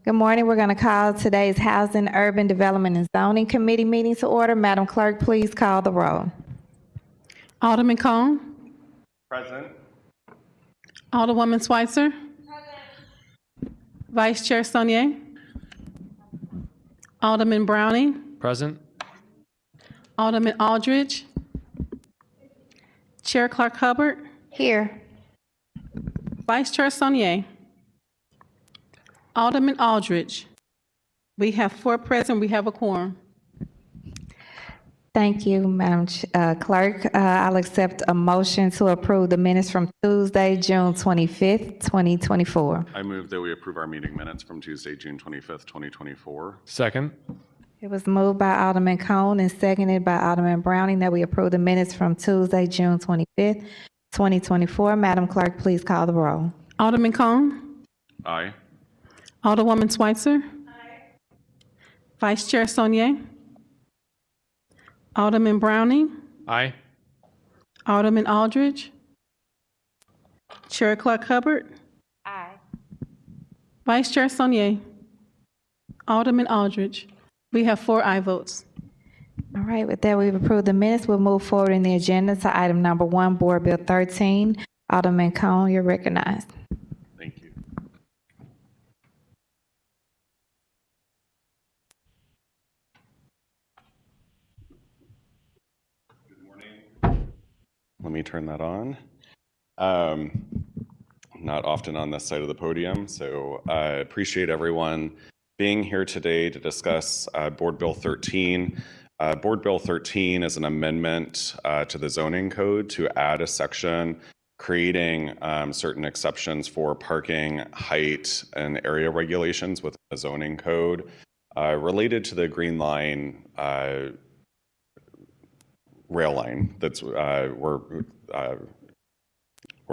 Good morning. We're going to call today's Housing, Urban Development, and Zoning Committee meeting to order. Madam Clerk, please call the roll. Alderman Cone. Present. Alderwoman Schweitzer. Vice Chair Sonier. Alderman Browning. Present. Alderman Aldridge. Chair Clark Hubbard. Here. Vice Chair Sonier. Alderman Aldridge. We have 4 present. We have a quorum. Thank you, Madam Clerk. I'll accept a motion to approve the minutes from Tuesday, June 25th, 2024. I move that we approve our meeting minutes from Tuesday, June 25th, 2024. Second. It was moved by Alderman Cone and seconded by Alderman Browning that we approve the minutes from Tuesday, June 25th, 2024. Madam Clerk, please call the roll. Alderman Cone. Aye. Alderwoman Schweitzer. Aye. Vice Chair Sonier. Alderman Browning. Aye. Alderman Aldridge. Chair Clark Hubbard. Aye. Vice Chair Sonier. Alderman Aldridge. We have 4 aye votes. All right, with that, we've approved the minutes. We'll move forward in the agenda to item number 1, Board Bill 13. Alderman Cone, you're recognized. Thank you. Good morning. Let me turn that on. Not often on this side of the podium, so I appreciate everyone being here today to discuss Board Bill 13. Board Bill 13 is an amendment to the zoning code to add a section creating certain exceptions for parking, height, and area regulations within the zoning code related to the Green Line rail line that's we're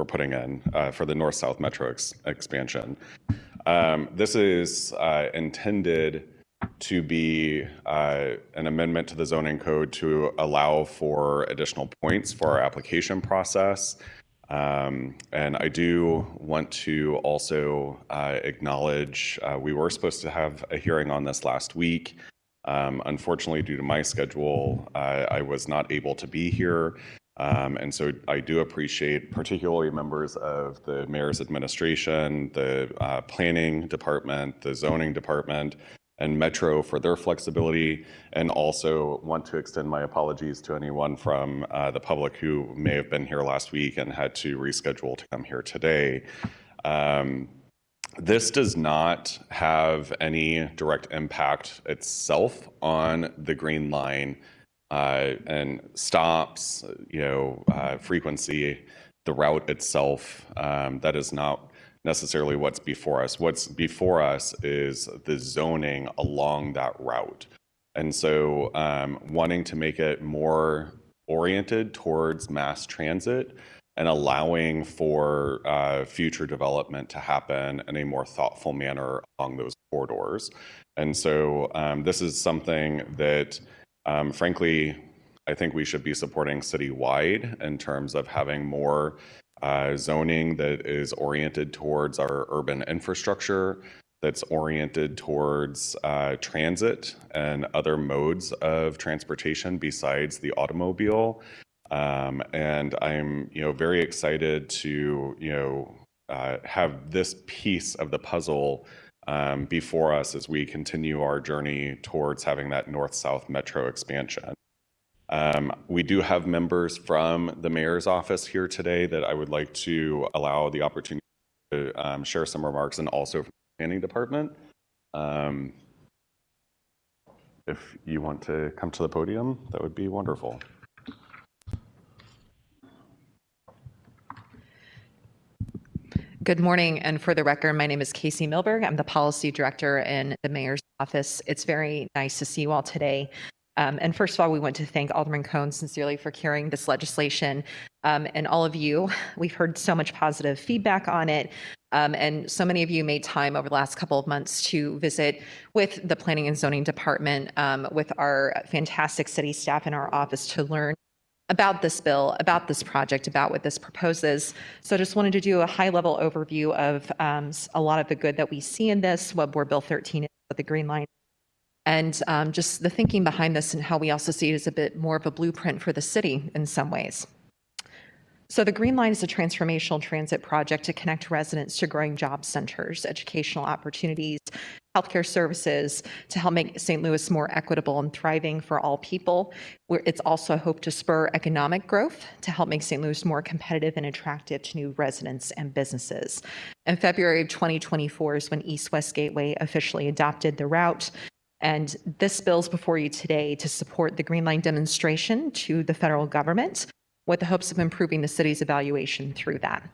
putting in for the North-South Metro expansion. This is intended to be an amendment to the zoning code to allow for additional points for our application process. And I do want to also acknowledge we were supposed to have a hearing on this last week. Unfortunately, due to my schedule, I was not able to be here. And so I do appreciate particularly members of the mayor's administration, the planning department, the zoning department, and Metro for their flexibility, and also want to extend my apologies to anyone from the public who may have been here last week and had to reschedule to come here today. This does not have any direct impact itself on the Green Line and stops, frequency, the route itself. That is not necessarily what's before us. What's before us is the zoning along that route. And so wanting to make it more oriented towards mass transit and allowing for future development to happen in a more thoughtful manner along those corridors. And so this is something that frankly, I think we should be supporting citywide in terms of having more zoning that is oriented towards our urban infrastructure, that's oriented towards transit and other modes of transportation besides the automobile. And I'm, very excited to, have this piece of the puzzle before us as we continue our journey towards having that North-South Metro expansion. We do have members from the mayor's office here today that I would like to allow the opportunity to share some remarks, and also from the planning department. If you want to come to the podium, that would be wonderful. Good morning, and for the record, my name is Casey Milberg. I'm the policy director in the mayor's office. It's very nice to see you all today. And first of all, we want to thank Alderman Cone sincerely for carrying this legislation, and all of you. We've heard so much positive feedback on it, and so many of you made time over the last couple of months to visit with the Planning and Zoning Department, with our fantastic city staff in our office to learn about this bill, about this project, about what this proposes. So I just wanted to do a high-level overview of a lot of the good that we see in this, what Board Bill 13 is, what the Green Line, and just the thinking behind this and how we also see it as a bit more of a blueprint for the city in some ways. So the Green Line is a transformational transit project to connect residents to growing job centers, educational opportunities, healthcare services, to help make St. Louis more equitable and thriving for all people. It's also a hope to spur economic growth to help make St. Louis more competitive and attractive to new residents and businesses. In February of 2024 is when East-West Gateway officially adopted the route. And this bill is before you today to support the Green Line demonstration to the federal government, with the hopes of improving the city's evaluation through that.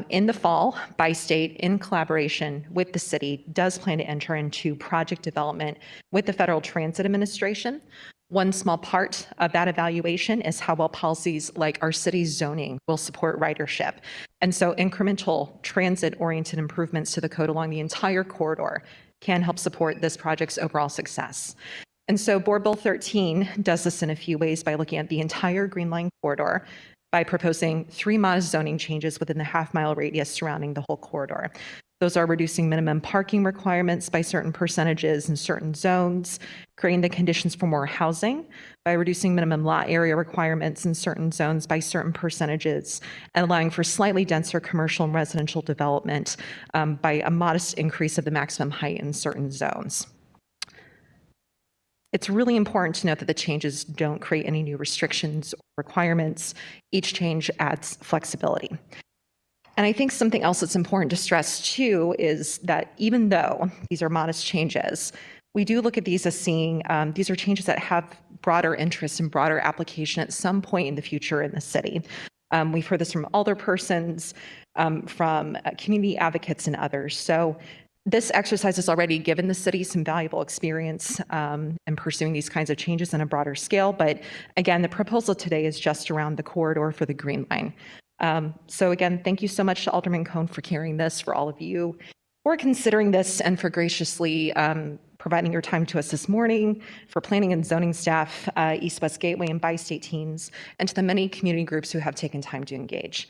In the fall, Bi-State, in collaboration with the city, does plan to enter into project development with the Federal Transit Administration. One small part of that evaluation is how well policies like our city's zoning will support ridership. And so incremental transit-oriented improvements to the code along the entire corridor can help support this project's overall success. And so Board Bill 13 does this in a few ways by looking at the entire Green Line corridor, by proposing 3 modest zoning changes within the half-mile radius surrounding the whole corridor. Those are reducing minimum parking requirements by certain percentages in certain zones, creating the conditions for more housing by reducing minimum lot area requirements in certain zones by certain percentages, and allowing for slightly denser commercial and residential development by a modest increase of the maximum height in certain zones. It's really important to note that the changes don't create any new restrictions or requirements. Each change adds flexibility. And I think something else that's important to stress too is that even though these are modest changes, we do look at these as seeing these are changes that have broader interest and broader application at some point in the future in the city. We've heard this from alderpersons, from community advocates and others. So this exercise has already given the city some valuable experience in pursuing these kinds of changes on a broader scale. But again, the proposal today is just around the corridor for the Green Line. So again, thank you so much to Alderman Cohn for carrying this, for all of you for considering this, and for graciously providing your time to us this morning, for planning and zoning staff, East-West Gateway and Bi-State teams, and to the many community groups who have taken time to engage.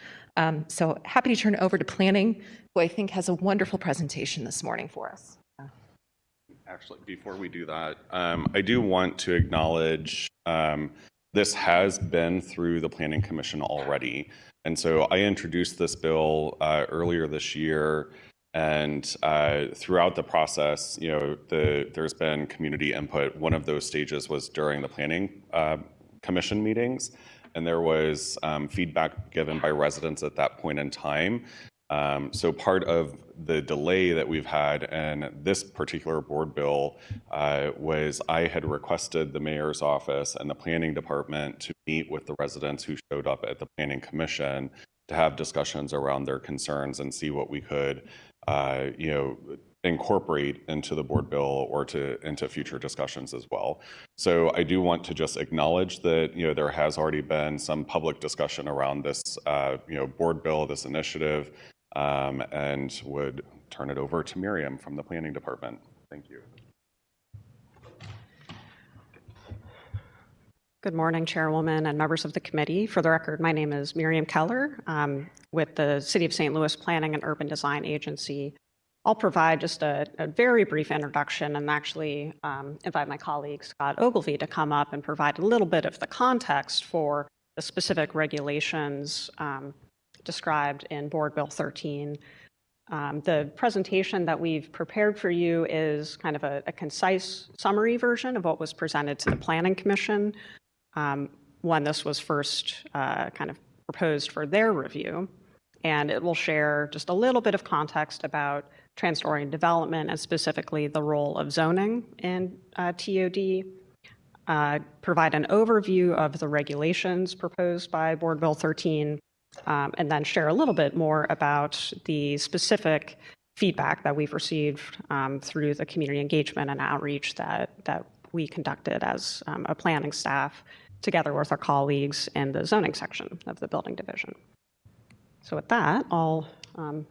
So happy to turn it over to planning, who I think has a wonderful presentation this morning for us. Actually, before we do that, I do want to acknowledge this has been through the Planning Commission already. And so I introduced this bill earlier this year, and throughout the process, you know, there's been community input. One of those stages was during the Planning Commission meetings, and there was feedback given by residents at that point in time. So part of the delay that we've had in this particular board bill was I had requested the mayor's office and the planning department to meet with the residents who showed up at the Planning Commission to have discussions around their concerns and see what we could, you know, incorporate into the board bill or into future discussions as well. So I do want to just acknowledge that, you know, there has already been some public discussion around this, you know, board bill, this initiative, and would turn it over to Miriam from the Planning Department. Thank you. Good morning, Chairwoman and members of the committee. For the record, my name is Miriam Keller with the City of St. Louis Planning and Urban Design Agency. I'll provide just a very brief introduction and actually invite my colleague Scott Ogilvie to come up and provide a little bit of the context for the specific regulations described in Board Bill 13. The presentation that we've prepared for you is kind of a concise summary version of what was presented to the Planning Commission when this was first kind of proposed for their review. And it will share just a little bit of context about transit-oriented development and specifically the role of zoning in TOD, provide an overview of the regulations proposed by Board Bill 13, and then share a little bit more about the specific feedback that we've received through the community engagement and outreach that we conducted as a planning staff together with our colleagues in the zoning section of the building division. So with that, I'll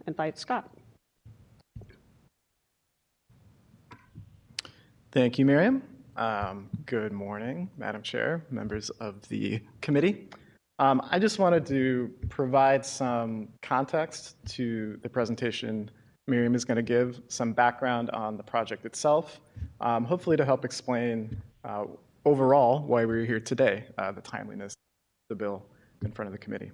invite Scott. Thank you, Miriam. Good morning, Madam Chair, members of the committee. I just wanted to provide some context to the presentation Miriam is going to give, some background on the project itself, hopefully to help explain overall why we're here today, the timeliness of the bill in front of the committee.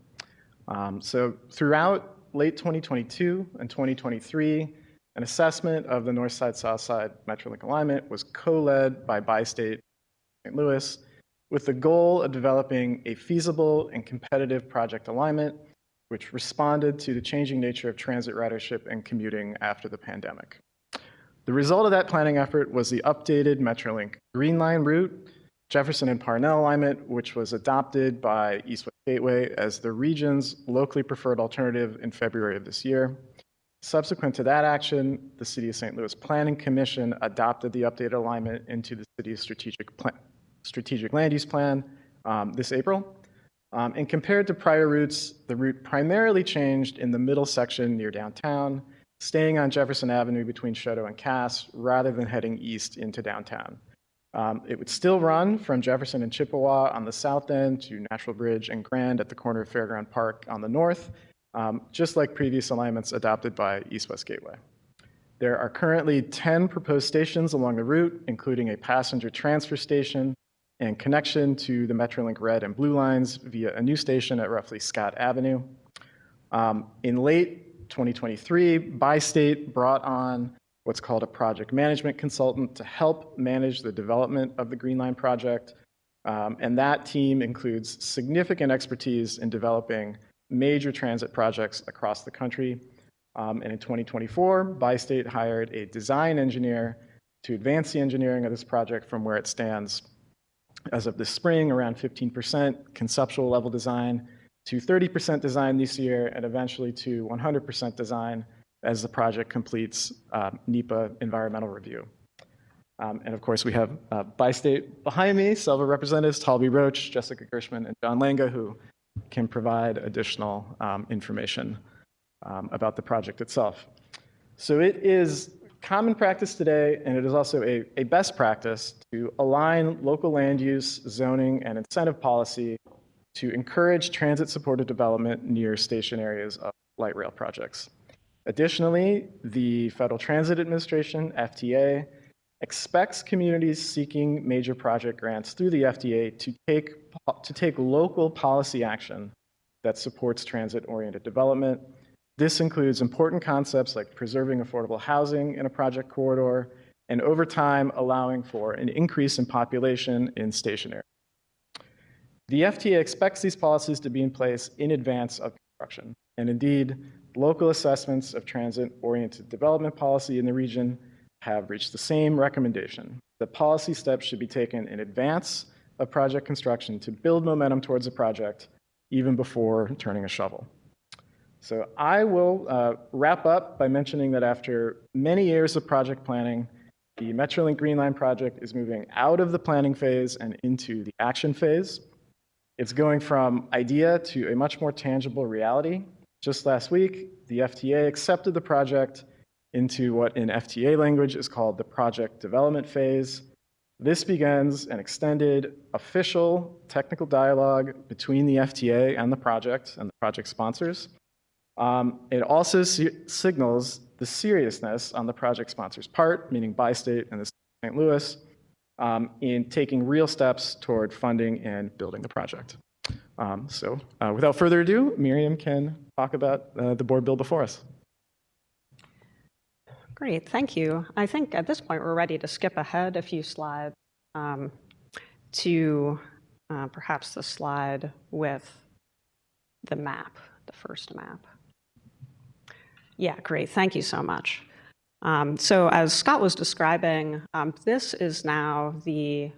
So throughout late 2022 and 2023, an assessment of the North Side South Side Metrolink alignment was co-led by Bi-State St. Louis with the goal of developing a feasible and competitive project alignment which responded to the changing nature of transit ridership and commuting after the pandemic. The result of that planning effort was the updated Metrolink Green Line route, Jefferson and Parnell alignment, which was adopted by East West Gateway as the region's locally preferred alternative in February of this year. Subsequent to that action, the City of St. Louis Planning Commission adopted the updated alignment into the city's strategic land use plan this April. And compared to prior routes, the route primarily changed in the middle section near downtown, staying on Jefferson Avenue between Chouteau and Cass, rather than heading east into downtown. It would still run from Jefferson and Chippewa on the south end to Natural Bridge and Grand at the corner of Fairground Park on the north, just like previous alignments adopted by East West Gateway. There are currently 10 proposed stations along the route, including a passenger transfer station and connection to the Metrolink red and blue lines via a new station at roughly Scott Avenue. In late 2023, Bi-State brought on what's called a project management consultant to help manage the development of the Green Line project. And that team includes significant expertise in developing major transit projects across the country. And in 2024, Bi-State hired a design engineer to advance the engineering of this project from where it stands as of this spring, around 15% conceptual level design, to 30% design this year, and eventually to 100% design as the project completes NEPA environmental review. And of course, we have Bi-State behind me, several representatives, Talby Roach, Jessica Gershman, and John Langa, who can provide additional information about the project itself. So it is common practice today, and it is also a best practice to align local land use, zoning, and incentive policy to encourage transit-supported development near station areas of light rail projects. Additionally, the Federal Transit Administration, FTA, expects communities seeking major project grants through the FTA to take local policy action that supports transit-oriented development. This includes important concepts like preserving affordable housing in a project corridor, and over time allowing for an increase in population in station areas. The FTA expects these policies to be in place in advance of construction, and indeed, local assessments of transit-oriented development policy in the region have reached the same recommendation, that policy steps should be taken in advance of project construction to build momentum towards a project even before turning a shovel. So I will wrap up by mentioning that after many years of project planning, the Metrolink Green Line project is moving out of the planning phase and into the action phase. It's going from idea to a much more tangible reality. Just last week, the FTA accepted the project into what in FTA language is called the project development phase. This begins an extended official technical dialogue between the FTA and the project sponsors. It also signals the seriousness on the project sponsor's part, meaning Bi-State and the City of St. Louis, in taking real steps toward funding and building the project. So without further ado, Miriam can talk about the board bill before us. Great, thank you. I think at this point we're ready to skip ahead a few slides to perhaps the slide with the map, the first map. Yeah, great, thank you so much. So as Scott was describing, this is now the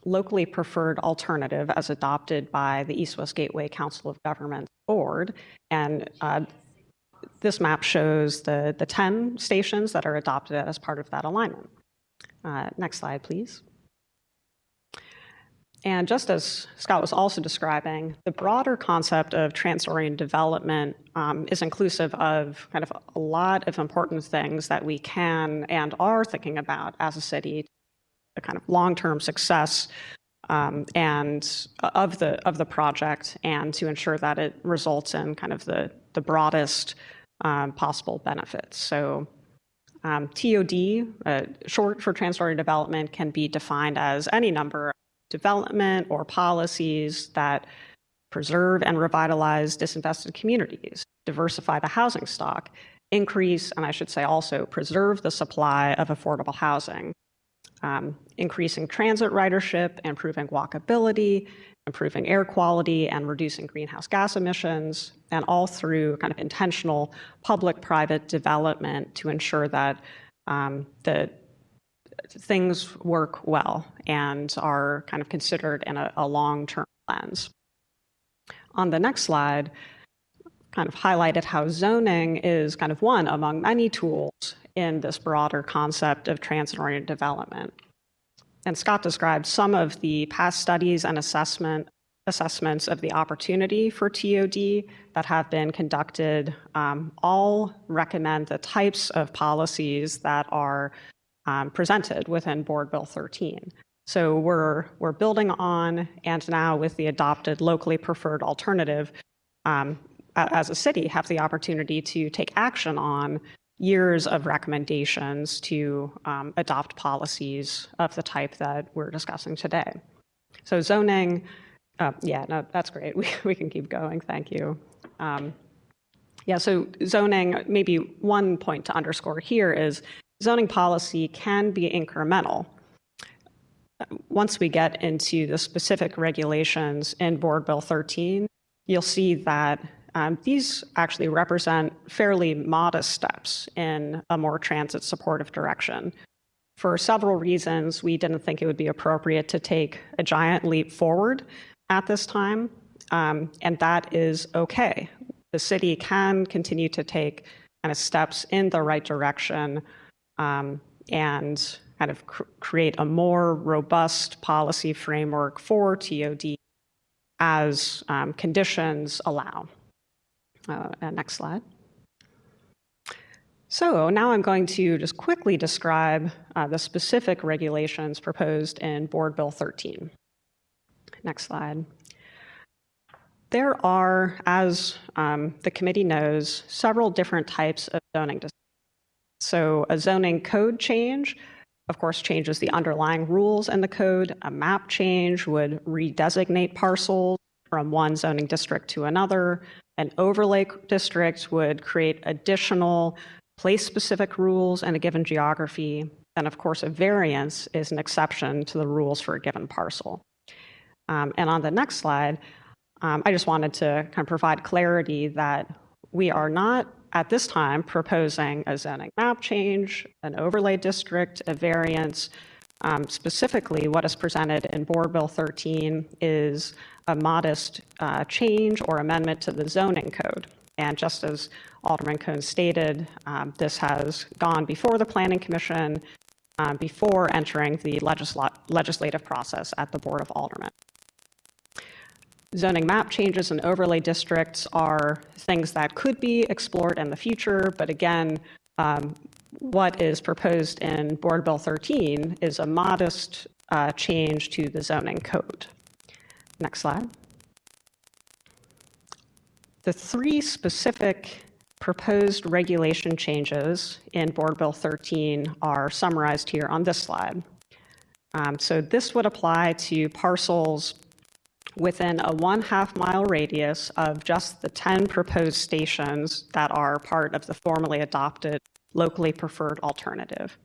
locally preferred alternative as adopted by the East West Gateway Council of Governments Board. And this map shows the 10 stations that are adopted as part of that alignment. Next slide, please. And just as Scott was also describing, the broader concept of transit-oriented development is inclusive of kind of a lot of important things that we can and are thinking about as a city kind of long-term success and of the project, and to ensure that it results in kind of the broadest possible benefits. So TOD, short for transit-oriented development, can be defined as any number of development or policies that preserve and revitalize disinvested communities, diversify the housing stock, increase, and I should say also preserve the supply of affordable housing, increasing transit ridership, improving walkability, improving air quality, and reducing greenhouse gas emissions, and all through kind of intentional public-private development to ensure that the things work well and are kind of considered in a long-term lens. On the next slide, kind of highlighted how zoning is kind of one among many tools in this broader concept of transit-oriented development. And Scott described some of the past studies and assessments of the opportunity for TOD that have been conducted. All recommend the types of policies that are presented within Board Bill 13. So we're building on, and now with the adopted locally preferred alternative, as a city, have the opportunity to take action on years of recommendations to adopt policies of the type that we're discussing today. So zoning, that's great. We can keep going. Thank you. So zoning, maybe one point to underscore here is zoning policy can be incremental. Once we get into the specific regulations in Board Bill 13, you'll see that these actually represent fairly modest steps in a more transit supportive direction. For several reasons, we didn't think it would be appropriate to take a giant leap forward at this time, and that is okay. The city can continue to take kind of steps in the right direction and kind of create a more robust policy framework for TOD as conditions allow. Next slide. So now I'm going to just quickly describe the specific regulations proposed in Board Bill 13. Next slide. There are, as the committee knows, several different types of zoning decisions. So a zoning code change, of course, changes the underlying rules in the code. A map change would redesignate parcels from one zoning district to another. An overlay district would create additional place-specific rules in a given geography. And of course, a variance is an exception to the rules for a given parcel. And on the next slide, I just wanted to kind of provide clarity that we are not at this time proposing a zoning map change, an overlay district, a variance. Specifically, what is presented in Board Bill 13 is a modest change or amendment to the zoning code. And just as Alderman Cone stated, this has gone before the Planning Commission before entering the legislative process at the Board of Aldermen. Zoning map changes and overlay districts are things that could be explored in the future, but again, what is proposed in Board Bill 13 is a modest change to the zoning code. Next slide. The three specific proposed regulation changes in Board Bill 13 are summarized here on this slide. So this would apply to parcels within a 1/2 mile radius of just the 10 proposed stations that are part of the formally adopted locally preferred alternative.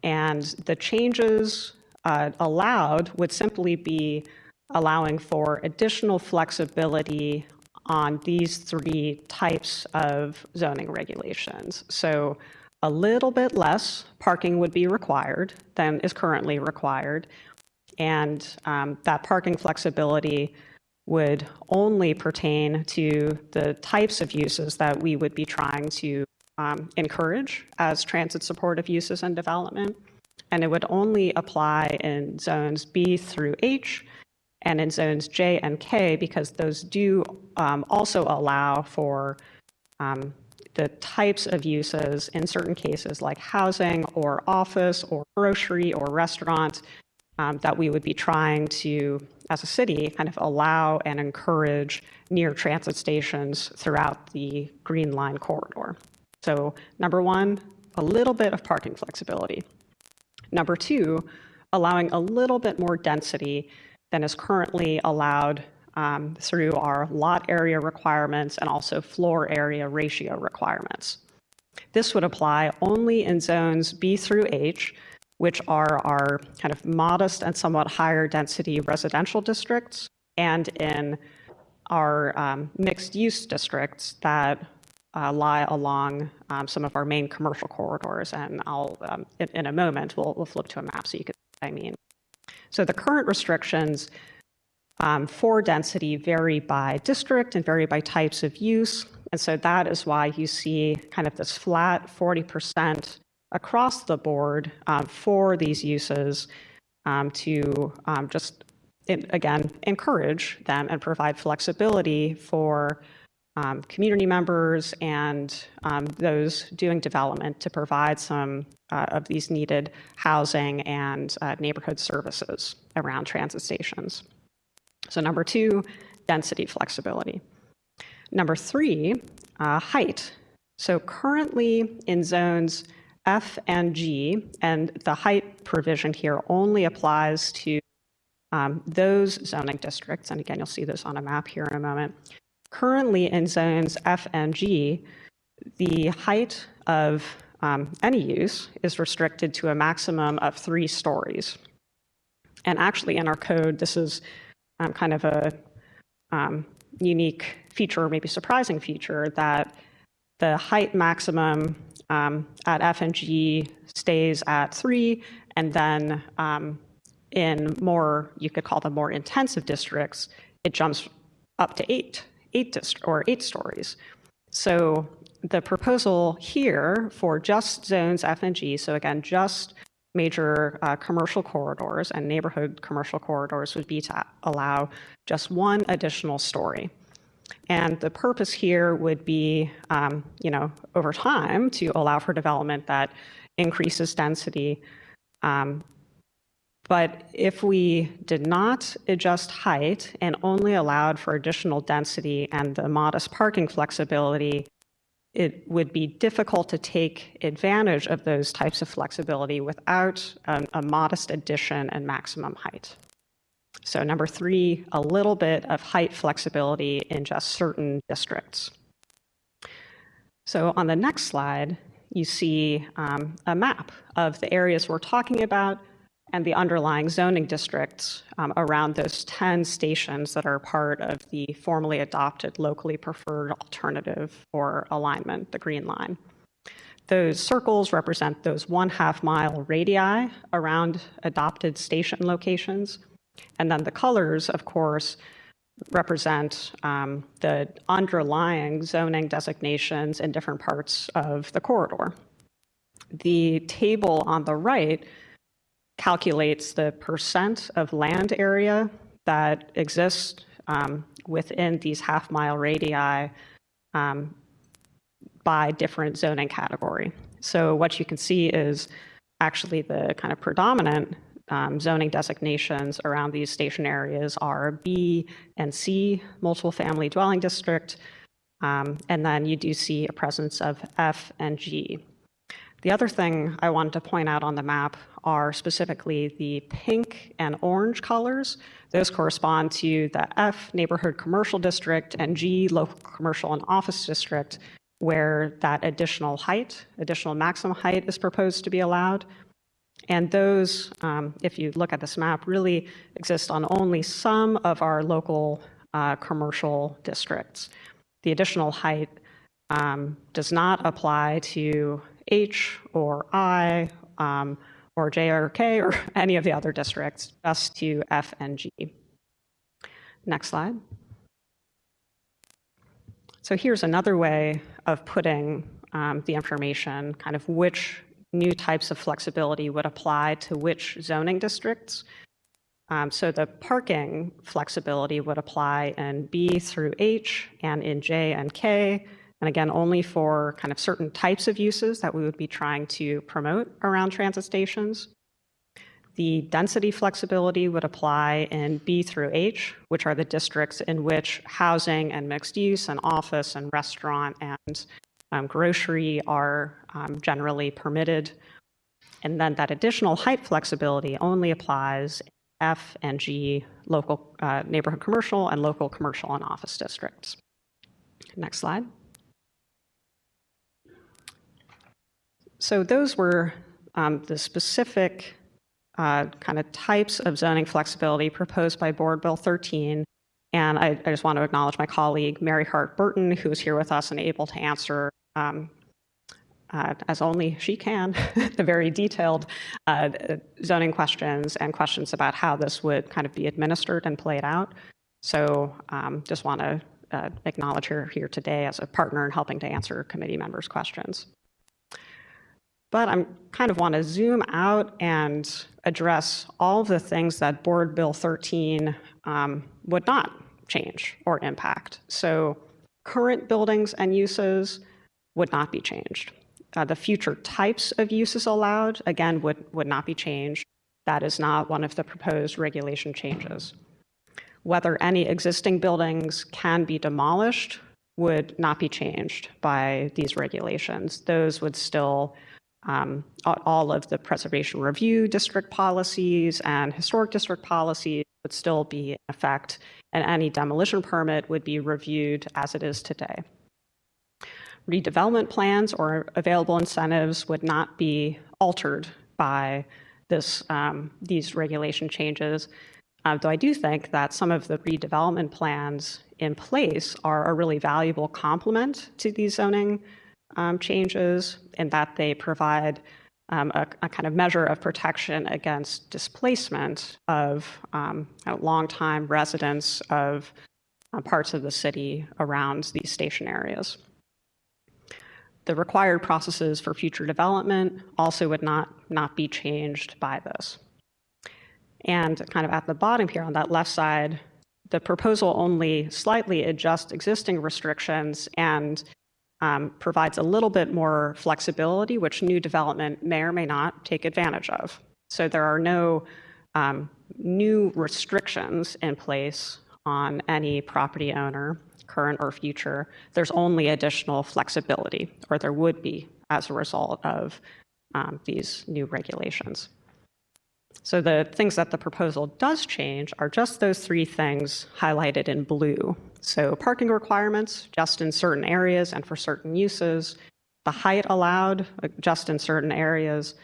And the changes allowed would simply be allowing for additional flexibility on these three types of zoning regulations. So a little bit less parking would be required than is currently required. And that parking flexibility would only pertain to the types of uses that we would be trying to encourage as transit supportive uses and development. And it would only apply in zones B through H and in zones J and K, because those do also allow for the types of uses in certain cases like housing or office or grocery or restaurant that we would be trying to, as a city, kind of allow and encourage near transit stations throughout the Green Line corridor. So number one, a little bit of parking flexibility. Number two, allowing a little bit more density than is currently allowed through our lot area requirements and also floor area ratio requirements. This would apply only in zones B through H, which are our kind of modest and somewhat higher density residential districts, and in our mixed use districts that lie along some of our main commercial corridors. And I'll, in a moment, we'll flip to a map so you can see what I mean. So the current restrictions for density vary by district and vary by types of use. And so that is why you see kind of this flat 40% across the board for these uses to just, again, encourage them and provide flexibility for community members and those doing development to provide some of these needed housing and neighborhood services around transit stations. So number two, density flexibility. Number three, height. So currently in zones F and G, and the height provision here only applies to those zoning districts, and again, you'll see this on a map here in a moment. Currently in zones F and G, the height of any use is restricted to a maximum of 3 stories. And actually in our code, this is kind of a unique feature, or maybe surprising feature, that the height maximum at F and G stays at 3, and then in more, you could call them more intensive districts, it jumps up to 8 stories. So the proposal here for just zones F and G, so again, just major commercial corridors and neighborhood commercial corridors, would be to allow just 1 additional story. And the purpose here would be, over time, to allow for development that increases density. But if we did not adjust height and only allowed for additional density and the modest parking flexibility, it would be difficult to take advantage of those types of flexibility without a modest addition and maximum height. So number 3, a little bit of height flexibility in just certain districts. So on the next slide, you see a map of the areas we're talking about and the underlying zoning districts around those 10 stations that are part of the formally adopted locally preferred alternative or alignment, the Green Line. Those circles represent those 1/2 mile radii around adopted station locations. And then the colors, of course, represent the underlying zoning designations in different parts of the corridor. The table on the right calculates the percent of land area that exists within these 1/2 mile radii by different zoning category. So what you can see is actually the kind of predominant zoning designations around these station areas are B and C, multiple family dwelling district, and then you do see a presence of F and G. The other thing I wanted to point out on the map are specifically the pink and orange colors. Those correspond to the F neighborhood commercial district and G local commercial and office district, where that additional maximum height is proposed to be allowed. And those, if you look at this map, really exist on only some of our local commercial districts. The additional height does not apply to H or I or J or K or any of the other districts, just to F and G. Next slide. So here's another way of putting the information, kind of which new types of flexibility would apply to which zoning districts. So the parking flexibility would apply in B through H and in J and K, And again, only for kind of certain types of uses that we would be trying to promote around transit stations. The density flexibility would apply in B through H, which are the districts in which housing and mixed use and office and restaurant and grocery are generally permitted. And then that additional height flexibility only applies in F and G, local neighborhood commercial and local commercial and office districts. Next slide. So those were the specific kind of types of zoning flexibility proposed by Board Bill 13. And I just want to acknowledge my colleague, Mary Hart Burton, who is here with us and able to answer, as only she can, the very detailed zoning questions and questions about how this would kind of be administered and played out. So just want to acknowledge her here today as a partner in helping to answer committee members' questions. But I kind of want to zoom out and address all of the things that Board Bill 13 would not change or impact. So current buildings and uses would not be changed. The future types of uses allowed, again, would not be changed. That is not one of the proposed regulation changes. Whether any existing buildings can be demolished would not be changed by these regulations. Those would still all of the preservation review district policies and historic district policies would still be in effect, and any demolition permit would be reviewed as it is today. Redevelopment plans or available incentives would not be altered by these regulation changes, though I do think that some of the redevelopment plans in place are a really valuable complement to these zoning changes, in that they provide a kind of measure of protection against displacement of longtime residents of parts of the city around these station areas. The required processes for future development also would not be changed by this. And kind of at the bottom here on that left side, the proposal only slightly adjusts existing restrictions and provides a little bit more flexibility, which new development may or may not take advantage of. So there are no new restrictions in place on any property owner, current or future. There's only additional flexibility, or there would be as a result of these new regulations. So the things that the proposal does change are just those three things highlighted in blue. So parking requirements, just in certain areas and for certain uses, the height allowed, just in certain areas,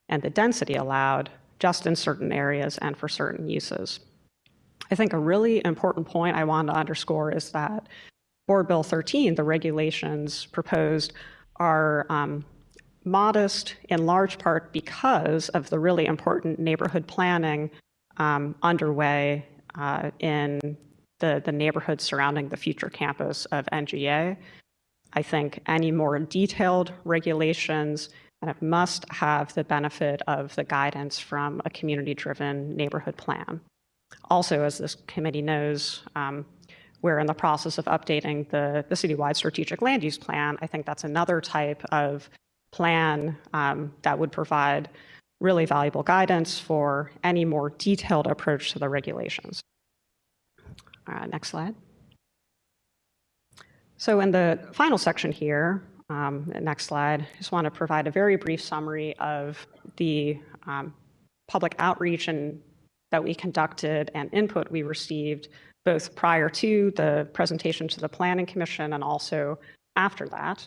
and the density allowed, just in certain areas and for certain uses. I think a really important point I want to underscore is that Board Bill 13, the regulations proposed, are modest in large part because of the really important neighborhood planning underway in the neighborhoods surrounding the future campus of NGA. I think any more detailed regulations must have the benefit of the guidance from a community-driven neighborhood plan. Also, as this committee knows, we're in the process of updating the citywide strategic land use plan. I think that's another type of plan that would provide really valuable guidance for any more detailed approach to the regulations. Next slide. So in the final section here, next slide, I just want to provide a very brief summary of the public outreach that we conducted and input we received both prior to the presentation to the Planning Commission and also after that.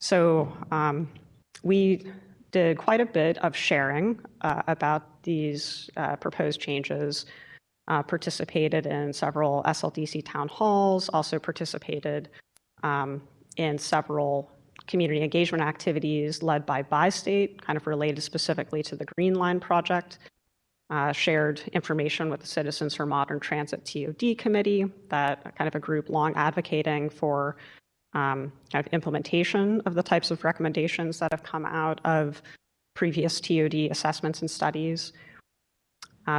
So we did quite a bit of sharing about these proposed changes, participated in several SLDC town halls, also participated in several community engagement activities led by Bi-State, kind of related specifically to the Green Line project, shared information with the Citizens for Modern Transit TOD committee, that kind of a group long advocating for kind of implementation of the types of recommendations that have come out of previous TOD assessments and studies.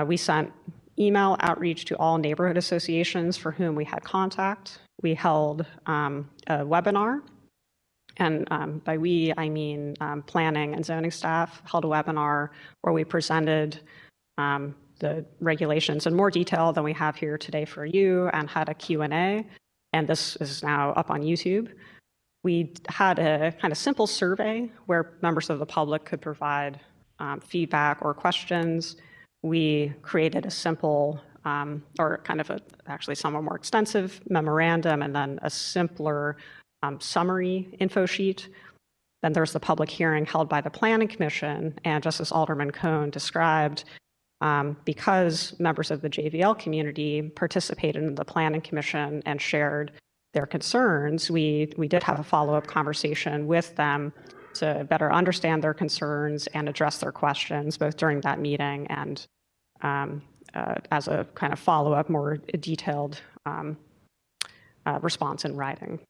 We sent email outreach to all neighborhood associations for whom we had contact. We held a webinar and by we, I mean planning and zoning staff, held a webinar where we presented the regulations in more detail than we have here today for you, and had a Q&A, and this is now up on YouTube. We had a kind of simple survey where members of the public could provide feedback or questions. We created a simple, or kind of actually somewhat more extensive memorandum, and then a simpler summary info sheet. Then there's the public hearing held by the Planning Commission, and just as Alderman Cohn described, because members of the JVL community participated in the Planning Commission and shared their concerns, we did have a follow-up conversation with them to better understand their concerns and address their questions, both during that meeting and as a kind of follow-up, more detailed response in writing.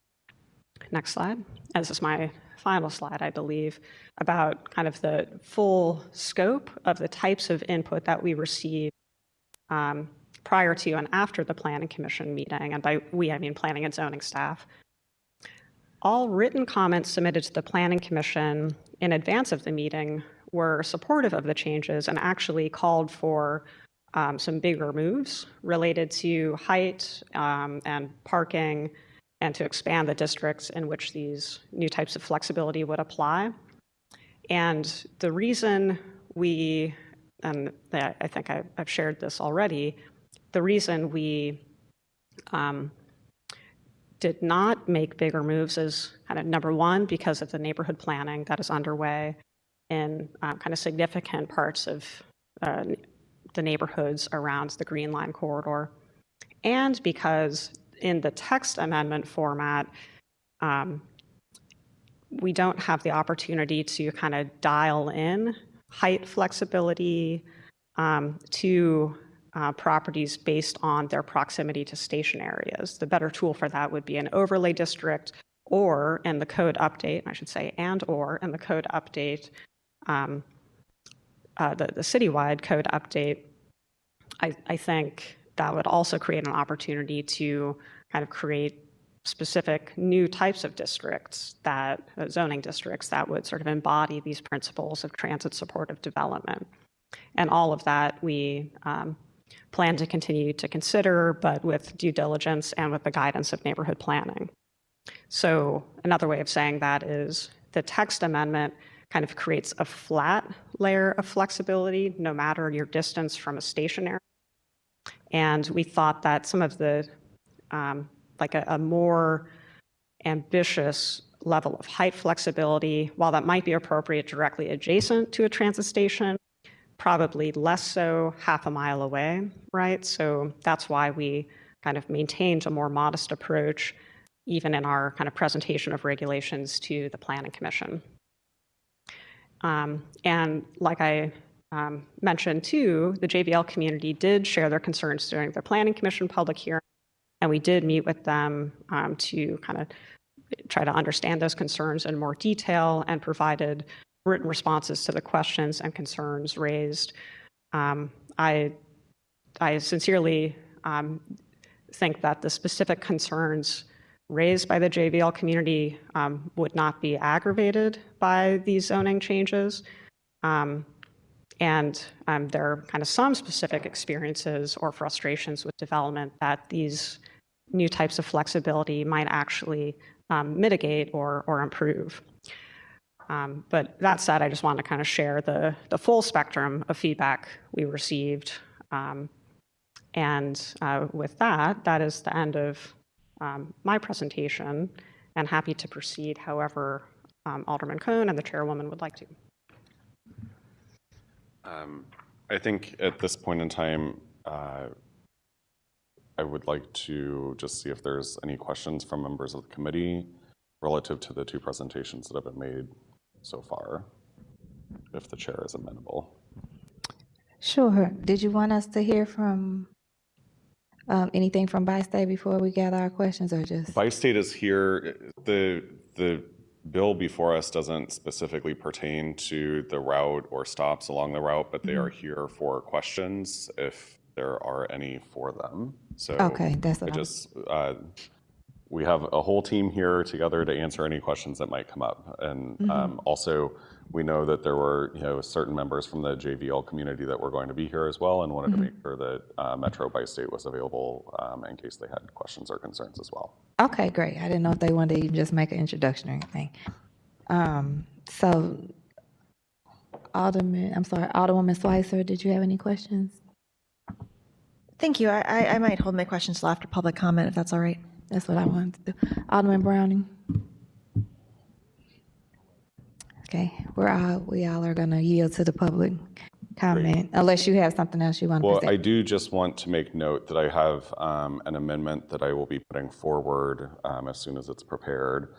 Next slide. And this is my final slide, I believe, about kind of the full scope of the types of input that we received prior to and after the Planning Commission meeting, and by we, I mean planning and zoning staff. All written comments submitted to the Planning Commission in advance of the meeting were supportive of the changes and actually called for some bigger moves related to height and parking, and to expand the districts in which these new types of flexibility would apply. And the reason we, and I think I've shared this already, the reason we did not make bigger moves is kind of number one, because of the neighborhood planning that is underway in kind of significant parts of the neighborhoods around the Green Line corridor, and because in the text amendment format, we don't have the opportunity to kind of dial in height flexibility to properties based on their proximity to station areas. The better tool for that would be an overlay district, or in the code update, I should say, and/or in the code update, the citywide code update. I think that would also create an opportunity to kind of create specific new types of districts, that zoning districts that would sort of embody these principles of transit supportive development. And all of that we plan to continue to consider, but with due diligence and with the guidance of neighborhood planning. So another way of saying that is the text amendment kind of creates a flat layer of flexibility no matter your distance from a station area. And we thought that some of the, like a more ambitious level of height flexibility, while that might be appropriate directly adjacent to a transit station, probably less so half a mile away, right? So that's why we kind of maintained a more modest approach, even in our kind of presentation of regulations to the Planning Commission. And like I mentioned too, the JVL community did share their concerns during the Planning Commission public hearing, and we did meet with them to kind of try to understand those concerns in more detail, and provided written responses to the questions and concerns raised. I sincerely think that the specific concerns raised by the JVL community would not be aggravated by these zoning changes. And there are kind of some specific experiences or frustrations with development that these new types of flexibility might actually mitigate or improve. But that said, I just want to kind of share the full spectrum of feedback we received. And with that, that is the end of my presentation, and happy to proceed however Alderman Cohn and the chairwoman would like to. I think at this point in time, I would like to just see if there's any questions from members of the committee relative to the two presentations that have been made so far, if the chair is amenable. Sure. Did you want us to hear from anything from Bi-State before we gather our questions, or just? Bi-State is here. The bill before us doesn't specifically pertain to the route or stops along the route, but they are here for questions if there are any for them. So Okay, that's what I just we have a whole team here together to answer any questions that might come up. And also, we know that there were certain members from the JVL community that were going to be here as well, and wanted to make sure that Metro by State was available in case they had questions or concerns as well. Okay, great. I didn't know if they wanted to even just make an introduction or anything. So, Alderwoman Slicer, did you have any questions? Thank you. I might hold my questions till after public comment, if that's all right. That's what I wanted to do. Alderman Browning? Okay, we all are going to yield to the public comment, unless you have something else you want to Well, present. I do just want to make note that I have an amendment that I will be putting forward as soon as it's prepared,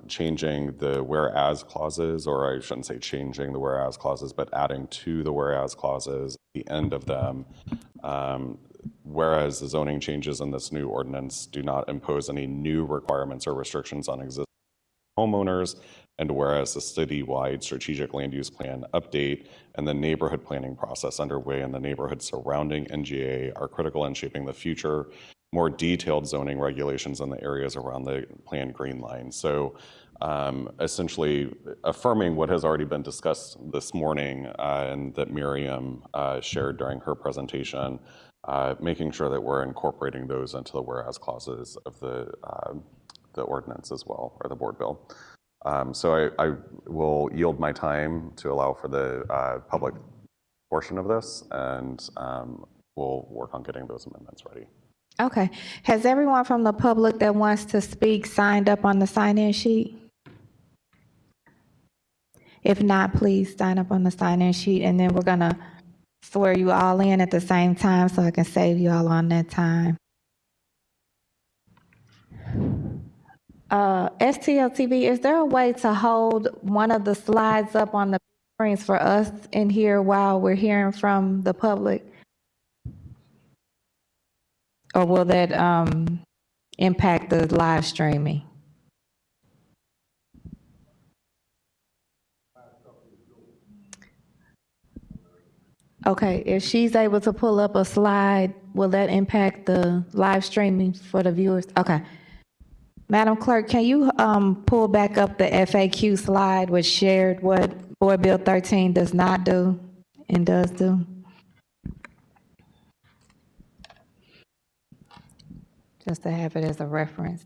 changing the whereas clauses, or I shouldn't say changing the whereas clauses, but adding to the whereas clauses at the end of them. Whereas the zoning changes in this new ordinance do not impose any new requirements or restrictions on existing homeowners, and whereas the citywide strategic land use plan update and the neighborhood planning process underway in the neighborhood surrounding NGA are critical in shaping the future, more detailed zoning regulations in the areas around the planned green line. So essentially affirming what has already been discussed this morning and that Miriam shared during her presentation, making sure that we're incorporating those into the whereas clauses of the ordinance as well, or the board bill. So I will yield my time to allow for the public portion of this, and we'll work on getting those amendments ready. Okay. Has everyone from the public that wants to speak signed up on the sign-in sheet? If not, please sign up on the sign-in sheet, and then we're going to swear you all in at the same time so I can save you all on that time. STLTV, is there a way to hold one of the slides up on the screens for us in here while we're hearing from the public? Or will that impact the live streaming? Okay, if she's able to pull up a slide, will that impact the live streaming for the viewers? Okay. Madam Clerk, can you pull back up the FAQ slide which shared what Board Bill 13 does not do and does do? Just to have it as a reference.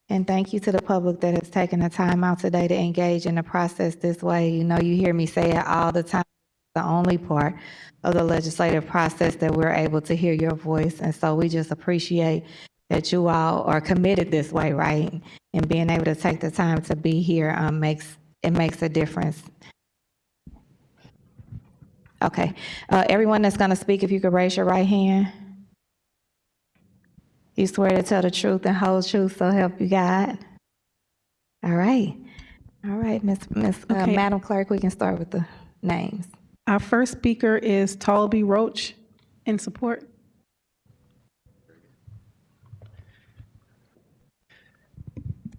And thank you to the public that has taken the time out today to engage in the process this way. You know, you hear me say it all the time. The only part of the legislative process that we're able to hear your voice. And so we just appreciate that you all are committed this way, right? And being able to take the time to be here makes a difference. Okay, everyone that's gonna speak, if you could raise your right hand. You swear to tell the truth and whole truth, so help you God. All right, Okay. Madam Clerk, we can start with the names. Our first speaker is Talby Roach, in support.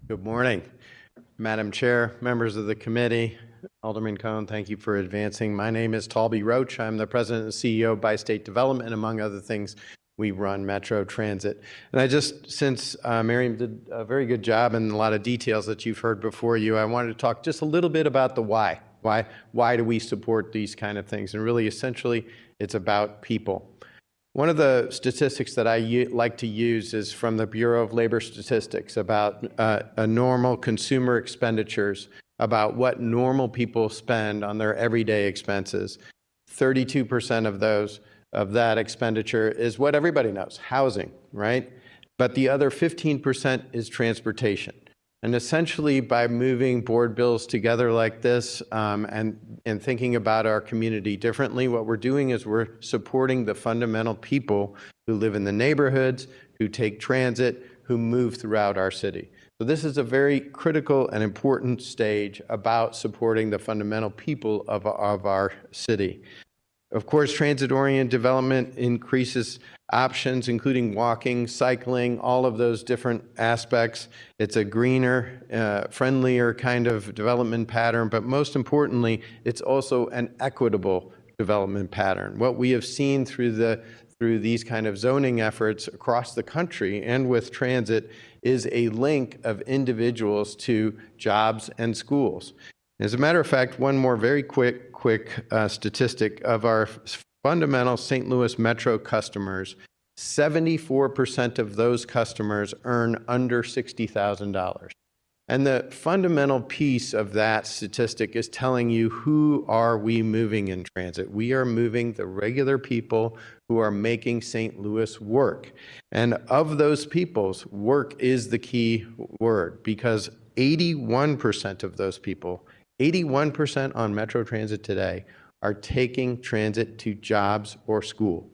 Good morning, Madam Chair, members of the committee. Alderman Cohn, thank you for advancing. My name is Talby Roach. I'm the president and CEO of By State Development. Among other things, we run Metro Transit. And since Miriam did a very good job and a lot of details that you've heard before you, I wanted to talk just a little bit about the why. Why do we support these kind of things? And really, essentially, it's about people. One of the statistics that I like to use is from the Bureau of Labor Statistics about a normal consumer expenditures, about what normal people spend on their everyday expenses. 32% of that expenditure is what everybody knows, housing, right? But the other 15% is transportation. And essentially, by moving board bills together like this and thinking about our community differently, what we're doing is we're supporting the fundamental people who live in the neighborhoods, who take transit, who move throughout our city. So this is a very critical and important stage about supporting the fundamental people of our city. Of course, transit-oriented development increases options, including walking, cycling, all of those different aspects. It's a greener, friendlier kind of development pattern, but most importantly, it's also an equitable development pattern. What we have seen through these kind of zoning efforts across the country and with transit is a link of individuals to jobs and schools. As a matter of fact, one more very quick statistic of our fundamental St. Louis Metro customers, 74% of those customers earn under $60,000. And the fundamental piece of that statistic is telling you, who are we moving in transit? We are moving the regular people who are making St. Louis work. And of those peoples, work is the key word, because 81% of those people, 81% on Metro Transit today, are taking transit to jobs or school.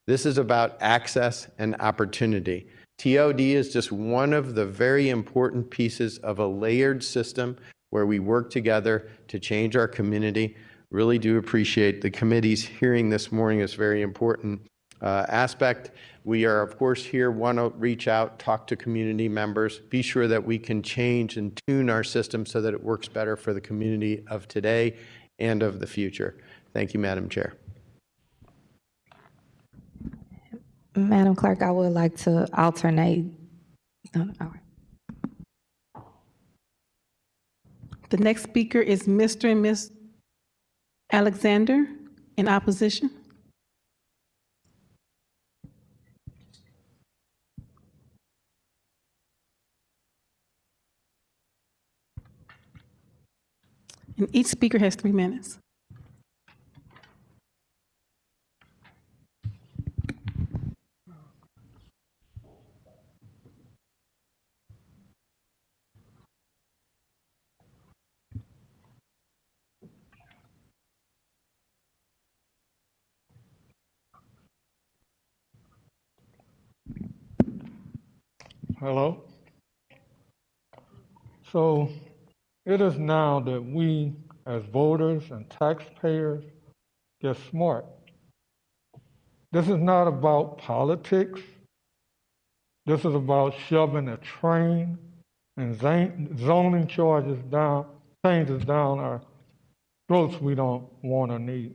This is about access and opportunity. TOD is just one of the very important pieces of a layered system where we work together to change our community. Really do appreciate the committee's hearing this morning. Is very important aspect. We are, of course, here, want to reach out, talk to community members, be sure that we can change and tune our system so that it works better for the community of today and of the future. Thank you, Madam Chair. Madam Clerk, I would like to alternate. All right. The next speaker is Mr. and Ms. Alexander in opposition. And each speaker has 3 minutes. Hello. So it is now that we as voters and taxpayers get smart. This is not about politics. This is about shoving a train and zoning changes down our throats we don't want or need.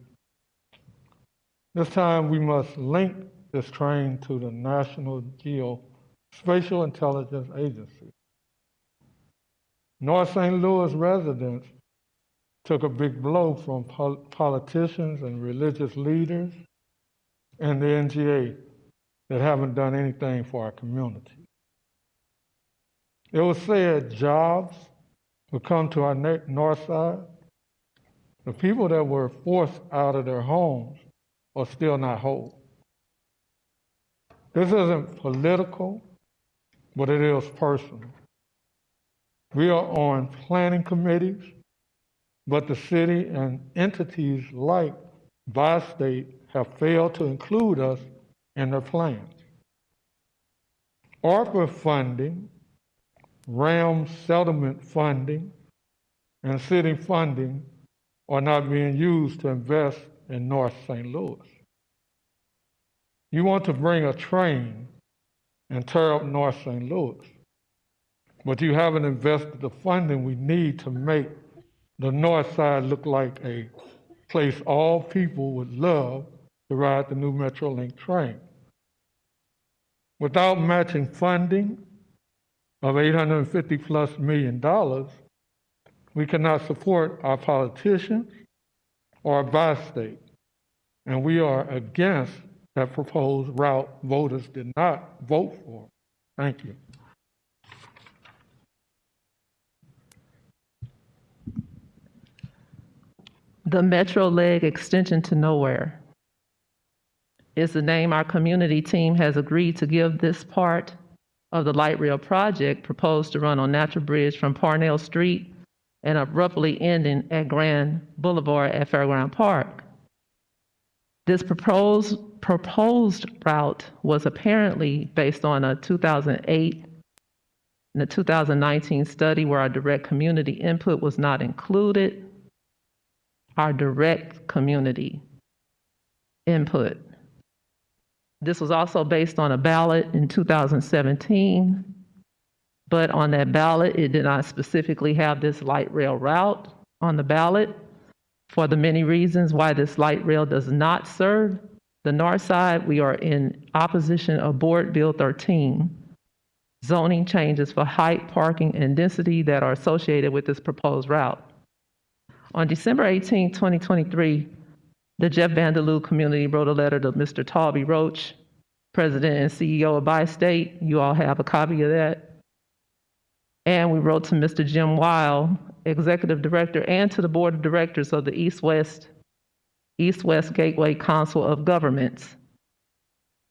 This time we must link this train to the National Geospatial Intelligence Agency. North St. Louis residents took a big blow from politicians and religious leaders and the NGA that haven't done anything for our community. It was said jobs would come to our north side. The people that were forced out of their homes are still not whole. This isn't political, but it is personal. We are on planning committees, but the city and entities like Bi-State have failed to include us in their plans. ARPA funding, RAM settlement funding, and city funding are not being used to invest in North St. Louis. You want to bring a train and tear up North St. Louis, but you haven't invested the funding we need to make the north side look like a place all people would love to ride the new Metrolink train. Without matching funding of $850+ million, we cannot support our politicians or Bi-State, and we are against that proposed route voters did not vote for. Thank you. The Metro Leg Extension to Nowhere is the name our community team has agreed to give this part of the light rail project proposed to run on Natural Bridge from Parnell Street and abruptly ending at Grand Boulevard at Fairground Park. This proposed route was apparently based on a 2008 and a 2019 study where our direct community input was not included. Our direct community input. This was also based on a ballot in 2017, but on that ballot, it did not specifically have this light rail route on the ballot for the many reasons why this light rail does not serve the north side. We are in opposition of Board Bill 13, zoning changes for height, parking, and density that are associated with this proposed route. On December 18, 2023, the Jeff Vanderloo community wrote a letter to Mr. Talby Roach, President and CEO of Bi-State. You all have a copy of that. And we wrote to Mr. Jim Weil, Executive Director, and to the Board of Directors of the East-West Gateway Council of Governments.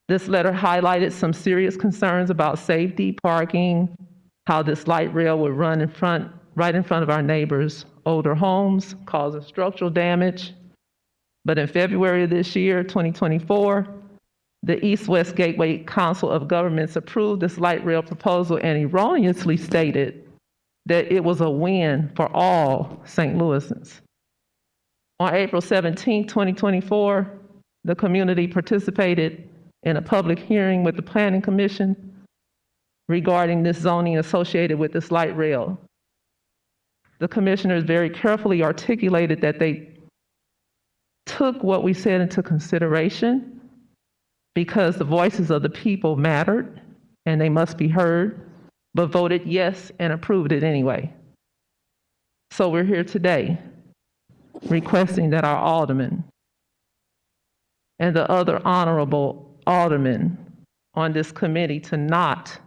This letter highlighted some serious concerns about safety, parking, how this light rail would run right in front of our neighbors' older homes, causing structural damage. But in February of this year, 2024, the East-West Gateway Council of Governments approved this light rail proposal and erroneously stated that it was a win for all St. Louisans. On April 17, 2024, the community participated in a public hearing with the Planning Commission regarding this zoning associated with this light rail. The commissioners very carefully articulated that they took what we said into consideration because the voices of the people mattered and they must be heard, but voted yes and approved it anyway. So we're here today requesting that our aldermen and the other honorable aldermen on this committee to not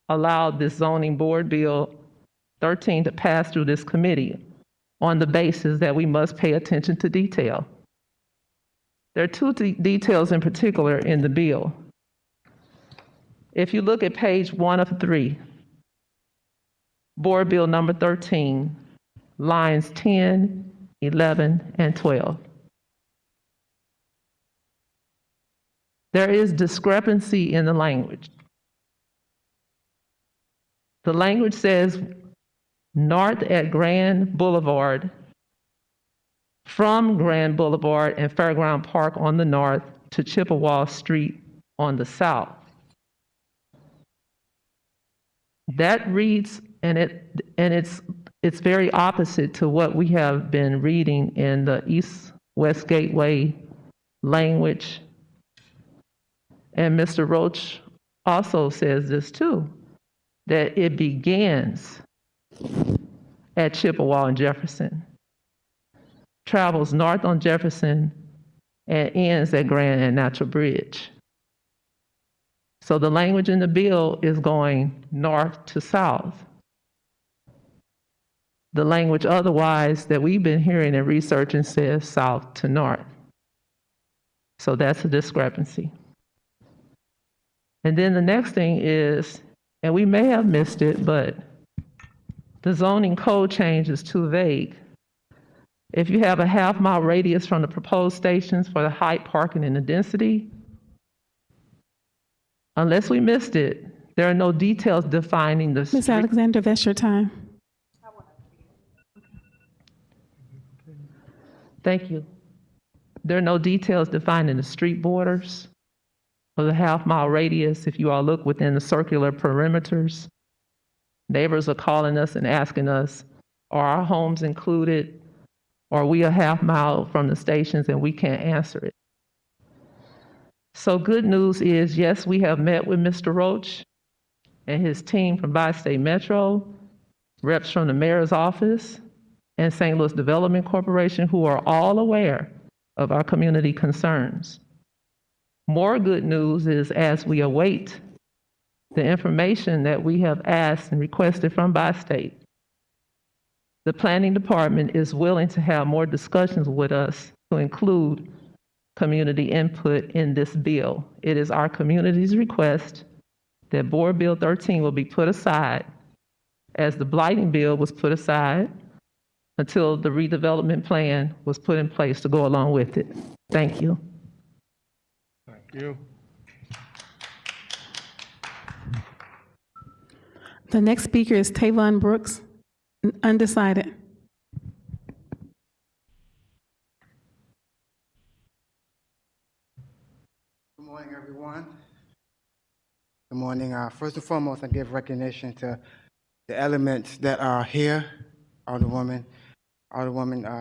allow this zoning board bill 13 to pass through this committee on the basis that we must pay attention to detail. There are two details in particular in the bill. If you look at page 1 of 3, Board Bill number 13, lines 10, 11, and 12. There is discrepancy in the language. The language says north at Grand Boulevard, from Grand Boulevard and Fairground Park on the north to Chippewa Street on the south. That reads, and it's very opposite to what we have been reading in the East-West Gateway language. And Mr. Roach also says this too, that it begins at Chippewa and Jefferson, travels north on Jefferson, and ends at Grand and Natural Bridge. So the language in the bill is going north to south. The language otherwise that we've been hearing and researching says south to north. So that's a discrepancy. And then the next thing is, and we may have missed it, but the zoning code change is too vague. If you have a half-mile radius from the proposed stations for the height, parking, and the density, unless we missed it, there are no details defining the Ms. Alexander, that's your time. Thank you. There are no details defining the street borders or the half-mile radius. If you all look within the circular perimeters, neighbors are calling us and asking us, are our homes included? Or are we a half mile from the stations and we can't answer it? So good news is, yes, we have met with Mr. Roach and his team from Bi-State Metro, reps from the mayor's office and St. Louis Development Corporation, who are all aware of our community concerns. More good news is, as we await the information that we have asked and requested from Bi-State, the planning department is willing to have more discussions with us to include community input in this bill. It is our community's request that Board Bill 13 will be put aside, as the blighting bill was put aside, until the redevelopment plan was put in place to go along with it. Thank you. Thank you. The next speaker is Tavon Brooks, undecided. Good morning, everyone. Good morning. First and foremost, I give recognition to the elements that are here. Alderwoman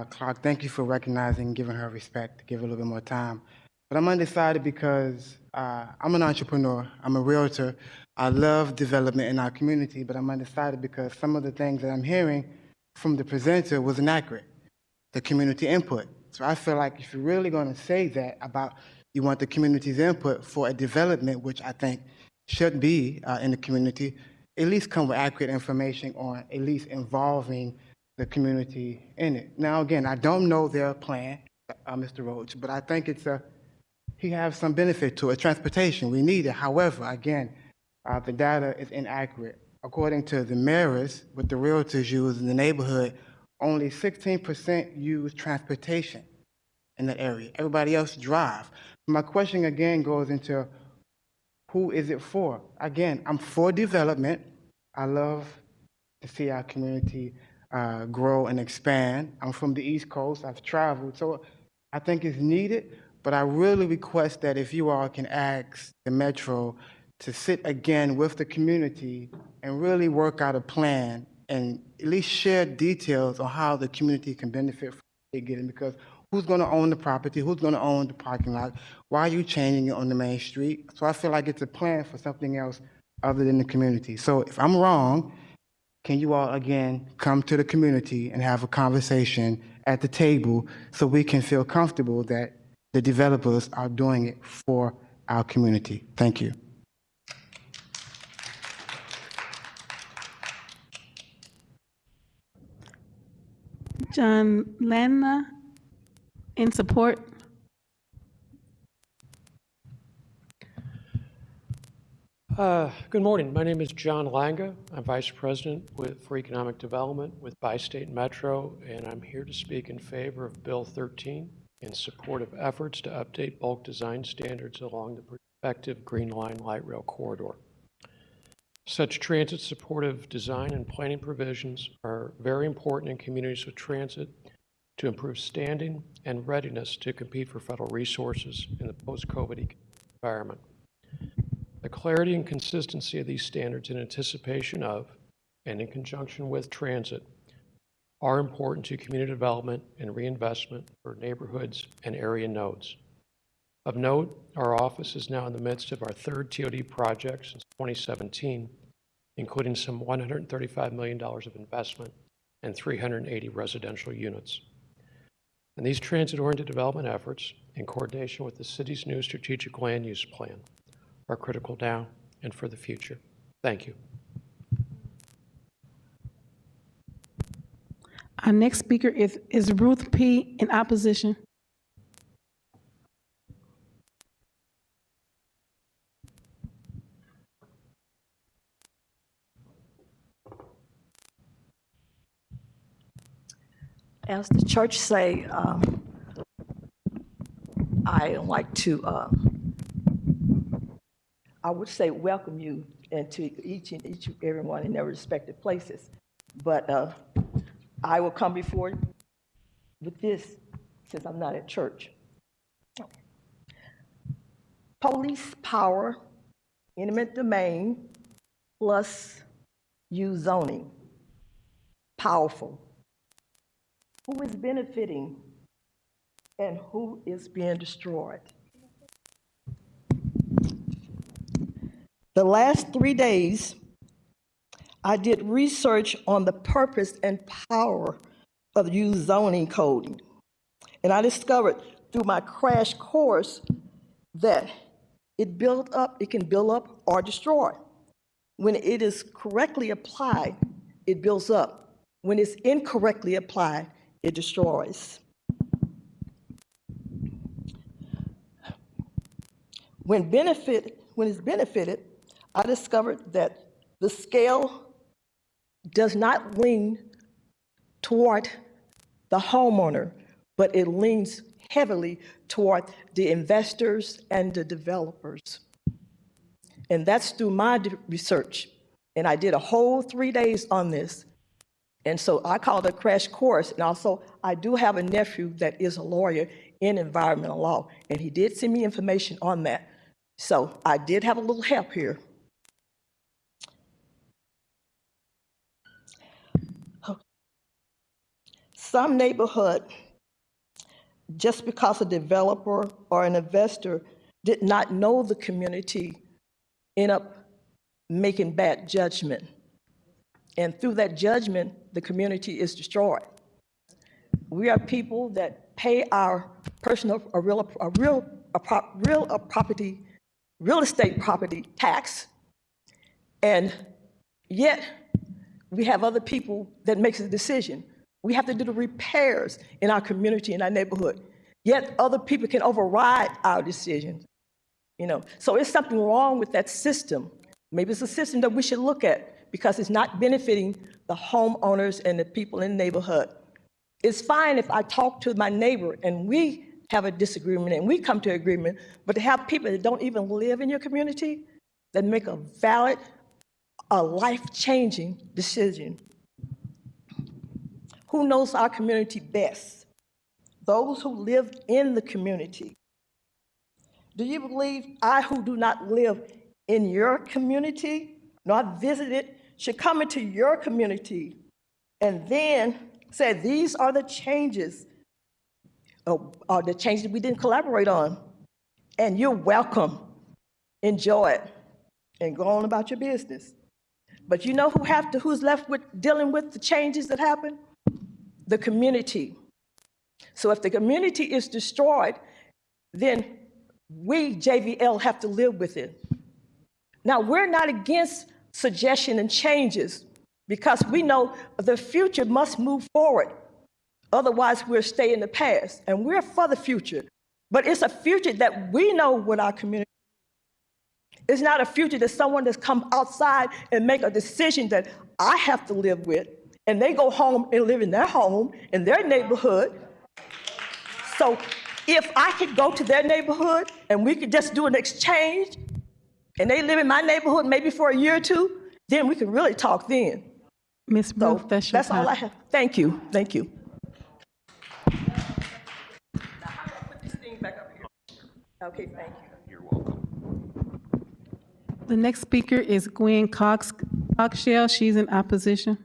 Clark, thank you for recognizing and giving her respect, to give her a little bit more time. But I'm undecided because I'm an entrepreneur. I'm a realtor. I love development in our community, but I'm undecided because some of the things that I'm hearing from the presenter was inaccurate, the community input. So I feel like if you're really going to say that about you want the community's input for a development, which I think should be in the community, at least come with accurate information on at least involving the community in it. Now, again, I don't know their plan, Mr. Roach, but I think he has some benefit to it. Transportation, we need it. However, again, the data is inaccurate. According to the mayors, what the realtors use in the neighborhood, only 16% use transportation in that area. Everybody else drive. My question again goes into who is it for? Again, I'm for development. I love to see our community grow and expand. I'm from the East Coast. I've traveled. So I think it's needed, but I really request that if you all can ask the Metro to sit again with the community and really work out a plan and at least share details on how the community can benefit from it getting, because who's going to own the property? Who's going to own the parking lot? Why are you changing it on the main street? So I feel like it's a plan for something else other than the community. So if I'm wrong, can you all again come to the community and have a conversation at the table so we can feel comfortable that the developers are doing it for our community? Thank you. John Lanna, in support. Good morning. My name is John Langa. I'm Vice President for Economic Development with Bi-State Metro, and I'm here to speak in favor of Bill 13 in support of efforts to update bulk design standards along the prospective Green Line light rail corridor. Such transit-supportive design and planning provisions are very important in communities with transit to improve standing and readiness to compete for federal resources in the post-COVID environment. The clarity and consistency of these standards in anticipation of and in conjunction with transit are important to community development and reinvestment for neighborhoods and area nodes. Of note, our office is now in the midst of our third TOD project since 2017, including some $135 million of investment and 380 residential units. And these transit-oriented development efforts, in coordination with the city's new strategic land use plan, are critical now and for the future. Thank you. Our next speaker is Ruth P. in opposition. As the church say, I like to, I would say welcome you into each everyone in their respective places. But I will come before you with this, since I'm not at church. Police power, eminent domain, plus use zoning. Powerful. Who is benefiting and who is being destroyed? The last 3 days, I did research on the purpose and power of use zoning coding. And I discovered through my crash course that it can build up or destroy. When it is correctly applied, it builds up. When it's incorrectly applied, it destroys. When it's benefited, I discovered that the scale does not lean toward the homeowner, but it leans heavily toward the investors and the developers. And that's through my research. And I did a whole 3 days on this. And so I called it a crash course. And also, I do have a nephew that is a lawyer in environmental law. And he did send me information on that. So I did have a little help here. Some neighborhood, just because a developer or an investor did not know the community, end up making bad judgment. And through that judgment, the community is destroyed. We are people that pay our personal, real estate property tax, and yet we have other people that makes the decision. We have to do the repairs in our community, in our neighborhood. Yet other people can override our decisions. So it's something wrong with that system. Maybe it's a system that we should look at because it's not benefiting the homeowners and the people in the neighborhood. It's fine if I talk to my neighbor and we have a disagreement and we come to an agreement, but to have people that don't even live in your community that make a valid, a life-changing decision. Who knows our community best? Those who live in the community. Do you believe I, who do not live in your community, not visit it, should come into your community and then say, these are the changes, or the changes we didn't collaborate on, and you're welcome. Enjoy it and go on about your business. But you know who's left with dealing with the changes that happen? The community. So if the community is destroyed, then we, JVL, have to live with it. Now, we're not against suggestion and changes because we know the future must move forward. Otherwise, we'll stay in the past, and we're for the future. But it's a future that we know what our community. It's not a future that someone that's come outside and make a decision that I have to live with, and they go home and live in their home, in their neighborhood. So if I could go to their neighborhood and we could just do an exchange, and they live in my neighborhood maybe for a year or two, then we can really talk then. Ms. Ruth, That's all I have. Thank you. Thank you. Okay, thank you. You're welcome. The next speaker is Gwen Coxshell. She's in opposition.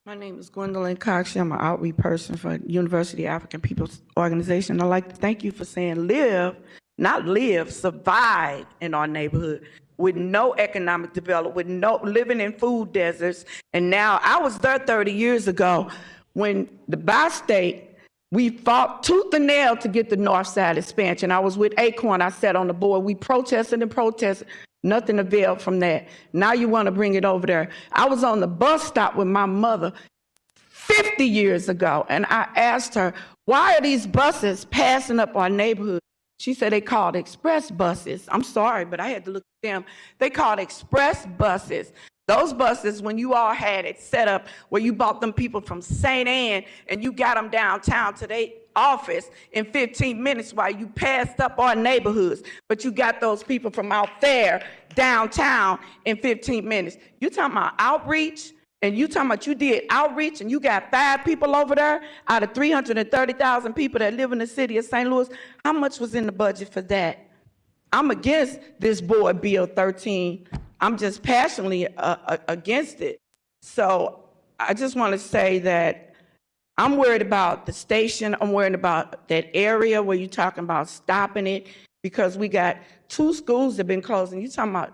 My name is Gwendolyn Cox. I'm an outreach person for University African People's Organization. I'd like to thank you for saying live, not live, survive in our neighborhood with no economic development, with no living in food deserts. And now I was there 30 years ago when the bi-state, we fought tooth and nail to get the North Side expansion. I was with Acorn. I sat on the board. We protested and protested. Nothing availed from that. Now you want to bring it over there. I was on the bus stop with my mother 50 years ago, and I asked her, why are these buses passing up our neighborhood? She said they called express buses. I'm sorry, but I had to look at them. They called express buses. Those buses, when you all had it set up where you bought them people from St. Anne and you got them downtown to their office in 15 minutes while you passed up our neighborhoods, but you got those people from out there downtown in 15 minutes. You talking about outreach, and you talking about you did outreach and you got 5 people over there out of 330,000 people that live in the city of St. Louis. How much was in the budget for that? I'm against this board Bill 13. I'm just passionately against it. So I just want to say that I'm worried about the station. I'm worried about that area where you're talking about stopping it, because we got 2 schools that have been closed. And you're talking about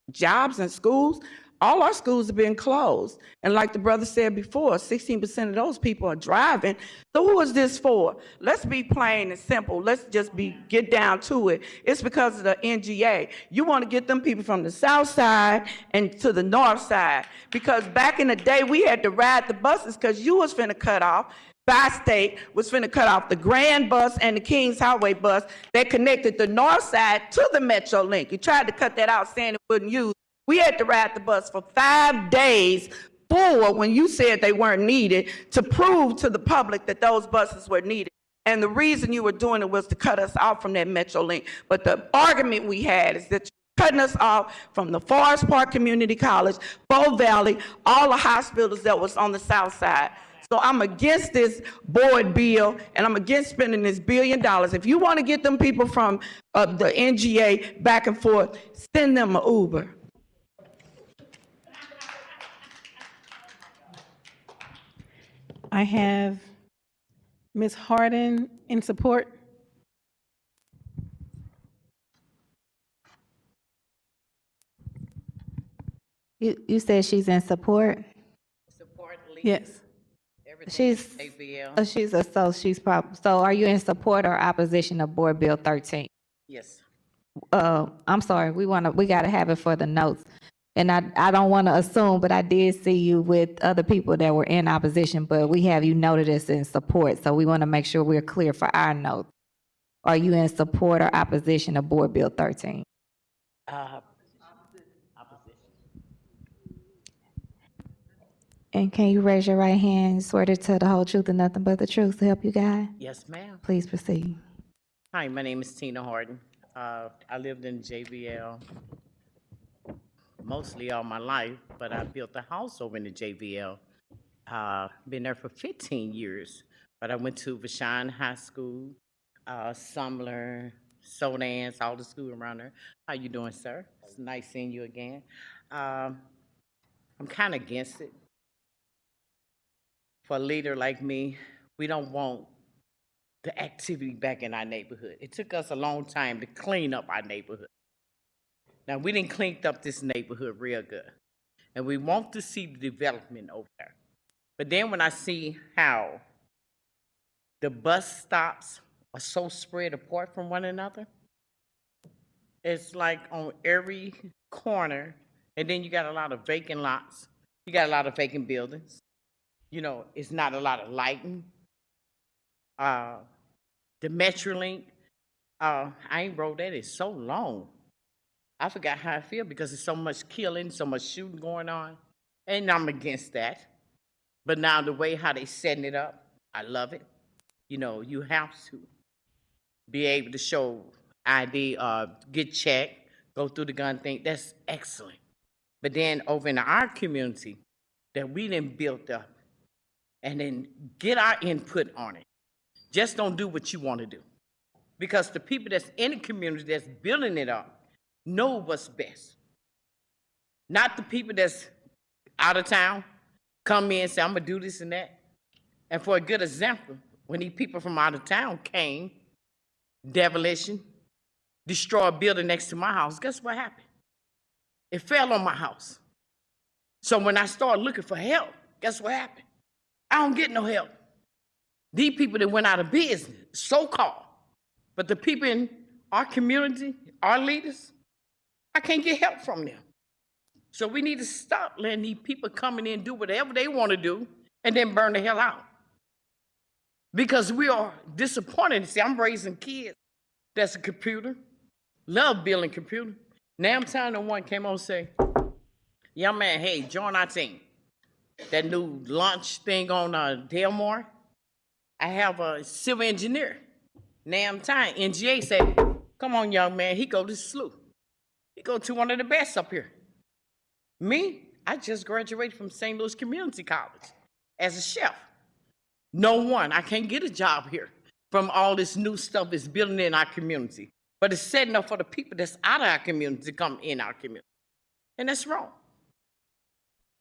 jobs and schools. All our schools have been closed. And like the brother said before, 16% of those people are driving. So who is this for? Let's be plain and simple. Let's just get down to it. It's because of the NGA. You want to get them people from the south side and to the north side. Because back in the day, we had to ride the buses because you was finna cut off. Bi-State was finna cut off the Grand bus and the Kings Highway bus that connected the north side to the Metro Link. You tried to cut that out saying it wouldn't use. We had to ride the bus for 5 days forward when you said they weren't needed to prove to the public that those buses were needed. And the reason you were doing it was to cut us off from that Metro Link. But the argument we had is that you're cutting us off from the Forest Park Community College, Bow Valley, all the hospitals that was on the south side. So I'm against this board bill, and I'm against spending this $1 billion. If you want to get them people from the NGA back and forth, send them an Uber. I have Ms. Harden in support. You said she's in support? Yes. She's, so are you in support or opposition of Board Bill 13? Yes. I'm sorry, we gotta have it for the notes. And I don't want to assume, but I did see you with other people that were in opposition, but we have you noted as in support. So we want to make sure we're clear for our notes. Are you in support or opposition of Board Bill 13? Opposition. And can you raise your right hand and swear to tell the whole truth and nothing but the truth to help you guide? Yes, ma'am. Please proceed. Hi, my name is Tina Harden. I lived in JVL mostly all my life, but I built a house over in the JVL. Been there for 15 years, but I went to Vashon High School, Sumler, Sodans, all the school around there. How you doing, sir? It's nice seeing you again. I'm kind of against it. For a leader like me, we don't want the activity back in our neighborhood. It took us a long time to clean up our neighborhood. Now, we didn't clean up this neighborhood real good, and we want to see the development over there. But then when I see how the bus stops are so spread apart from one another, it's like on every corner, and then you got a lot of vacant lots. You got a lot of vacant buildings. You know, it's not a lot of lighting. The Metrolink, I ain't rode that in so long. I forgot how I feel because there's so much killing, so much shooting going on, and I'm against that. But now the way how they setting it up, I love it. You know, you have to be able to show ID, get checked, go through the gun thing. That's excellent. But then over in our community that we done built up, and then get our input on it. Just don't do what you want to do. Because the people that's in the community that's building it up know what's best. Not the people that's out of town come in and say, I'm going to do this and that. And for a good example, when these people from out of town came, demolition, destroyed a building next to my house, guess what happened? It fell on my house. So when I started looking for help, guess what happened? I don't get no help. These people that went out of business, so-called. But the people in our community, our leaders, I can't get help from them. So we need to stop letting these people come in and do whatever they want to do and then burn the hell out. Because we are disappointed. See, I'm raising kids that's a computer, love building computer. Now I'm telling them one came on and say, young man, hey, join our team. That new launch thing on Delmar, I have a civil engineer. Now I'm telling NGA said, come on, young man, he go to SLU. He go to one of the best up here. Me, I just graduated from St. Louis Community College as a chef. No one, I can't get a job here from all this new stuff that's building in our community. But it's setting up for the people that's out of our community to come in our community. And that's wrong.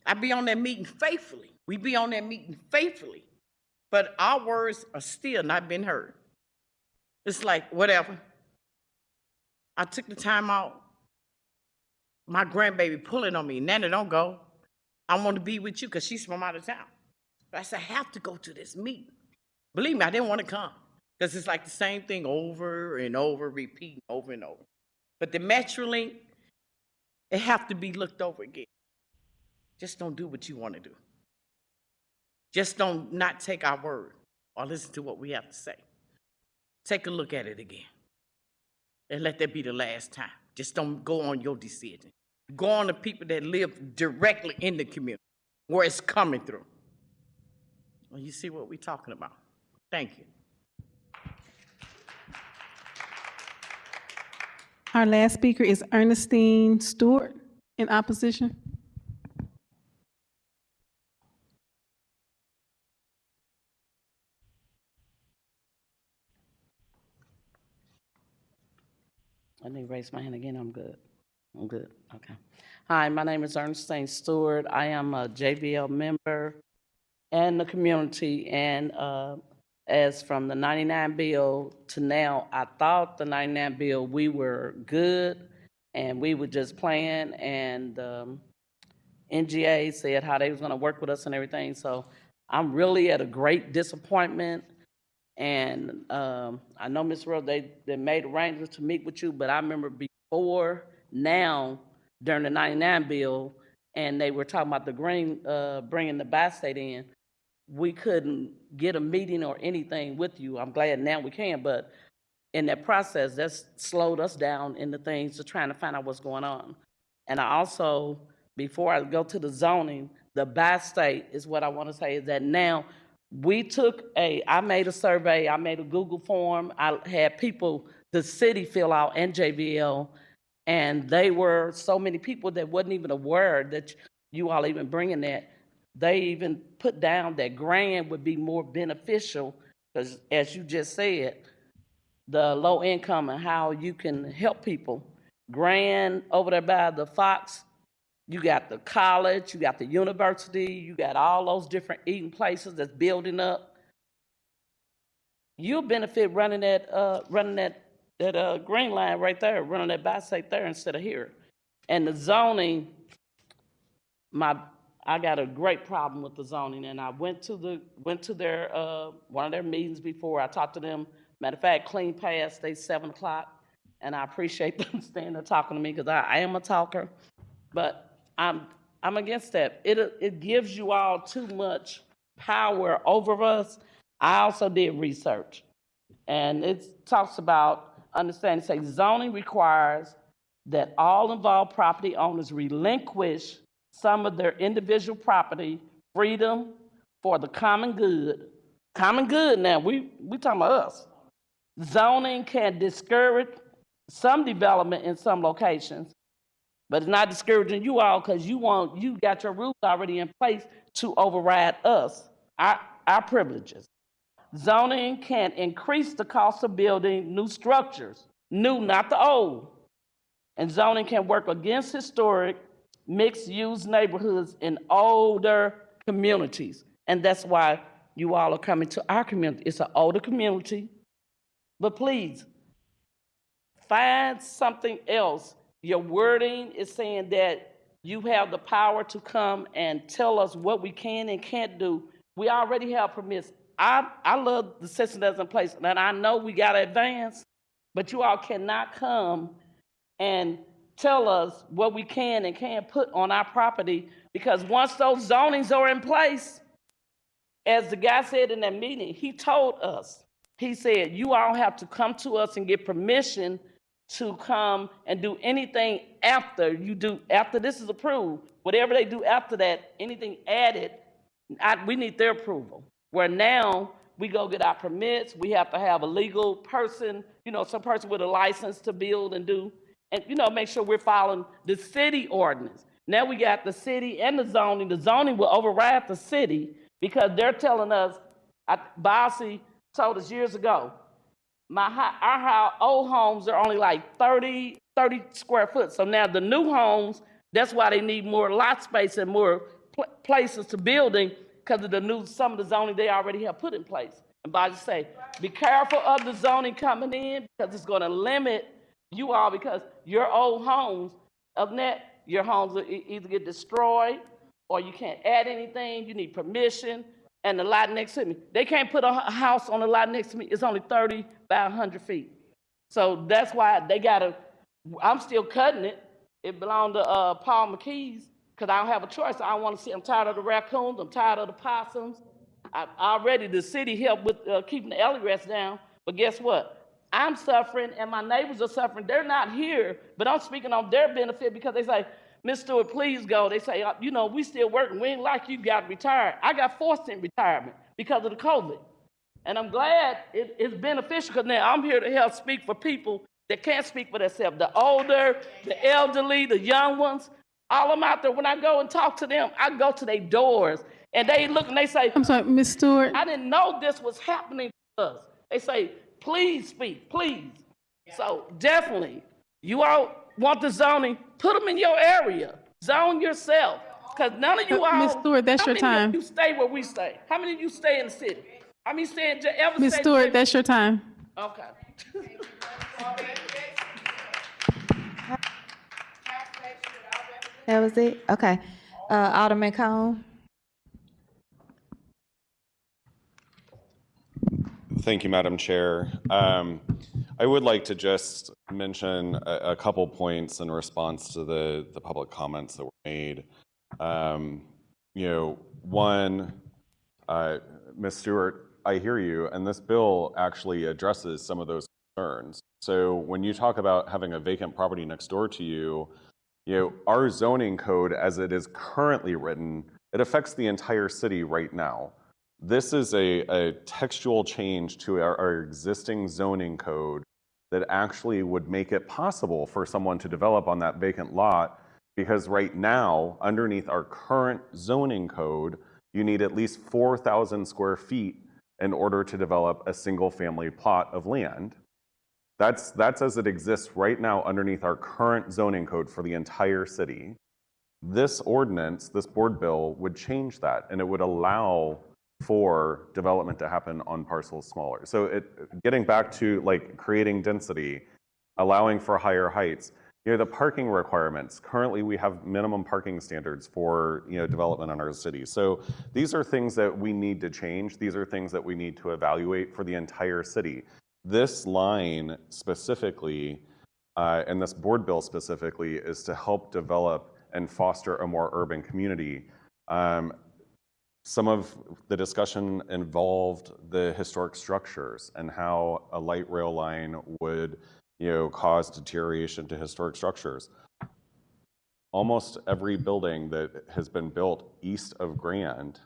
I be on that meeting faithfully. We be on that meeting faithfully. But our words are still not being heard. It's like, whatever. I took the time out. My grandbaby pulling on me. Nana, don't go. I want to be with you because she's from out of town. But I said, I have to go to this meeting. Believe me, I didn't want to come. Because it's like the same thing over and over, repeating over and over. But the Metrolink, it have to be looked over again. Just don't do what you want to do. Just don't not take our word or listen to what we have to say. Take a look at it again. And let that be the last time. Just don't go on your decision. Go on the people that live directly in the community, where it's coming through. Well, you see what we're talking about. Thank you. Our last speaker is Ernestine Stewart in opposition. I need to raise my hand again. I'm good. I'm good. Okay. Hi, my name is Ernestine Stewart. I am a JBL member and the community. And as from the 99 bill to now, I thought the 99 bill, we were good and we were just playing. And NGA said how they was going to work with us and everything. So I'm really at a great disappointment. And I know, Ms. Rose, they made arrangements to meet with you, but I remember before now, during the 99 bill, and they were talking about the green, bringing the bi-state in, we couldn't get a meeting or anything with you. I'm glad now we can, but in that process, that's slowed us down in the things of trying to find out what's going on. And I also, before I go to the zoning, the bi-state is what I want to say is that now I made a survey, I made a Google form, I had people, the city fill out and JBL, and they were so many people that wasn't even aware that you all even bringing that. They even put down that grant would be more beneficial because, as you just said, the low income and how you can help people. Grand over there by the Fox, you got the college, you got the university, you got all those different eating places that's building up. You'll benefit running that green line right there, running that bi-state there instead of here. And the zoning, I got a great problem with the zoning, and I went to their one of their meetings before. I talked to them. Matter of fact, clean past they 7 o'clock, and I appreciate them staying there talking to me because I am a talker, but I'm against that. It gives you all too much power over us. I also did research, and it talks about understanding. Say zoning requires that all involved property owners relinquish some of their individual property freedom for the common good. Common good now, we talking about us. Zoning can discourage some development in some locations, but it's not discouraging you all because you got your rules already in place to override us, our privileges. Zoning can increase the cost of building new structures, new, not the old. And zoning can work against historic mixed-use neighborhoods in older communities. And that's why you all are coming to our community. It's an older community, but please, find something else. Your wording is saying that you have the power to come and tell us what we can and can't do. We already have permits. I love the system that's in place, and I know we got to advance, but you all cannot come and tell us what we can and can't put on our property, because once those zonings are in place, as the guy said in that meeting, he told us, he said, you all have to come to us and get permission to come and do anything after this is approved. Whatever they do after that, anything added, we need their approval. Where now we go get our permits, we have to have a legal person, some person with a license to build and do, and make sure we're following the city ordinance. Now we got the city and the zoning. The zoning will override the city because they're telling us, Bossy told us years ago, our old homes are only like 30 square foot. So now the new homes, that's why they need more lot space and more places to building because of some of the zoning they already have put in place. And Bossy say, be careful of the zoning coming in because it's going to limit you all, because your old homes, your homes will either get destroyed or you can't add anything. You need permission. And the lot next to me, they can't put a house on the lot next to me. It's only 30 by 100 feet. So that's why I'm still cutting it. It belonged to Paul McKee's because I don't have a choice. I don't want to see, I'm tired of the raccoons. I'm tired of the possums. Already the city helped with keeping the alley rats down. But guess what? I'm suffering and my neighbors are suffering. They're not here, but I'm speaking on their benefit because they say, Ms. Stewart, please go. They say, we still working. We ain't like you got retired. I got forced in retirement because of the COVID. And I'm glad it's beneficial because now I'm here to help speak for people that can't speak for themselves. The older, the elderly, the young ones, all of them out there. When I go and talk to them, I go to their doors and they look and they say, I'm sorry, Ms. Stewart. I didn't know this was happening to us. They say, please speak, please. So definitely, You all want the zoning, put them in your area. Zone yourself. Because none of you all. Ms. Stewart, that's how your many time. of you stay where we stay? How many of you stay in the city? How many stay in, ever Ms. stay Stewart, in that's your time. Okay. That was it? Okay. Alderman Cone? Thank you, Madam Chair. I would like to just mention a couple points in response to the public comments that were made. One, Ms. Stewart, I hear you, and this bill actually addresses some of those concerns. So when you talk about having a vacant property next door to you, our zoning code as it is currently written, it affects the entire city right now. This is a textual change to our existing zoning code that actually would make it possible for someone to develop on that vacant lot, because right now, underneath our current zoning code, you need at least 4,000 square feet in order to develop a single family plot of land. That's as it exists right now underneath our current zoning code for the entire city. This ordinance, this board bill, would change that, and it would allow for development to happen on parcels smaller. So getting back to like creating density, allowing for higher heights, the parking requirements, currently we have minimum parking standards for development in our city. So these are things that we need to change. These are things that we need to evaluate for the entire city. This line specifically, and this board bill specifically, is to help develop and foster a more urban community. Some of the discussion involved the historic structures and how a light rail line would cause deterioration to historic structures. Almost every building that has been built east of Grand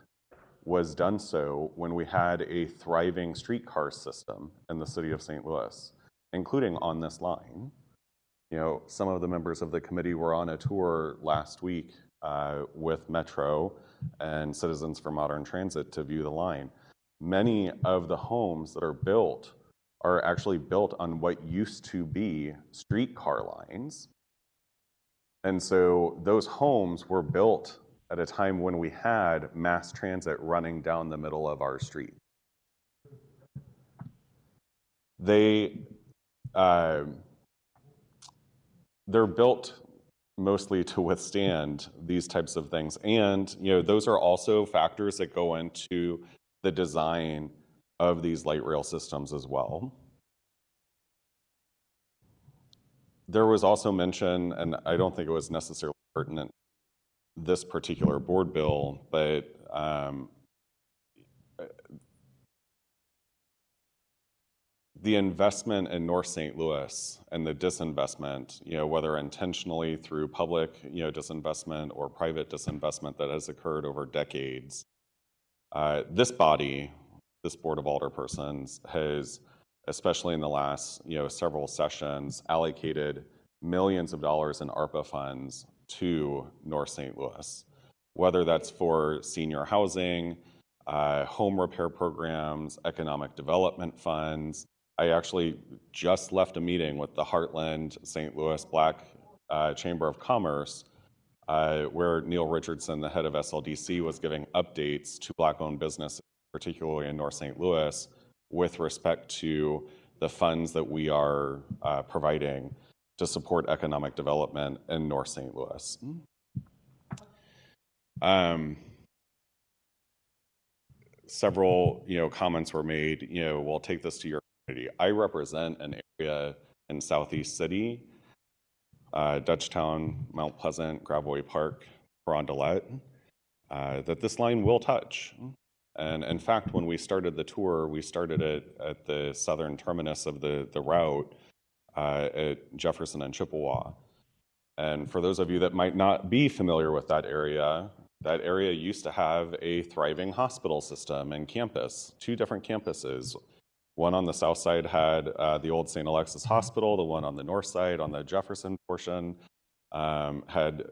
was done so when we had a thriving streetcar system in the city of St. Louis, including on this line. Some of the members of the committee were on a tour last week with Metro and Citizens for Modern Transit to view the line. Many of the homes that are built are actually built on what used to be streetcar lines. And so those homes were built at a time when we had mass transit running down the middle of our street. They're built mostly to withstand these types of things. And those are also factors that go into the design of these light rail systems as well. There was also mention, and I don't think it was necessarily pertinent this particular board bill, but the investment in North St. Louis and the disinvestment, whether intentionally through public, disinvestment or private disinvestment that has occurred over decades, this body, this Board of Alderpersons, has, especially in the last, several sessions, allocated millions of dollars in ARPA funds to North St. Louis, whether that's for senior housing, home repair programs, economic development funds. I actually just left a meeting with the Heartland St. Louis Black Chamber of Commerce, where Neil Richardson, the head of SLDC, was giving updates to Black-owned businesses, particularly in North St. Louis, with respect to the funds that we are providing to support economic development in North St. Louis. Several comments were made, we'll take this to your community. I represent an area in Southeast City, Dutchtown, Mount Pleasant, Gravois Park, Carondelet, that this line will touch. And in fact, when we started the tour, we started it at the southern terminus of the route at Jefferson and Chippewa. And for those of you that might not be familiar with that area used to have a thriving hospital system and campus, 2 different campuses. One on the south side had the old St. Alexis Hospital. The one on the north side, on the Jefferson portion, had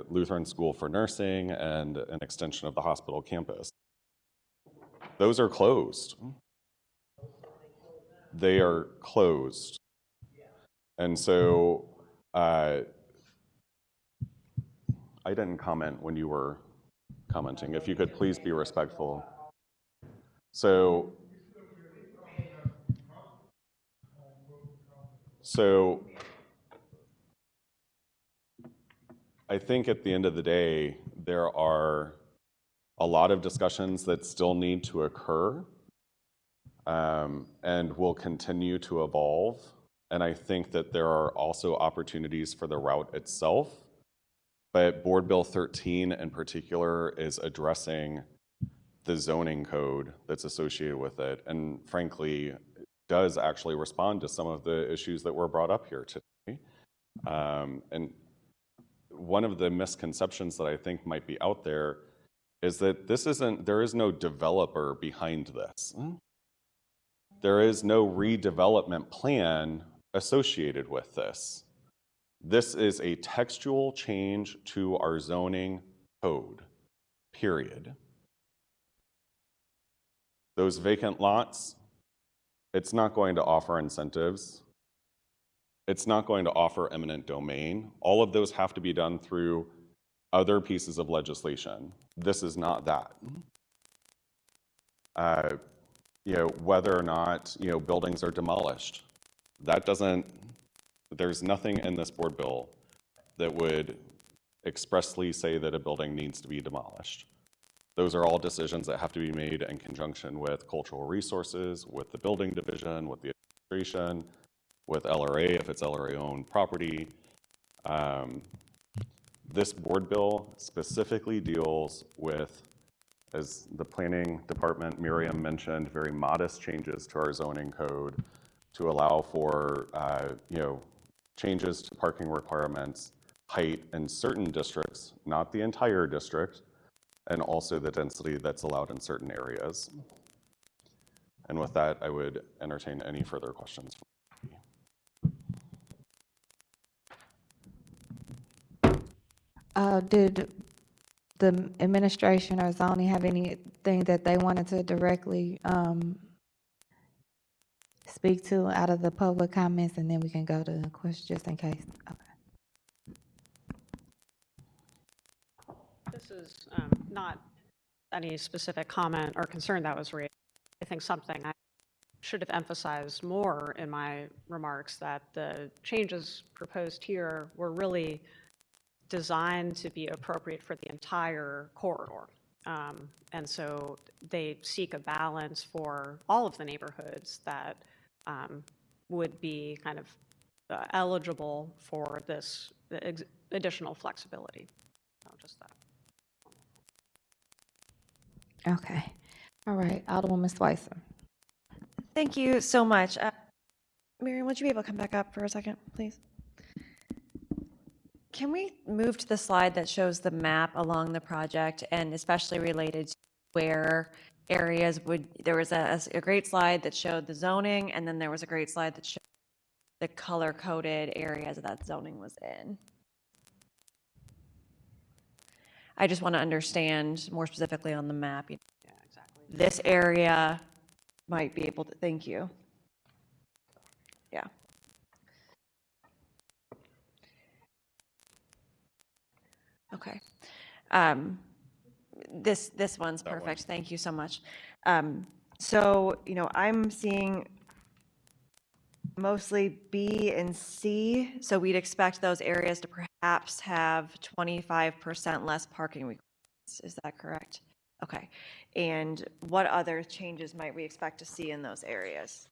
Lutheran School for Nursing and an extension of the hospital campus. Those are closed. They are closed. And so I didn't comment when you were commenting. If you could please be respectful. So I think at the end of the day, there are a lot of discussions that still need to occur and will continue to evolve. And I think that there are also opportunities for the route itself. But Board Bill 13 in particular is addressing the zoning code that's associated with it. And frankly, does actually respond to some of the issues that were brought up here today. And one of the misconceptions that I think might be out there is that there is no developer behind this. There is no redevelopment plan associated with this. This is a textual change to our zoning code, period. Those vacant lots, it's not going to offer incentives. It's not going to offer eminent domain. All of those have to be done through other pieces of legislation. This is not that. Whether or not, buildings are demolished, there's nothing in this board bill that would expressly say that a building needs to be demolished. Those are all decisions that have to be made in conjunction with cultural resources, with the building division, with the administration, with LRA if it's LRA-owned property. This board bill specifically deals with, as the planning department, Miriam mentioned, very modest changes to our zoning code to allow for changes to parking requirements, height in certain districts, not the entire district, and also the density that's allowed in certain areas. And with that, I would entertain any further questions. Did the administration or zoning have anything that they wanted to directly speak to out of the public comments, and then we can go to questions just in case? Okay. This is not any specific comment or concern that was raised. I think something I should have emphasized more in my remarks, that the changes proposed here were really designed to be appropriate for the entire corridor. And so they seek a balance for all of the neighborhoods that would be kind of eligible for this additional flexibility. So just that. Okay. All right. Alderwoman Swicer. Thank you so much. Miriam, would you be able to come back up for a second, please? Can we move to the slide that shows the map along the project, and especially related to where areas there was a great slide that showed the zoning, and then there was a great slide that showed the color-coded areas that zoning was in. I just want to understand more specifically on the map. Yeah, exactly. This area might be able to, thank you. Yeah. Okay. This one's perfect. Thank you so much. So, I'm seeing mostly B and C. So we'd expect those areas to perhaps have 25% less parking requirements. Is that correct? Okay. And what other changes might we expect to see in those areas?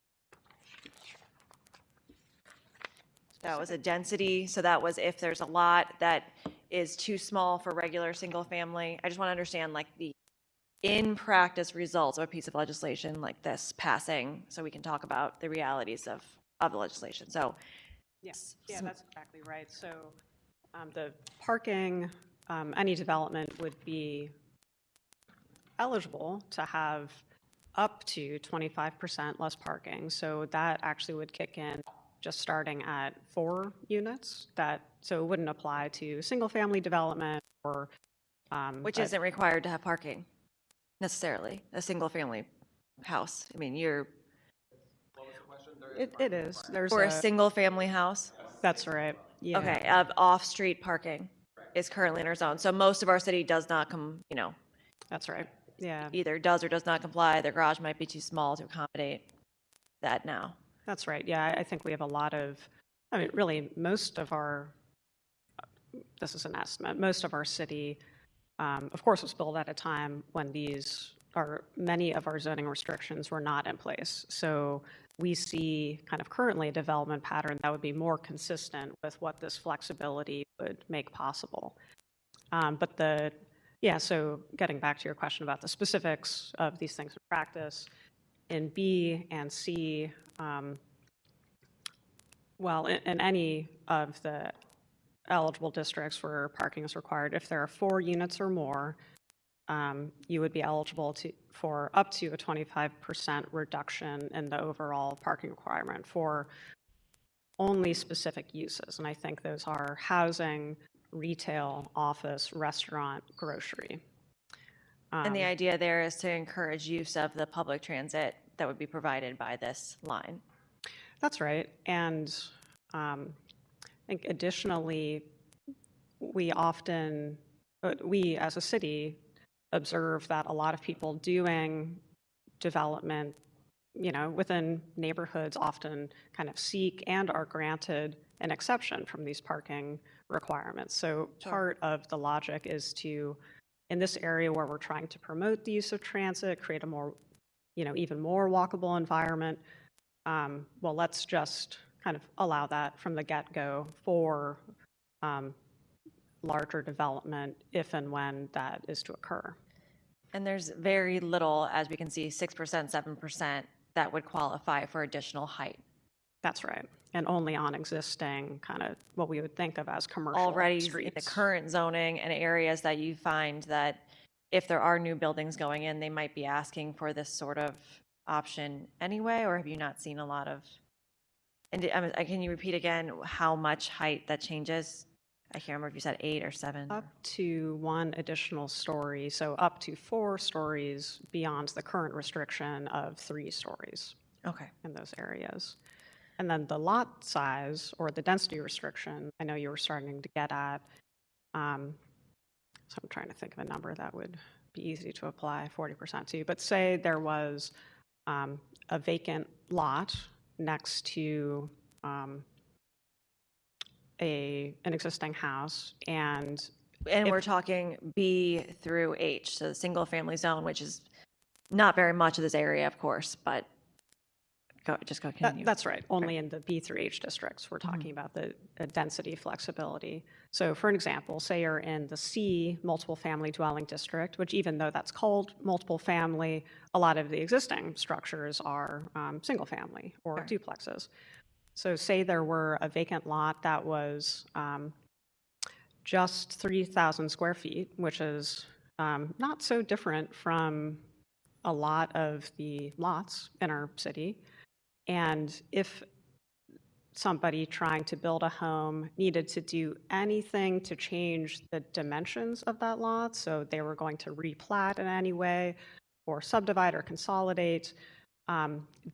That was a density. So that was if there's a lot that is too small for regular single family. I just want to understand like the in practice results of a piece of legislation like this passing, so we can talk about the realities of the legislation. So yes, yeah, that's exactly right. So the parking, any development would be eligible to have up to 25% less parking. So that actually would kick in just starting at 4 units. So it wouldn't apply to single family development or which isn't required to have parking necessarily, a single family house. I mean, it is. There's for a single family house. That's right. Yeah. Okay, of off-street parking is currently in our zone. So most of our city does not That's right. Yeah. either does or does not comply. Their garage might be too small to accommodate that now. That's right. Yeah, I think we have a lot of, I mean, really, most of our, this is an estimate, most of our city, of course, was built at a time when many of our zoning restrictions were not in place. So we see kind of currently a development pattern that would be more consistent with what this flexibility would make possible. So getting back to your question about the specifics of these things in practice, in B and C, in any of the eligible districts where parking is required, if there are 4 units or more, you would be eligible for up to a 25% reduction in the overall parking requirement for only specific uses. And I think those are housing, retail, office, restaurant, grocery. And the idea there is to encourage use of the public transit that would be provided by this line. That's right. And I think additionally, we as a city observe that a lot of people doing development, within neighborhoods often kind of seek and are granted an exception from these parking requirements. So part of the logic is to, in this area where we're trying to promote the use of transit, create a more, even more walkable environment, let's just kind of allow that from the get-go for larger development if and when that is to occur. And there's very little, as we can see, 6%, 7% that would qualify for additional height. That's right. And only on existing kind of what we would think of as commercial already streets. In the current zoning and areas that you find that if there are new buildings going in, they might be asking for this sort of option anyway, or have you not seen a lot of, and can you repeat again how much height that changes? I can't remember if you said 8 or 7. Up to 1 additional story, so up to 4 stories beyond the current restriction of 3 stories. Okay. In those areas. And then the lot size or the density restriction, I know you were starting to get at, so I'm trying to think of a number that would be easy to apply 40% to, but say there was a vacant lot next to an existing house, and we're talking B through H, so the single family zone, which is not very much of this area, of course, but continue. That's right. Only in the B through H districts, we're talking about the density flexibility. So for an example, say you're in the C multiple family dwelling district, which even though that's called multiple family, a lot of the existing structures are single family or duplexes. So say there were a vacant lot that was just 3,000 square feet, which is not so different from a lot of the lots in our city. And if somebody trying to build a home needed to do anything to change the dimensions of that lot, so they were going to replat in any way or subdivide or consolidate,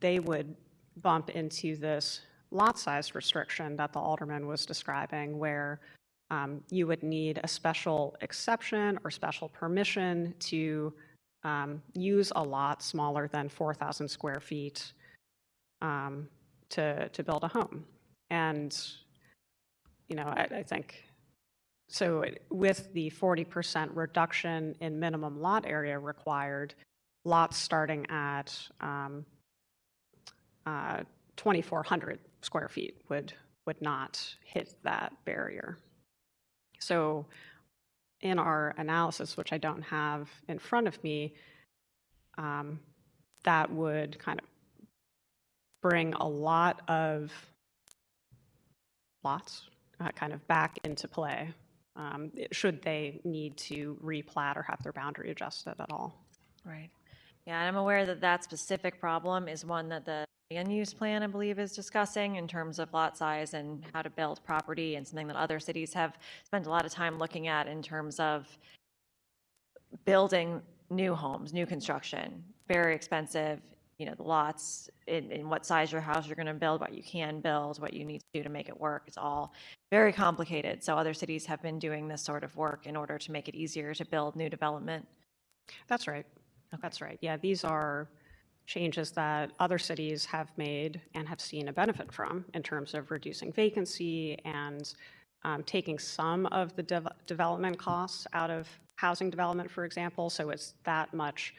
they would bump into this lot size restriction that the alderman was describing, where you would need a special exception or special permission to use a lot smaller than 4,000 square feet to build a home. And, I think, so with the 40% reduction in minimum lot area required, lots starting at 2,400 square feet would not hit that barrier. So in our analysis, which I don't have in front of me, that would kind of bring a lot of lots kind of back into play, should they need to replat or have their boundary adjusted at all. Right. Yeah, and I'm aware that that specific problem is one that the land use plan, I believe, is discussing in terms of lot size and how to build property, and something that other cities have spent a lot of time looking at in terms of building new homes, new construction, very expensive, you know, the lots, in what size your house you're going to build, what you can build, what you need to do to make it work. It's all very complicated. So other cities have been doing this sort of work in order to make it easier to build new development. That's right. That's right. Yeah, these are changes that other cities have made and have seen a benefit from in terms of reducing vacancy and taking some of the development costs out of housing development, for example. So it's that much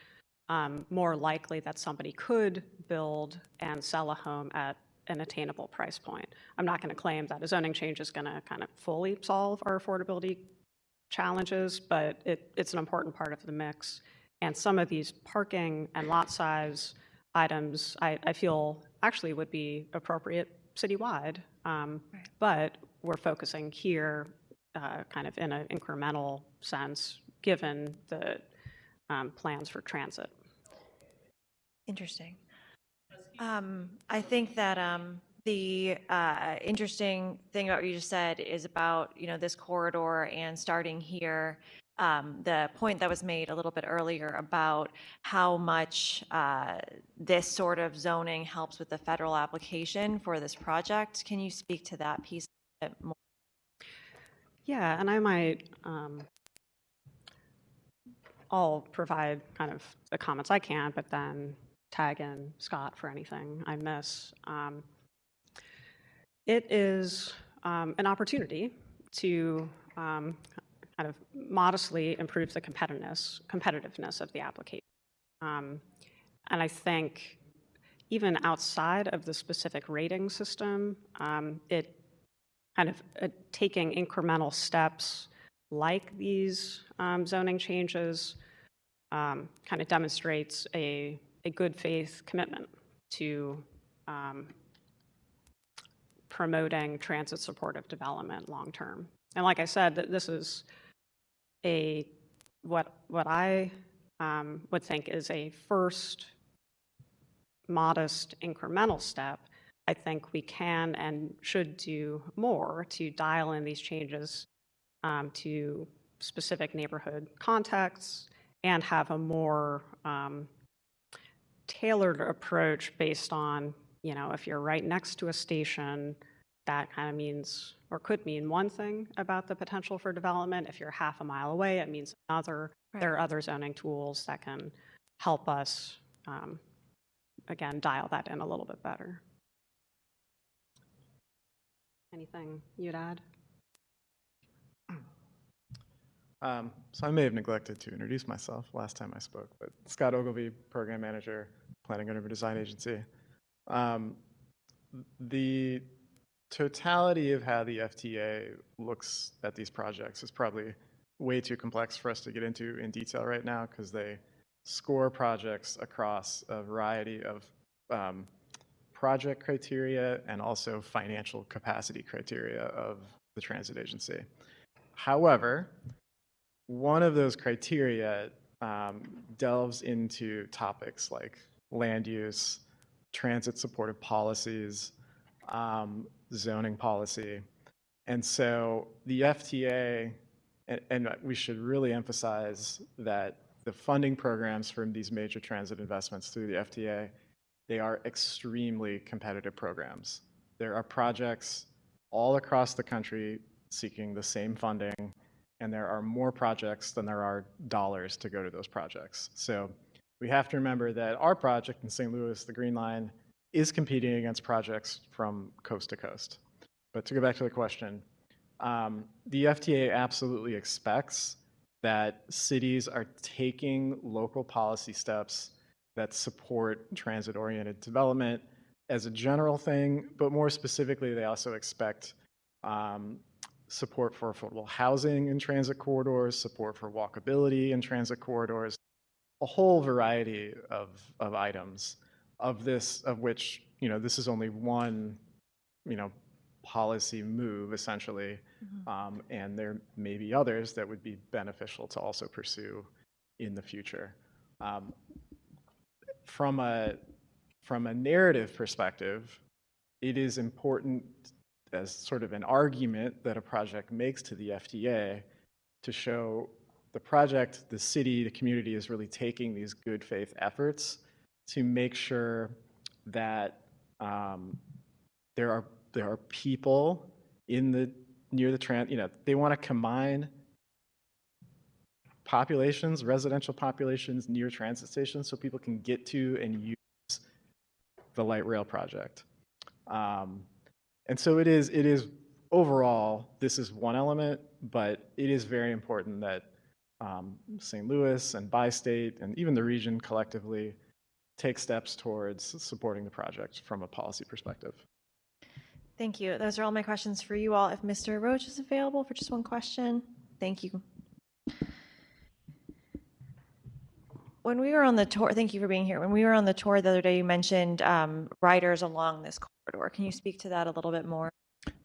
more likely that somebody could build and sell a home at an attainable price point. I'm not going to claim that a zoning change is going to kind of fully solve our affordability challenges, but it's an important part of the mix. And some of these parking and lot size items, I feel actually would be appropriate citywide, but we're focusing here kind of in an incremental sense, given the plans for transit. Interesting. I think that the interesting thing about what you just said is about, you know, this corridor and starting here. The point that was made a little bit earlier about how much this sort of zoning helps with the federal application for this project. Can you speak to that piece a bit more? Yeah, and I might, I'll provide kind of the comments I can, but then tag in Scott for anything I miss. It is an opportunity to kind of modestly improve the competitiveness of the application. And I think even outside of the specific rating system, it kind of taking incremental steps like these zoning changes kind of demonstrates a good faith commitment to promoting transit supportive development long term. And like I said, this is what I would think is a first modest incremental step. I think we can and should do more to dial in these changes to specific neighborhood contexts and have a more tailored approach based on, you know, if you're right next to a station, that kind of means or could mean one thing about the potential for development. If you're half a mile away, it means another. Right. There are other zoning tools that can help us, again, dial that in a little bit better. Anything you'd add? So I may have neglected to introduce myself last time I spoke, but Scott Ogilvie, Program Manager, Planning and Urban Design Agency. The totality of how the FTA looks at these projects is probably way too complex for us to get into in detail right now, because they score projects across a variety of project criteria and also financial capacity criteria of the transit agency. However, one of those criteria delves into topics like land use, transit supportive policies, zoning policy. And so the FTA, and we should really emphasize that the funding programs from these major transit investments through the FTA, they are extremely competitive programs. There are projects all across the country seeking the same funding, and there are more projects than there are dollars to go to those projects. So we have to remember that our project in St. Louis, the Green Line, is competing against projects from coast to coast. But to go back to the question, the FTA absolutely expects that cities are taking local policy steps that support transit-oriented development as a general thing, but more specifically, they also expect support for affordable housing in transit corridors, support for walkability in transit corridors, a whole variety of items of which, you know, this is only one, you know, policy move essentially, and there may be others that would be beneficial to also pursue in the future. From a narrative perspective, it is important as sort of an argument that a project makes to the FTA to show the project, the city, the community is really taking these good faith efforts to make sure that there are people in the near the they want to combine populations, residential populations near transit stations, so people can get to and use the light rail project. And so it is overall, this is one element, but it is very important that St. Louis and Bi-State and even the region collectively take steps towards supporting the project from a policy perspective. Thank you. Those are all my questions for you all. If Mr. Roach is available for just one question, thank you. When we were on the tour, thank you for being here. When we were on the tour the other day, you mentioned riders along this corridor. Can you speak to that a little bit more?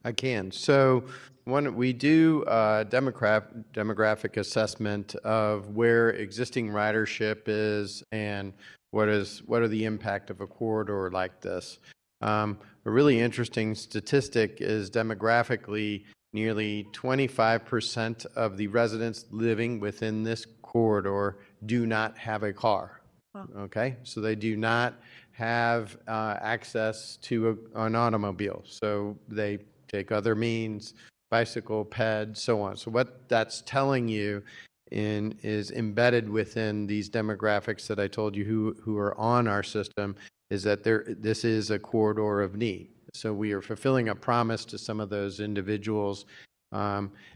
I can. So we do a demographic assessment of where existing ridership is and what are the impact of a corridor like this. A really interesting statistic is demographically, nearly 25% of the residents living within this corridor do not have a car. Wow. Okay, so they do not have access to an automobile. So they take other means, bicycle, ped, so on. So what that's telling you is embedded within these demographics that I told you who are on our system is that this is a corridor of need. So we are fulfilling a promise to some of those individuals.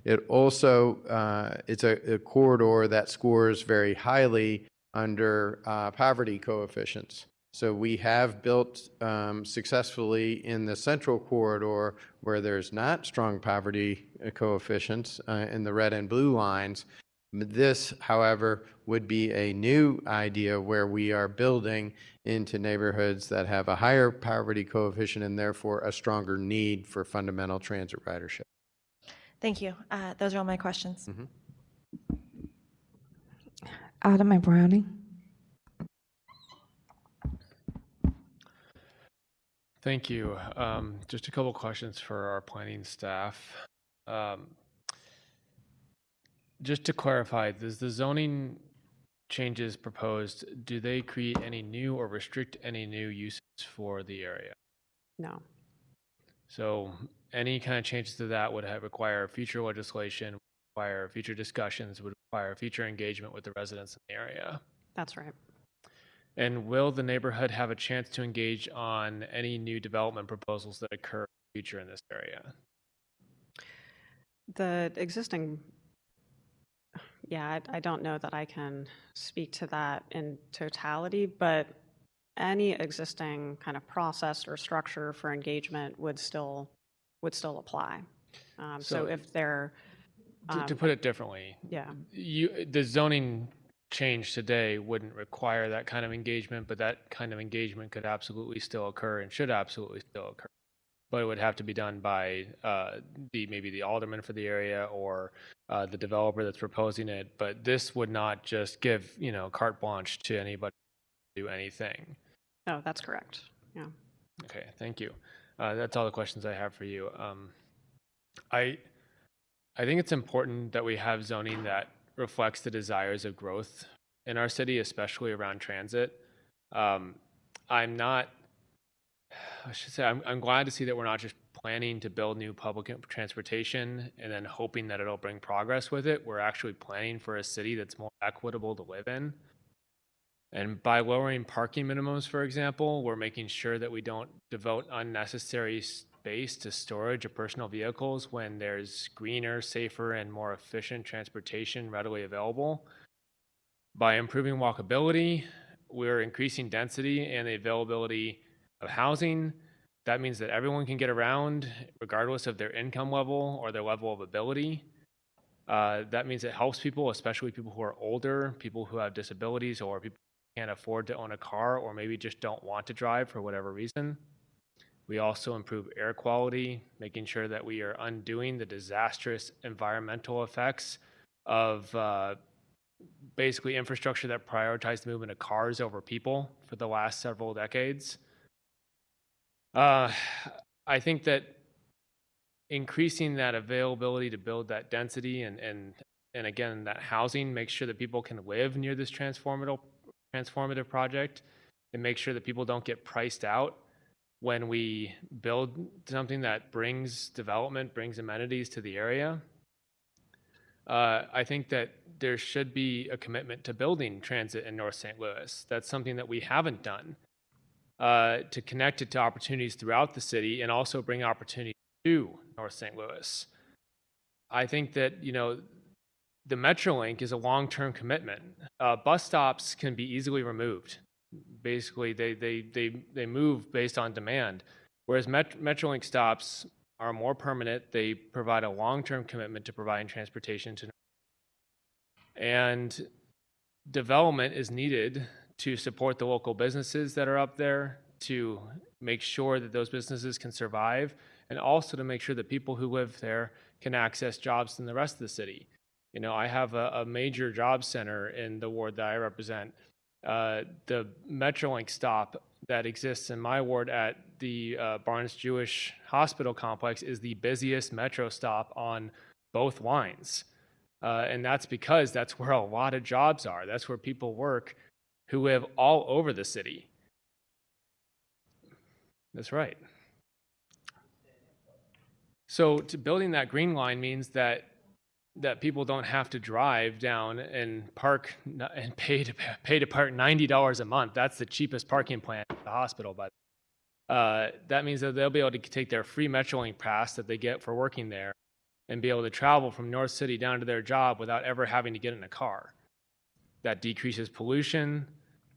It also, it's a corridor that scores very highly under poverty coefficients. So we have built successfully in the central corridor where there's not strong poverty coefficients in the red and blue lines. This, however, would be a new idea where we are building into neighborhoods that have a higher poverty coefficient and therefore a stronger need for fundamental transit ridership. Thank you. Those are all my questions. Mm-hmm. Alderman Browning. Thank you. Just a couple questions for our planning staff. Just to clarify, does the zoning changes proposed, do they create any new or restrict any new uses for the area? No. So any kind of changes to that would require future legislation, require future discussions, would require future engagement with the residents in the area. That's right. And will the neighborhood have a chance to engage on any new development proposals that occur in the future in this area? The existing, I don't know that I can speak to that in totality, but any existing kind of process or structure for engagement would still apply. So if they're to put it differently, the zoning change today wouldn't require that kind of engagement, but that kind of engagement could absolutely still occur and should absolutely still occur. But it would have to be done by maybe the alderman for the area or the developer that's proposing it. But this would not just give carte blanche to anybody to do anything. No, that's correct. Yeah. Okay, thank you. That's all the questions I have for you. I think it's important that we have zoning that reflects the desires of growth in our city, especially around transit. I'm glad to see that we're not just planning to build new public transportation and then hoping that it'll bring progress with it. We're actually planning for a city that's more equitable to live in. And by lowering parking minimums, for example, we're making sure that we don't devote unnecessary space to storage of personal vehicles when there's greener, safer, and more efficient transportation readily available. By improving walkability, we're increasing density and the availability of housing. That means that everyone can get around regardless of their income level or their level of ability. That means it helps people, especially people who are older, people who have disabilities, or people who can't afford to own a car or maybe just don't want to drive for whatever reason. We also improve air quality, making sure that we are undoing the disastrous environmental effects of basically infrastructure that prioritized the movement of cars over people for the last several decades. I think that increasing that availability to build that density and again, that housing makes sure that people can live near this transformative project and make sure that people don't get priced out when we build something that brings development, brings amenities to the area. I think that there should be a commitment to building transit in North St. Louis. That's something that we haven't done, to connect it to opportunities throughout the city and also bring opportunities to North St. Louis. I think that, the Metrolink is a long-term commitment. Bus stops can be easily removed. Basically, they move based on demand, whereas Metrolink stops are more permanent. They provide a long-term commitment to providing transportation to. And development is needed to support the local businesses that are up there, to make sure that those businesses can survive, and also to make sure that people who live there can access jobs in the rest of the city. I have a major job center in the ward that I represent. The Metrolink stop that exists in my ward at the Barnes Jewish Hospital complex is the busiest metro stop on both lines. And that's because that's where a lot of jobs are. That's where people work who live all over the city. That's right. So building that green line means that people don't have to drive down and park and pay to park $90 a month. That's the cheapest parking plan at the hospital. But that means that they'll be able to take their free Metrolink pass that they get for working there and be able to travel from North City down to their job without ever having to get in a car. That decreases pollution.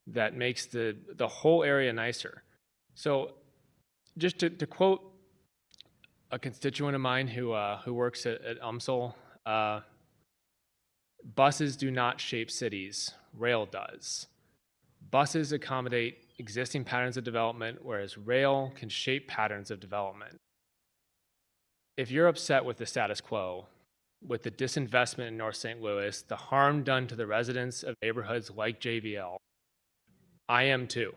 That makes the whole area nicer. So just to quote a constituent of mine who works at UMSL, buses do not shape cities, rail does. Buses accommodate existing patterns of development, whereas rail can shape patterns of development. If you're upset with the status quo, with the disinvestment in North St. Louis, the harm done to the residents of neighborhoods like JVL, I am too.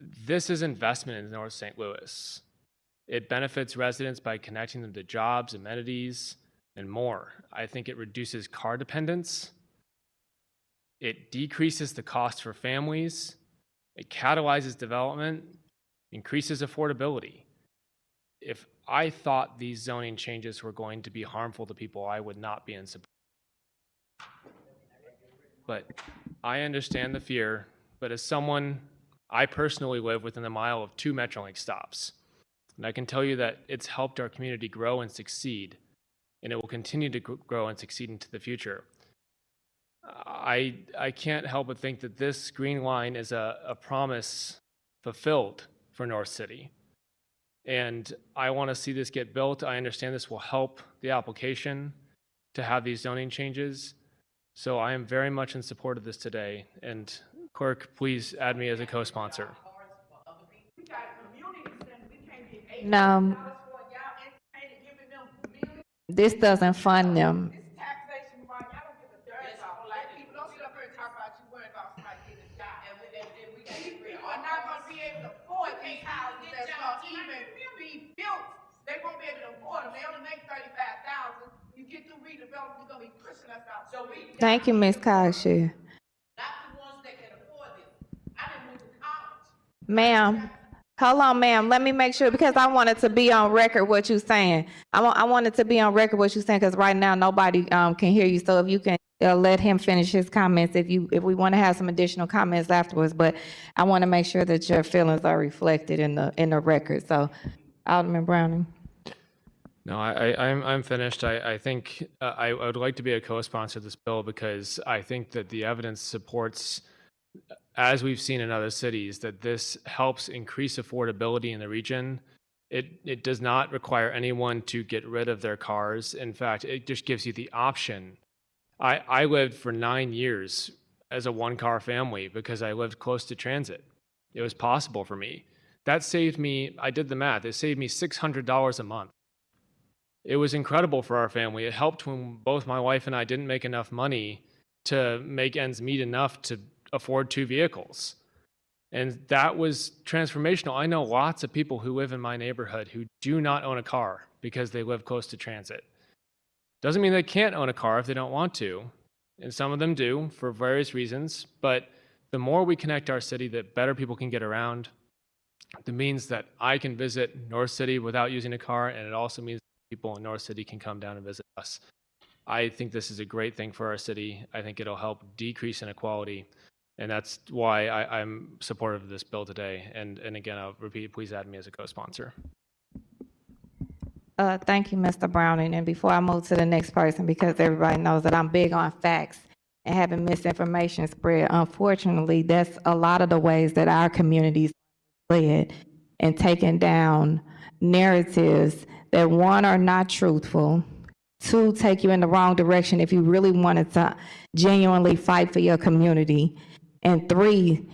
This is investment in North St. Louis. It benefits residents by connecting them to jobs, amenities, and more. I think it reduces car dependence. It decreases the cost for families. It catalyzes development, increases affordability. If I thought these zoning changes were going to be harmful to people, I would not be in support. But I understand the fear, but as someone, I personally live within a mile of 2 Metrolink stops. And I can tell you that it's helped our community grow and succeed, and it will continue to grow and succeed into the future. I can't help but think that this green line is a promise fulfilled for North City. And I want to see this get built. I understand this will help the application to have these zoning changes. So I am very much in support of this today. And clerk, please add me as a co-sponsor. No, this doesn't fund them. They won't be able to afford them. They only make $35,000. You get through redevelopment, you're gonna be pushing us out. So we Thank you, Ms. Cogshill. not the ones that can afford this. I didn't move to college. Ma'am, hold on, ma'am. Let me make sure, because I wanted to be on record what you're saying. I wanted to be on record what you're saying, because right now nobody can hear you. So if you can let him finish his comments, if we want to have some additional comments afterwards. But I want to make sure that your feelings are reflected in the record. So, Alderman Browning. No, I'm finished. I think I would like to be a co-sponsor of this bill because I think that the evidence supports, as we've seen in other cities, that this helps increase affordability in the region. It does not require anyone to get rid of their cars. In fact, it just gives you the option. I lived for 9 years as a one-car family because I lived close to transit. It was possible for me. That saved me, I did the math, it saved me $600 a month. It was incredible for our family. It helped when both my wife and I didn't make enough money to make ends meet enough to afford 2 vehicles. And that was transformational. I know lots of people who live in my neighborhood who do not own a car because they live close to transit. Doesn't mean they can't own a car if they don't want to. And some of them do for various reasons, but The more we connect our city, the better people can get around. It means that I can visit North City without using a car, and it also means people in North City can come down and visit us. I think this is a great thing for our city. I think it'll help decrease inequality, and that's why I'm supportive of this bill today. And again, I'll repeat, please add me as a co-sponsor. Thank you, Mr. Browning. And before I move to the next person, because everybody knows that I'm big on facts and having misinformation spread, unfortunately, that's a lot of the ways that our communities led and taking down narratives that, one, are not truthful, two, take you in the wrong direction if you really wanted to genuinely fight for your community, and three,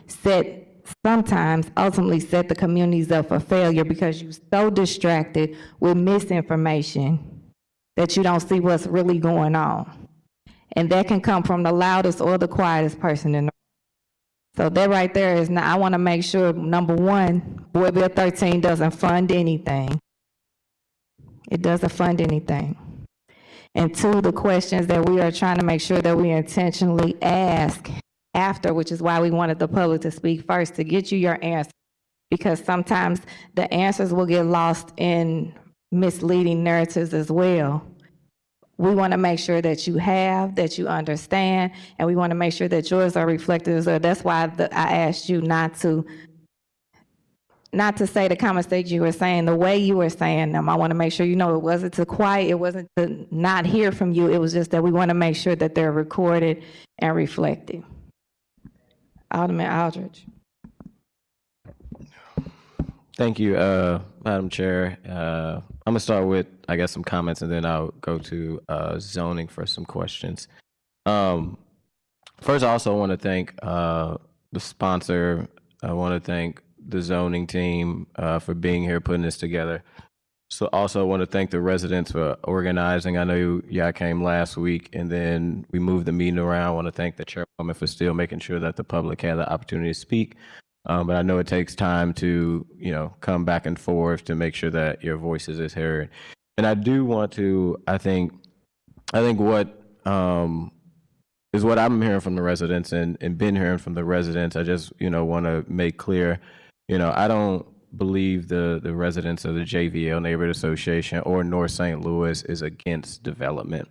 sometimes ultimately set the communities up for failure because you're so distracted with misinformation that you don't see what's really going on. And that can come from the loudest or the quietest person in the room. So that right there is not, I want to make sure, number one, Board Bill 13 doesn't fund anything. It doesn't fund anything. And two, the questions that we are trying to make sure that we intentionally ask after, which is why we wanted the public to speak first, to get you your answer, because sometimes the answers will get lost in misleading narratives as well. We want to make sure that you have, that you understand, and we want to make sure that yours are reflected as well. That's why I asked you not to say the comments that you were saying the way you were saying them. I want to make sure you know it wasn't to quiet, it wasn't to not hear from you. It was just that we want to make sure that they're recorded and reflected. Alderman Aldridge. Thank you, Madam Chair. I'm gonna start with, I guess, some comments, and then I'll go to zoning for some questions. First, I also want to thank the sponsor. I want to thank the zoning team for being here, putting this together. So also want to thank the residents for organizing. I know y'all came last week and then we moved the meeting around. I want to thank the chairwoman for still making sure that the public had the opportunity to speak. But I know it takes time to, come back and forth to make sure that your voices is heard. And I do want to, I think what is what I'm hearing from the residents and been hearing from the residents. I just, want to make clear, I don't believe the residents of the JVL Neighborhood Association or North St. Louis is against development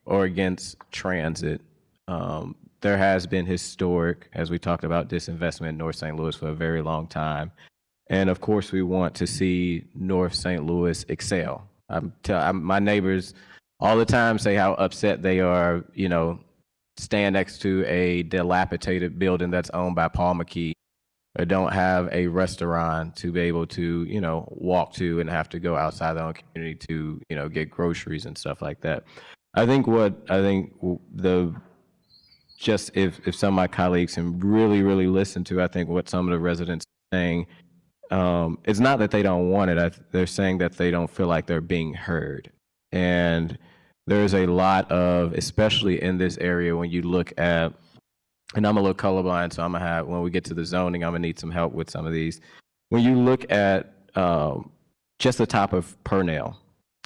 or against transit. There has been historic, as we talked about, disinvestment in North St. Louis for a very long time. And of course, we want to see North St. Louis excel. My neighbors all the time say how upset they are, stand next to a dilapidated building that's owned by Paul McKee, or don't have a restaurant to be able to, walk to and have to go outside their own community to, get groceries and stuff like that. If some of my colleagues can really listen to, I think what some of the residents are saying, it's not that they don't want it. They're saying that they don't feel like they're being heard. And there's a lot of, especially in this area, when you look at, and I'm a little colorblind, so when we get to the zoning, I'm gonna need some help with some of these. When you look at just the top of Purnell,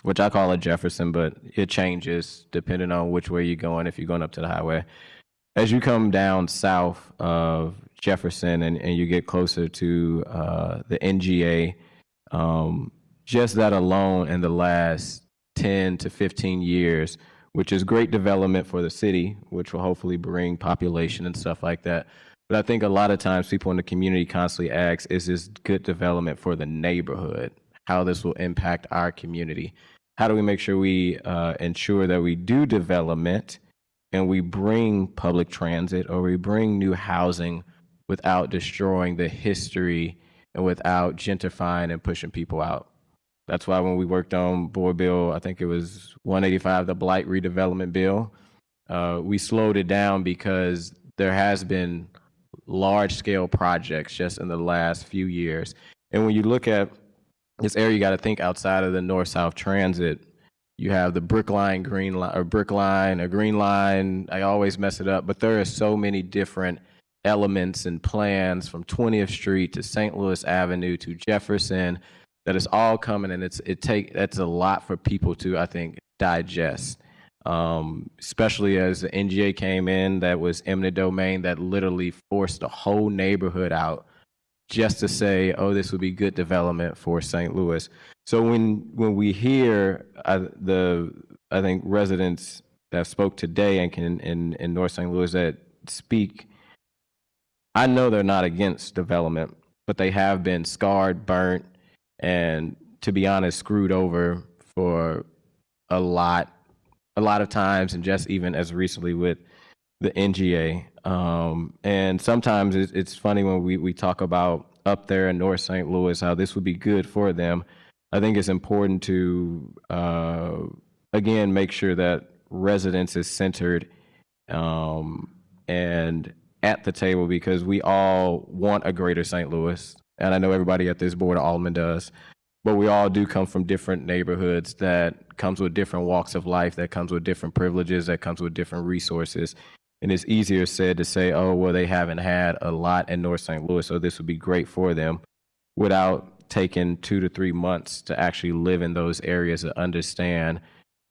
which I call it Jefferson, but it changes depending on which way you're going, if you're going up to the highway. As you come down south of Jefferson and you get closer to the NGA, just that alone in the last 10 to 15 years, which is great development for the city, which will hopefully bring population and stuff like that. But I think a lot of times people in the community constantly ask, is this good development for the neighborhood? How this will impact our community? How do we make sure we ensure that we do development and we bring public transit or we bring new housing without destroying the history and without gentrifying and pushing people out? That's why when we worked on Board Bill, I think it was 185, the Blight Redevelopment Bill, we slowed it down because there has been large-scale projects just in the last few years. And when you look at this area, you got to think outside of the north-south transit. You have the Brookline, Green Line, or Brookline, or Green Line. I always mess it up, but there are so many different elements and plans from 20th Street to St. Louis Avenue to Jefferson that is all coming, and that's a lot for people to, I think, digest. especially as the NGA came in, that was eminent domain, that literally forced the whole neighborhood out just to say, oh, this would be good development for St. Louis. So when we hear I think residents that spoke today and can in North St. Louis that speak, I know they're not against development, but they have been scarred, burnt, and to be honest, screwed over for a lot of times, and just even as recently with the NGA. And sometimes it's funny when we talk about up there in North St. Louis, how this would be good for them. I think it's important to, again, make sure that residents is centered and at the table, because we all want a greater St. Louis. And I know everybody at this board of aldermen does, but we all do come from different neighborhoods that comes with different walks of life, that comes with different privileges, that comes with different resources. And it's easier said to say, oh, well, they haven't had a lot in North St. Louis, so this would be great for them, without taking 2 to 3 months to actually live in those areas to understand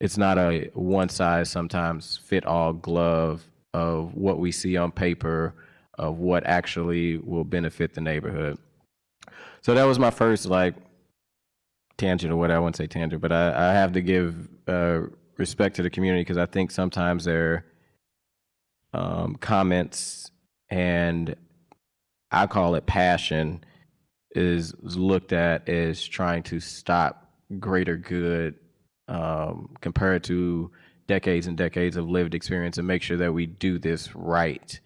it's not a one size sometimes fit all glove of what we see on paper of what actually will benefit the neighborhood. So that was my first tangent or whatever. I wouldn't say tangent, but I have to give respect to the community, because I think sometimes their comments, and I call it passion, is looked at as trying to stop greater good compared to decades and decades of lived experience, and make sure that we do this right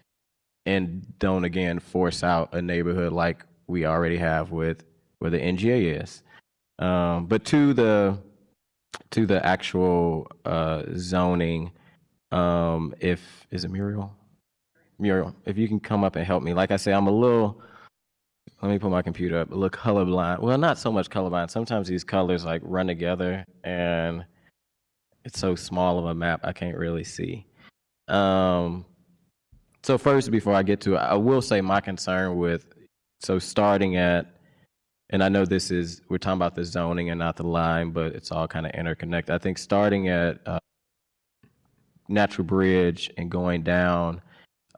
and don't again force out a neighborhood like we already have with where the NGA is. But to the actual zoning, is it Muriel? Muriel, if you can come up and help me. Like I say, I'm a little, let me put my computer up, a little colorblind. Well, not so much colorblind. Sometimes these colors run together and it's so small of a map, I can't really see. So first, before I get to it, I will say my concern with, so starting at, and I know we're talking about the zoning and not the line, but it's all kind of interconnected. I think starting at Natural Bridge and going down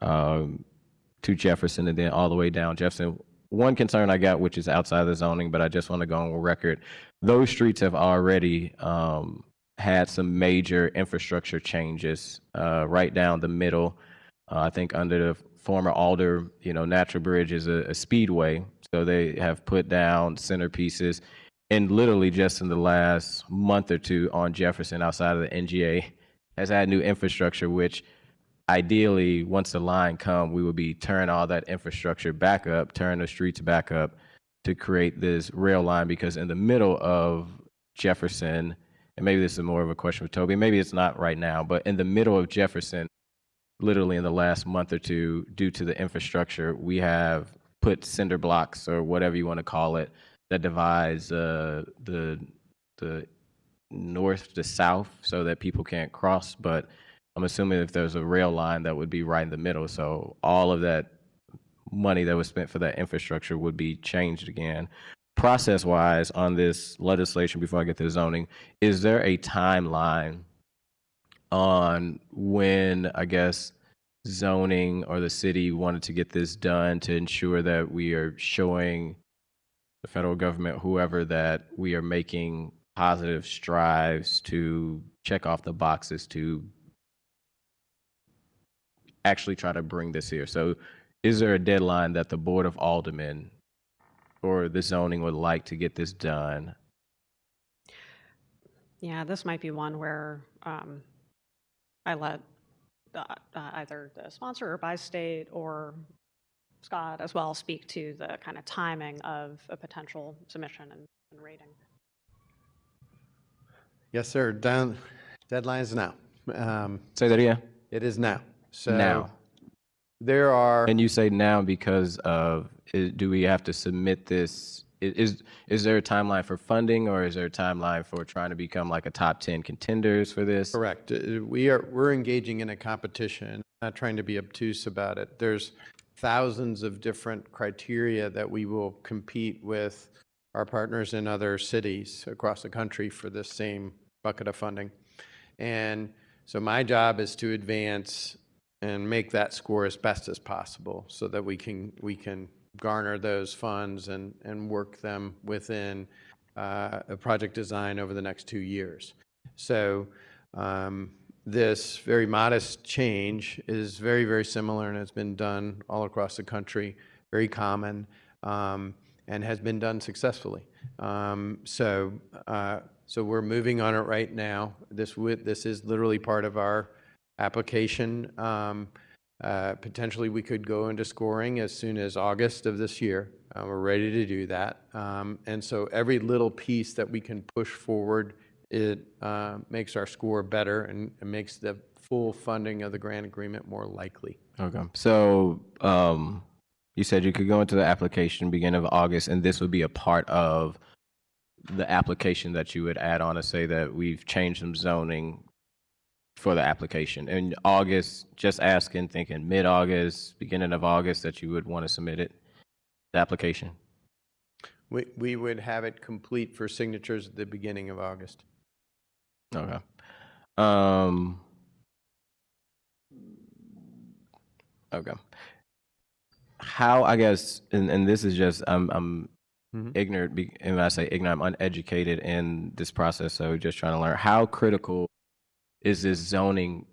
to Jefferson and then all the way down Jefferson, one concern I got, which is outside of the zoning, but I just want to go on record, those streets have already had some major infrastructure changes right down the middle. I think under the former Alder, Natural Bridge is a speedway. So they have put down centerpieces, and literally just in the last month or two on Jefferson outside of the NGA has had new infrastructure, which ideally, once the line come, we would be turning all that infrastructure back up, turn the streets back up to create this rail line, because in the middle of Jefferson, and maybe this is more of a question for Toby, maybe it's not right now, but in the middle of Jefferson, literally in the last month or two, due to the infrastructure, we have put cinder blocks or whatever you want to call it that divides the north to south so that people can't cross. But I'm assuming if there's a rail line, that would be right in the middle. So all of that money that was spent for that infrastructure would be changed again. Process-wise on this legislation, before I get to zoning, is there a timeline on when, I guess, zoning or the city wanted to get this done to ensure that we are showing the federal government, whoever, that we are making positive strides to check off the boxes to actually try to bring this here? So is there a deadline that the Board of Aldermen or the zoning would like to get this done? Yeah, this might be one where I let either the sponsor or by state or Scott as well speak to the kind of timing of a potential submission and rating. Yes, sir. Deadline is now. Say that again. It is now. So now. There are. And you say now because of, do we have to submit this? Is there a timeline for funding, or is there a timeline for trying to become like a top 10 contenders for this? Correct. We're engaging in a competition, not trying to be obtuse about it. There's thousands of different criteria that we will compete with our partners in other cities across the country for this same bucket of funding. And So my job is to advance and make that score as best as possible so that we can garner those funds and work them within a project design over the next 2 years. So this very modest change is very, very similar and has been done all across the country, very common, and has been done successfully. So we're moving on it right now. This is literally part of our application. Potentially we could go into scoring as soon as August of this year. We're ready to do that. And so every little piece that we can push forward, it makes our score better and makes the full funding of the grant agreement more likely. Okay. So you said you could go into the application beginning of August, and this would be a part of the application that you would add on to say that we've changed some zoning for the application. In August, just asking, thinking mid-August, beginning of August, that you would want to submit it, the application? We would have it complete for signatures at the beginning of August. Okay. Okay. How, I guess, and this is just, I'm ignorant, and when I say ignorant, I'm uneducated in this process, so just trying to learn. How critical is this zoning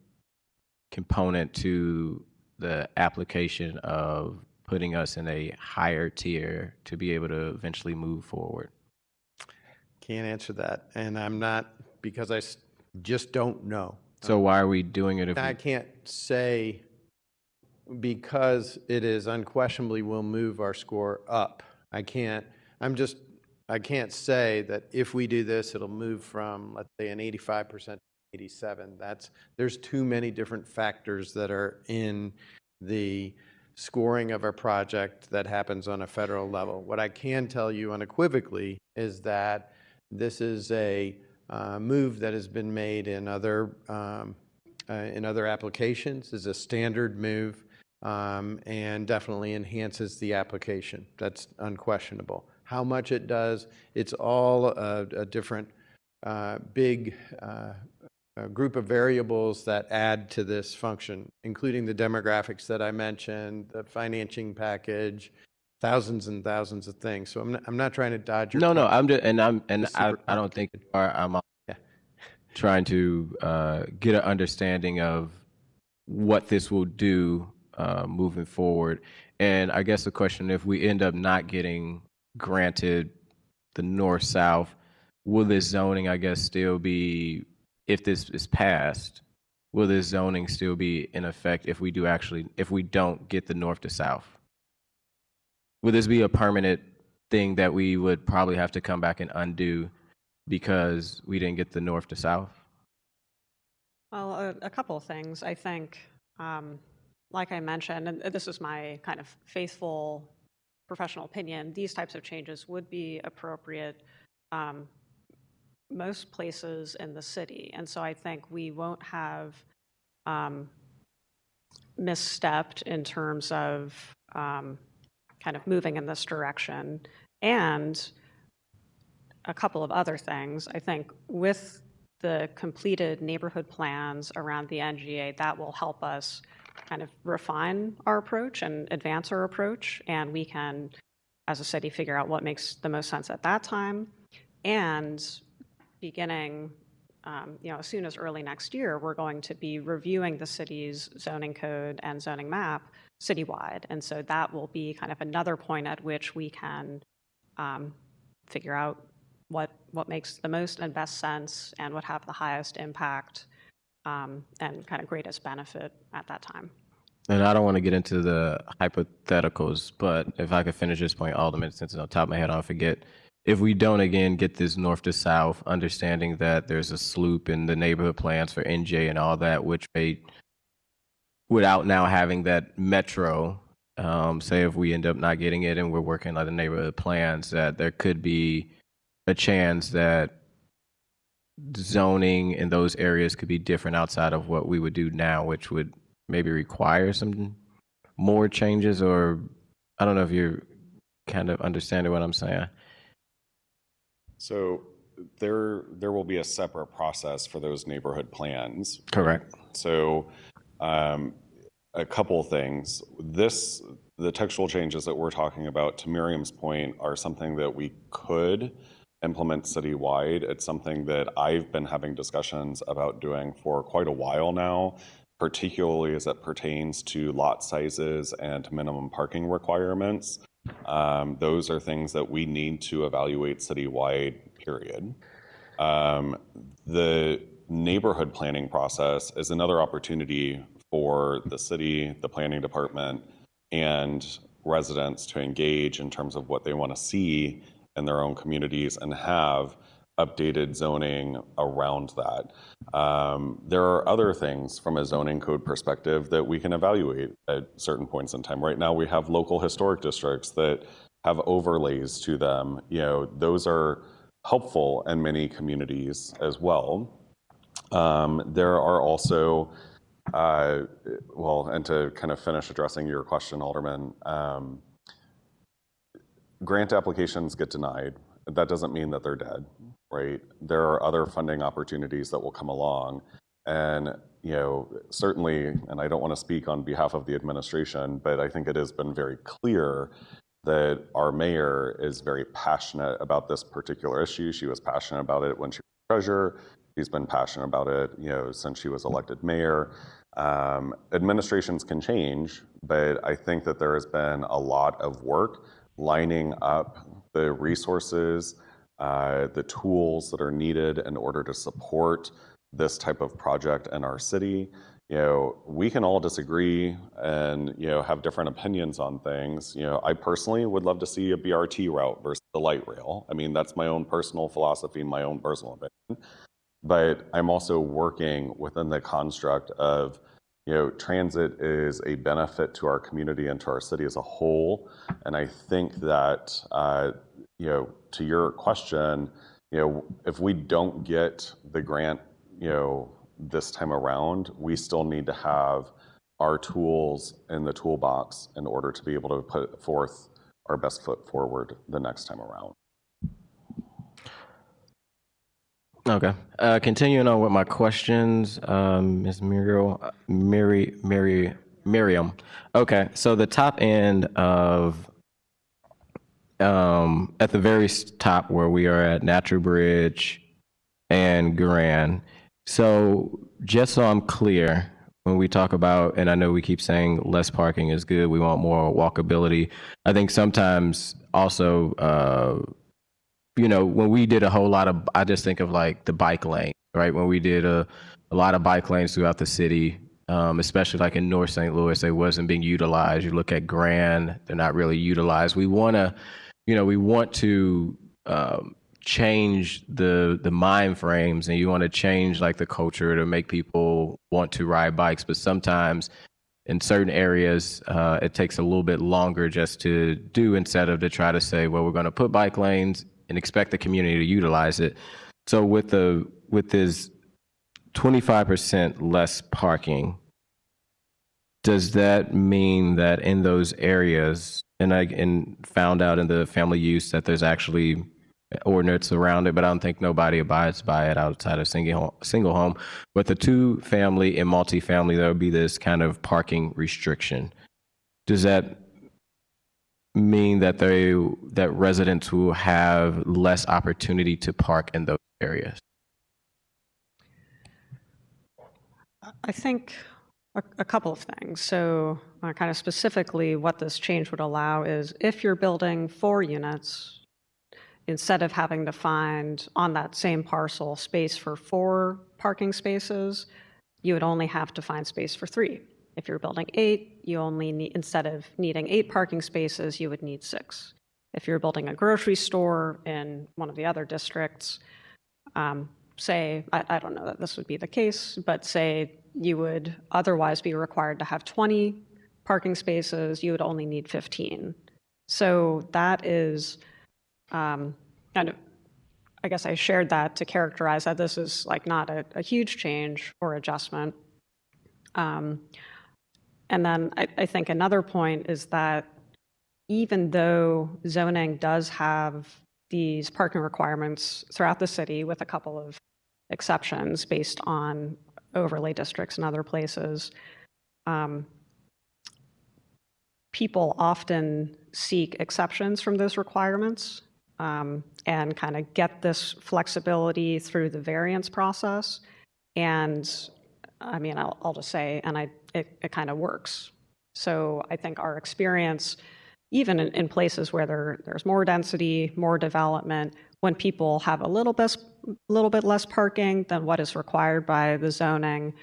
component to the application of putting us in a higher tier to be able to eventually move forward? Can't answer that, and I'm not, because I just don't know. So why are we doing it if I can't say, because it is unquestionably will move our score up. I can't say that if we do this, it'll move from, let's say, an 85% to 87. There's too many different factors that are in the scoring of a project that happens on a federal level. What I can tell you unequivocally is that this is a move that has been made in other applications, is a standard move, and definitely enhances the application. That's unquestionable. How much it does, it's all a different big group of variables that add to this function, including the demographics that I mentioned, the financing package, thousands and thousands of things. So I'm not trying to dodge your No, question. I'm just, I don't think I'm trying to get an understanding of what this will do moving forward. And I guess the question, if we end up not getting granted the north-south, will this zoning, I guess, still be, if this is passed, will this zoning still be in effect if we don't get the north to south? Will this be a permanent thing that we would probably have to come back and undo because we didn't get the north to south? Well, a couple of things. I think, like I mentioned, and this is my kind of faithful professional opinion, these types of changes would be appropriate most places in the city. And so I think we won't have misstepped in terms of kind of moving in this direction. And a couple of other things, I think with the completed neighborhood plans around the NGA, that will help us kind of refine our approach and advance our approach. And we can, as a city, figure out what makes the most sense at that time. And beginning, as soon as early next year, we're going to be reviewing the city's zoning code and zoning map citywide. And so that will be kind of another point at which we can figure out what makes the most and best sense and would have the highest impact and kind of greatest benefit at that time. And I don't want to get into the hypotheticals, but if I could finish this point, Alderman, since it's on top of my head, I'll forget. If we don't, again, get this north to south, understanding that there's a sloop in the neighborhood plans for NJ and all that, which may, without now having that metro, say if we end up not getting it and we're working on the neighborhood plans, that there could be a chance that zoning in those areas could be different outside of what we would do now, which would maybe require some more changes, or I don't know if you're kind of understanding what I'm saying. So there will be a separate process for those neighborhood plans. Correct. So, a couple things. The textual changes that we're talking about, to Miriam's point, are something that we could implement citywide. It's something that I've been having discussions about doing for quite a while now, particularly as it pertains to lot sizes and minimum parking requirements. Those are things that we need to evaluate citywide, period. The neighborhood planning process is another opportunity for the city, the planning department, and residents to engage in terms of what they want to see in their own communities and have updated zoning around that. There are other things from a zoning code perspective that we can evaluate at certain points in time. Right now, we have local historic districts that have overlays to them. Those are helpful in many communities as well. There are also, and to kind of finish addressing your question, Alderman, grant applications get denied. That doesn't mean that they're dead, right? There are other funding opportunities that will come along. And, certainly, and I don't want to speak on behalf of the administration, but I think it has been very clear that our mayor is very passionate about this particular issue. She was passionate about it when she was treasurer. She's been passionate about it, since she was elected mayor. Administrations can change, but I think that there has been a lot of work lining up the resources, the tools that are needed in order to support this type of project in our city. We can all disagree and, have different opinions on things. I personally would love to see a BRT route versus the light rail. I mean, that's my own personal philosophy, my own personal opinion. But I'm also working within the construct of, transit is a benefit to our community and to our city as a whole. And I think that, to your question, if we don't get the grant, this time around, we still need to have our tools in the toolbox in order to be able to put forth our best foot forward the next time around. Okay. Continuing on with my questions, Ms. Miriam. Okay, so the top end of, at the very top where we are at Natural Bridge and Grand. So just so I'm clear, when we talk about, and I know we keep saying less parking is good, we want more walkability. I think sometimes also, when we did a whole lot of, I just think of like the bike lane, right? When we did a lot of bike lanes throughout the city, especially like in North St. Louis, they wasn't being utilized. You look at Grand, they're not really utilized. We want to change the mind frames, and you want to change like the culture to make people want to ride bikes. But sometimes in certain areas, it takes a little bit longer just to do, instead of to try to say, well, we're going to put bike lanes and expect the community to utilize it. So with this 25% less parking, does that mean that in those areas, and I found out in the family use that there's actually ordinance around it, but I don't think nobody abides by it outside of single home. But the 2-family and multifamily, there would be this kind of parking restriction. Does that mean that that residents will have less opportunity to park in those areas? I think a couple of things. So kind of specifically what this change would allow is if you're building 4 units, instead of having to find on that same parcel space for 4 parking spaces, you would only have to find space for 3. If you're building 8, you only need, instead of needing 8 parking spaces, you would need 6. If you're building a grocery store in one of the other districts, say, I don't know that this would be the case, but say you would otherwise be required to have 20 parking spaces, you would only need 15. So that is kind of, I guess I shared that to characterize that this is like not a huge change or adjustment. And then I think another point is that even though zoning does have these parking requirements throughout the city with a couple of exceptions based on overlay districts and other places. People often seek exceptions from those requirements and kind of get this flexibility through the variance process. And I mean, I'll just say, and it kind of works. So I think our experience, even in places where there's more density, more development, when people have a little bit less parking than what is required by the zoning,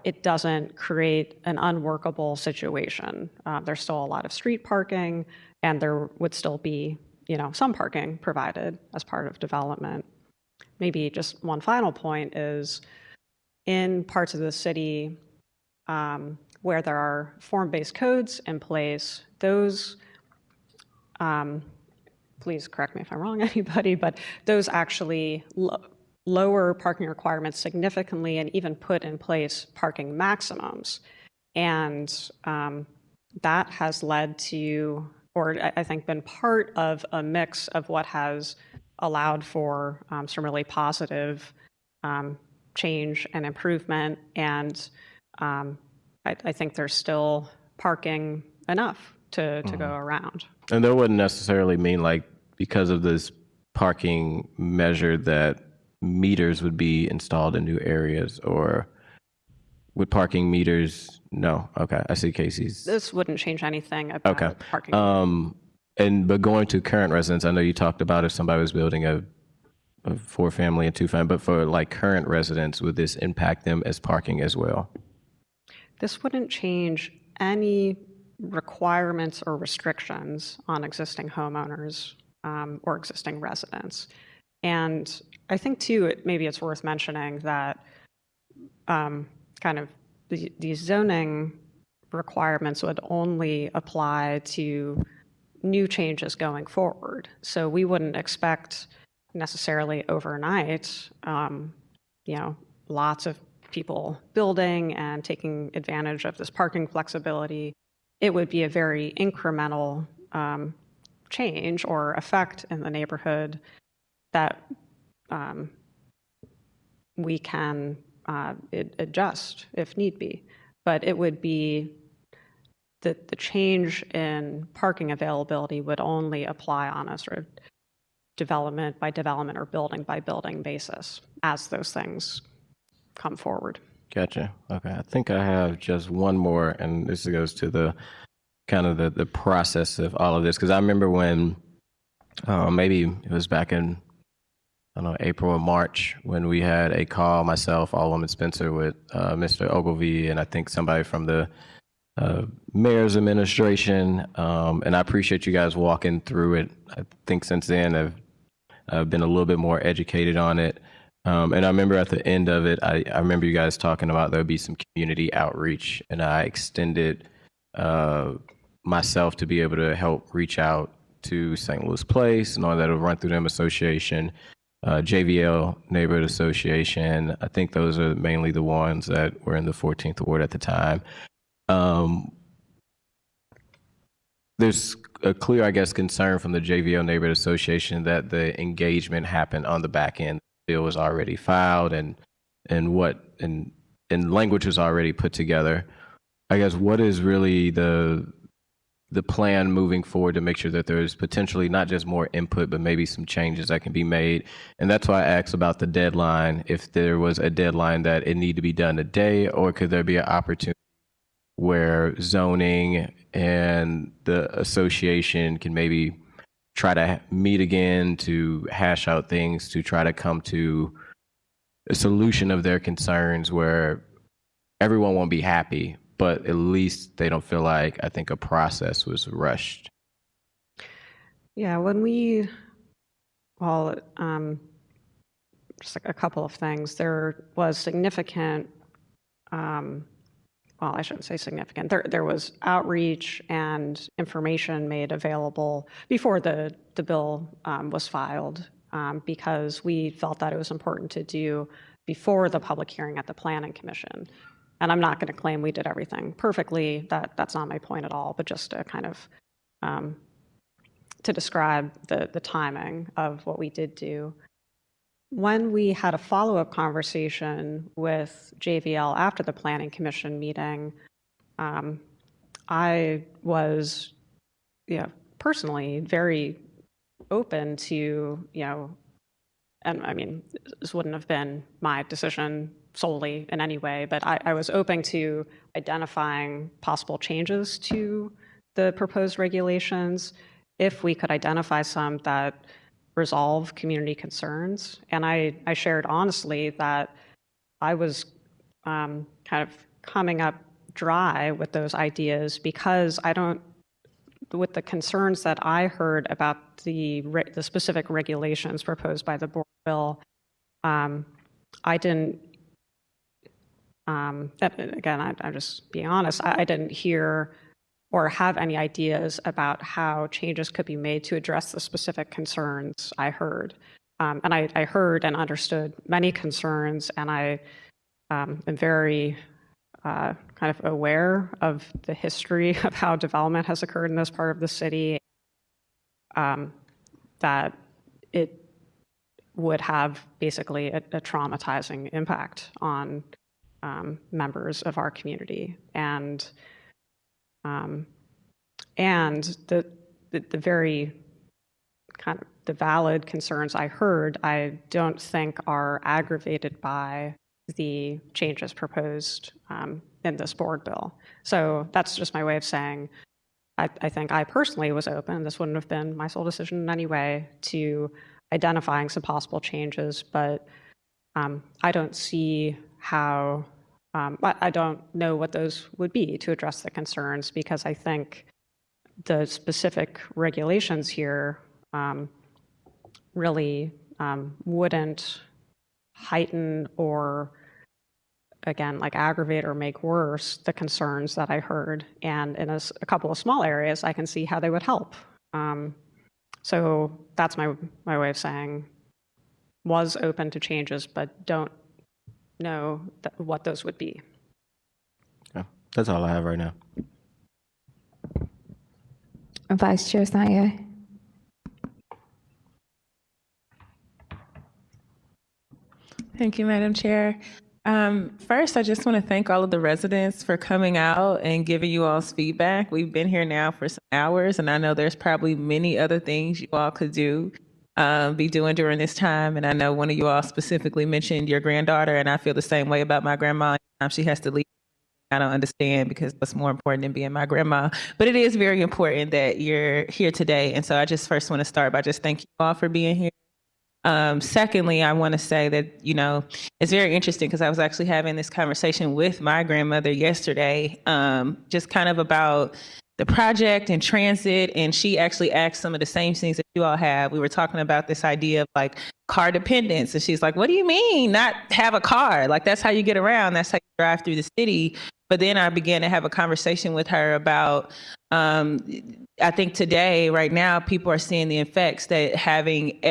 it doesn't create an unworkable situation. There's still a lot of street parking, and there would still be, some parking provided as part of development. Maybe just one final point is, in parts of the city where there are form-based codes in place, those, please correct me if I'm wrong, anybody, but those actually lower parking requirements significantly and even put in place parking maximums. And that has led to, or I think been part of a mix of what has allowed for some really positive change and improvement. And I think there's still parking enough to go around. And that wouldn't necessarily mean like because of this parking measure that meters would be installed in new areas, or with parking meters? No. Okay. I see Casey's. This wouldn't change anything about parking. But going to current residents, I know you talked about if somebody was building a 4-family and 2-family, but for like current residents, would this impact them as parking as well? This wouldn't change any requirements or restrictions on existing homeowners or existing residents. And I think too, maybe it's worth mentioning that kind of these zoning requirements would only apply to new changes going forward. So we wouldn't expect necessarily overnight, lots of people building and taking advantage of this parking flexibility. It would be a very incremental change or effect in the neighborhood that we can adjust if need be. But it would be the change in parking availability would only apply on a sort of development by development or building by building basis as those things come forward. Gotcha. Okay. I think I have just one more, and this goes to the kind of the process of all of this. Because I remember when maybe it was back in, I don't know, April or March, when we had a call, myself, Alderwoman Spencer, with Mr. Ogilvie, and I think somebody from the mayor's administration. And I appreciate you guys walking through it. I think since then I've been a little bit more educated on it. And I remember at the end of it, I remember you guys talking about there'll be some community outreach, and I extended myself to be able to help reach out to St. Louis Place, knowing that it'll run through them association, JVL Neighborhood Association. I think those are mainly the ones that were in the 14th Ward at the time. There's a clear, I guess, concern from the JVL Neighborhood Association that the engagement happened on the back end. The bill was already filed and language was already put together. I guess what is really the plan moving forward to make sure that there's potentially not just more input, but maybe some changes that can be made? And that's why I asked about the deadline. If there was a deadline that it need to be done today, or could there be an opportunity where zoning and the association can maybe try to meet again to hash out things, to try to come to a solution of their concerns where everyone won't be happy, but at least they don't feel like, I think, a process was rushed? Yeah, just like a couple of things. There was significant, I shouldn't say significant. There was outreach and information made available before the bill was filed because we felt that it was important to do before the public hearing at the Planning Commission. And I'm not going to claim we did everything perfectly. That's not my point at all, but just to kind of to describe the timing of what we did do. When we had a follow-up conversation with JVL after the Planning Commission meeting, I was, personally very open to, and I mean, this wouldn't have been my decision solely in any way, but I was open to identifying possible changes to the proposed regulations if we could identify some that resolve community concerns. And I shared honestly that I was kind of coming up dry with those ideas because with the concerns that I heard about the specific regulations proposed by the board bill, I didn't, again, I'm just being honest, I didn't hear or have any ideas about how changes could be made to address the specific concerns I heard. And I heard and understood many concerns, and I am very kind of aware of the history of how development has occurred in this part of the city, that it would have basically a traumatizing impact on members of our community. And the very kind of the valid concerns I heard, I don't think are aggravated by the changes proposed in this board bill. So that's just my way of saying I think I personally was open, this wouldn't have been my sole decision in any way, to identifying some possible changes, but I don't see how, I don't know what those would be to address the concerns, because I think the specific regulations here really wouldn't heighten or, again, like aggravate or make worse the concerns that I heard. And in a couple of small areas, I can see how they would help. So that's my way of saying was open to changes, but don't know what those would be. Yeah, that's all I have right now. Vice Chair Sanye. Thank you, Madam Chair. First, I just want to thank all of the residents for coming out and giving you all's feedback. We've been here now for some hours, and I know there's probably many other things you all could be doing during this time. And I know one of you all specifically mentioned your granddaughter, and I feel the same way about my grandma. She has to leave. I don't understand, because what's more important than being my grandma? But it is very important that you're here today. And so I just first want to start by just thanking you all for being here. Secondly, I want to say that, it's very interesting because I was actually having this conversation with my grandmother yesterday, just kind of about the project and transit. And she actually asked some of the same things that you all have. We were talking about this idea of like car dependence. And she's like, what do you mean not have a car? Like, that's how you get around. That's how you drive through the city. But then I began to have a conversation with her about, I think today, right now, people are seeing the effects that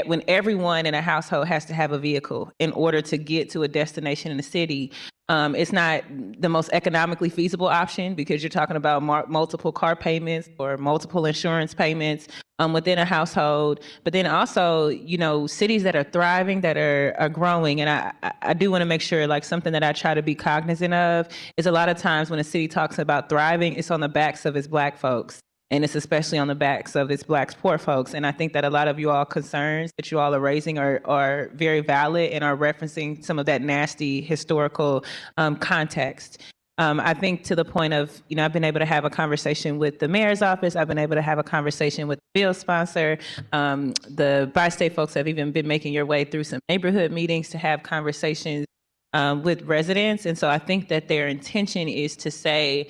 when everyone in a household has to have a vehicle in order to get to a destination in the city, it's not the most economically feasible option, because you're talking about multiple car payments or multiple insurance payments within a household. But then also, cities that are thriving, that are growing. And I do want to make sure, like, something that I try to be cognizant of is a lot of times when a city talks about thriving, it's on the backs of its Black folks. And it's especially on the backs of its Black poor folks. And I think that a lot of you all concerns that you all are raising are very valid and are referencing some of that nasty historical context. I think to the point of, I've been able to have a conversation with the mayor's office. I've been able to have a conversation with the bill sponsor. The Bi-State folks have even been making your way through some neighborhood meetings to have conversations with residents. And so I think that their intention is to say,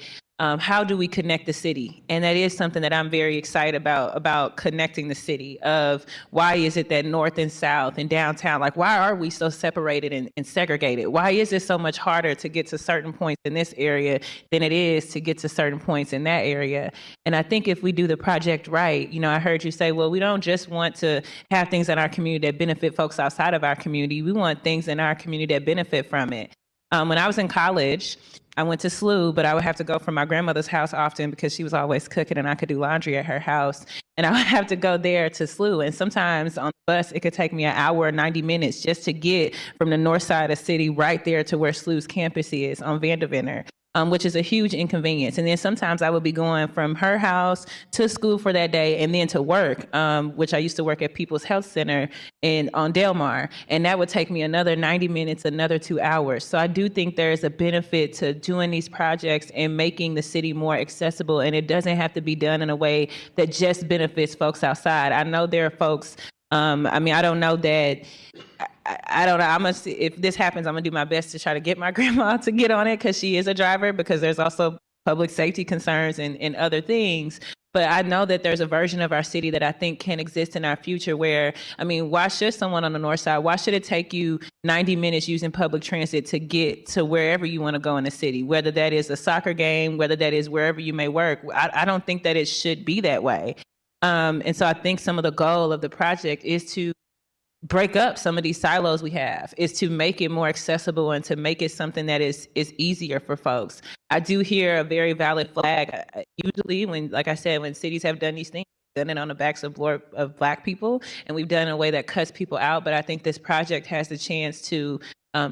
how do we connect the city? And that is something that I'm very excited about connecting the city. Of why is it that north and south and downtown, like, why are we so separated and segregated? Why is it so much harder to get to certain points in this area than it is to get to certain points in that area? And I think if we do the project right, I heard you say, well, we don't just want to have things in our community that benefit folks outside of our community. We want things in our community that benefit from it. When I was in college, I went to SLU, but I would have to go from my grandmother's house often because she was always cooking and I could do laundry at her house. and I would have to go there to SLU. And sometimes on the bus, it could take me an hour or 90 minutes just to get from the north side of the city right there to where SLU's campus is on Vanderventer. Which is a huge inconvenience. And then sometimes I would be going from her house to school for that day and then to work, which I used to work at People's Health Center on Delmar. And that would take me another 90 minutes, another 2 hours. So I do think there is a benefit to doing these projects and making the city more accessible. And it doesn't have to be done in a way that just benefits folks outside. I know there are folks, I don't know that, I don't know. If this happens, I'm gonna do my best to try to get my grandma to get on it because she is a driver, because there's also public safety concerns and other things. But I know that there's a version of our city that I think can exist in our future where, why should someone on the north side, why should it take you 90 minutes using public transit to get to wherever you want to go in the city, whether that is a soccer game, whether that is wherever you may work. I don't think that it should be that way. And so I think some of the goal of the project is to break up some of these silos we have, is to make it more accessible and to make it something that is easier for folks. I do hear a very valid flag. Usually when, like I said, when cities have done these things, done it on the backs of Black people, and we've done it in a way that cuts people out. But I think this project has the chance to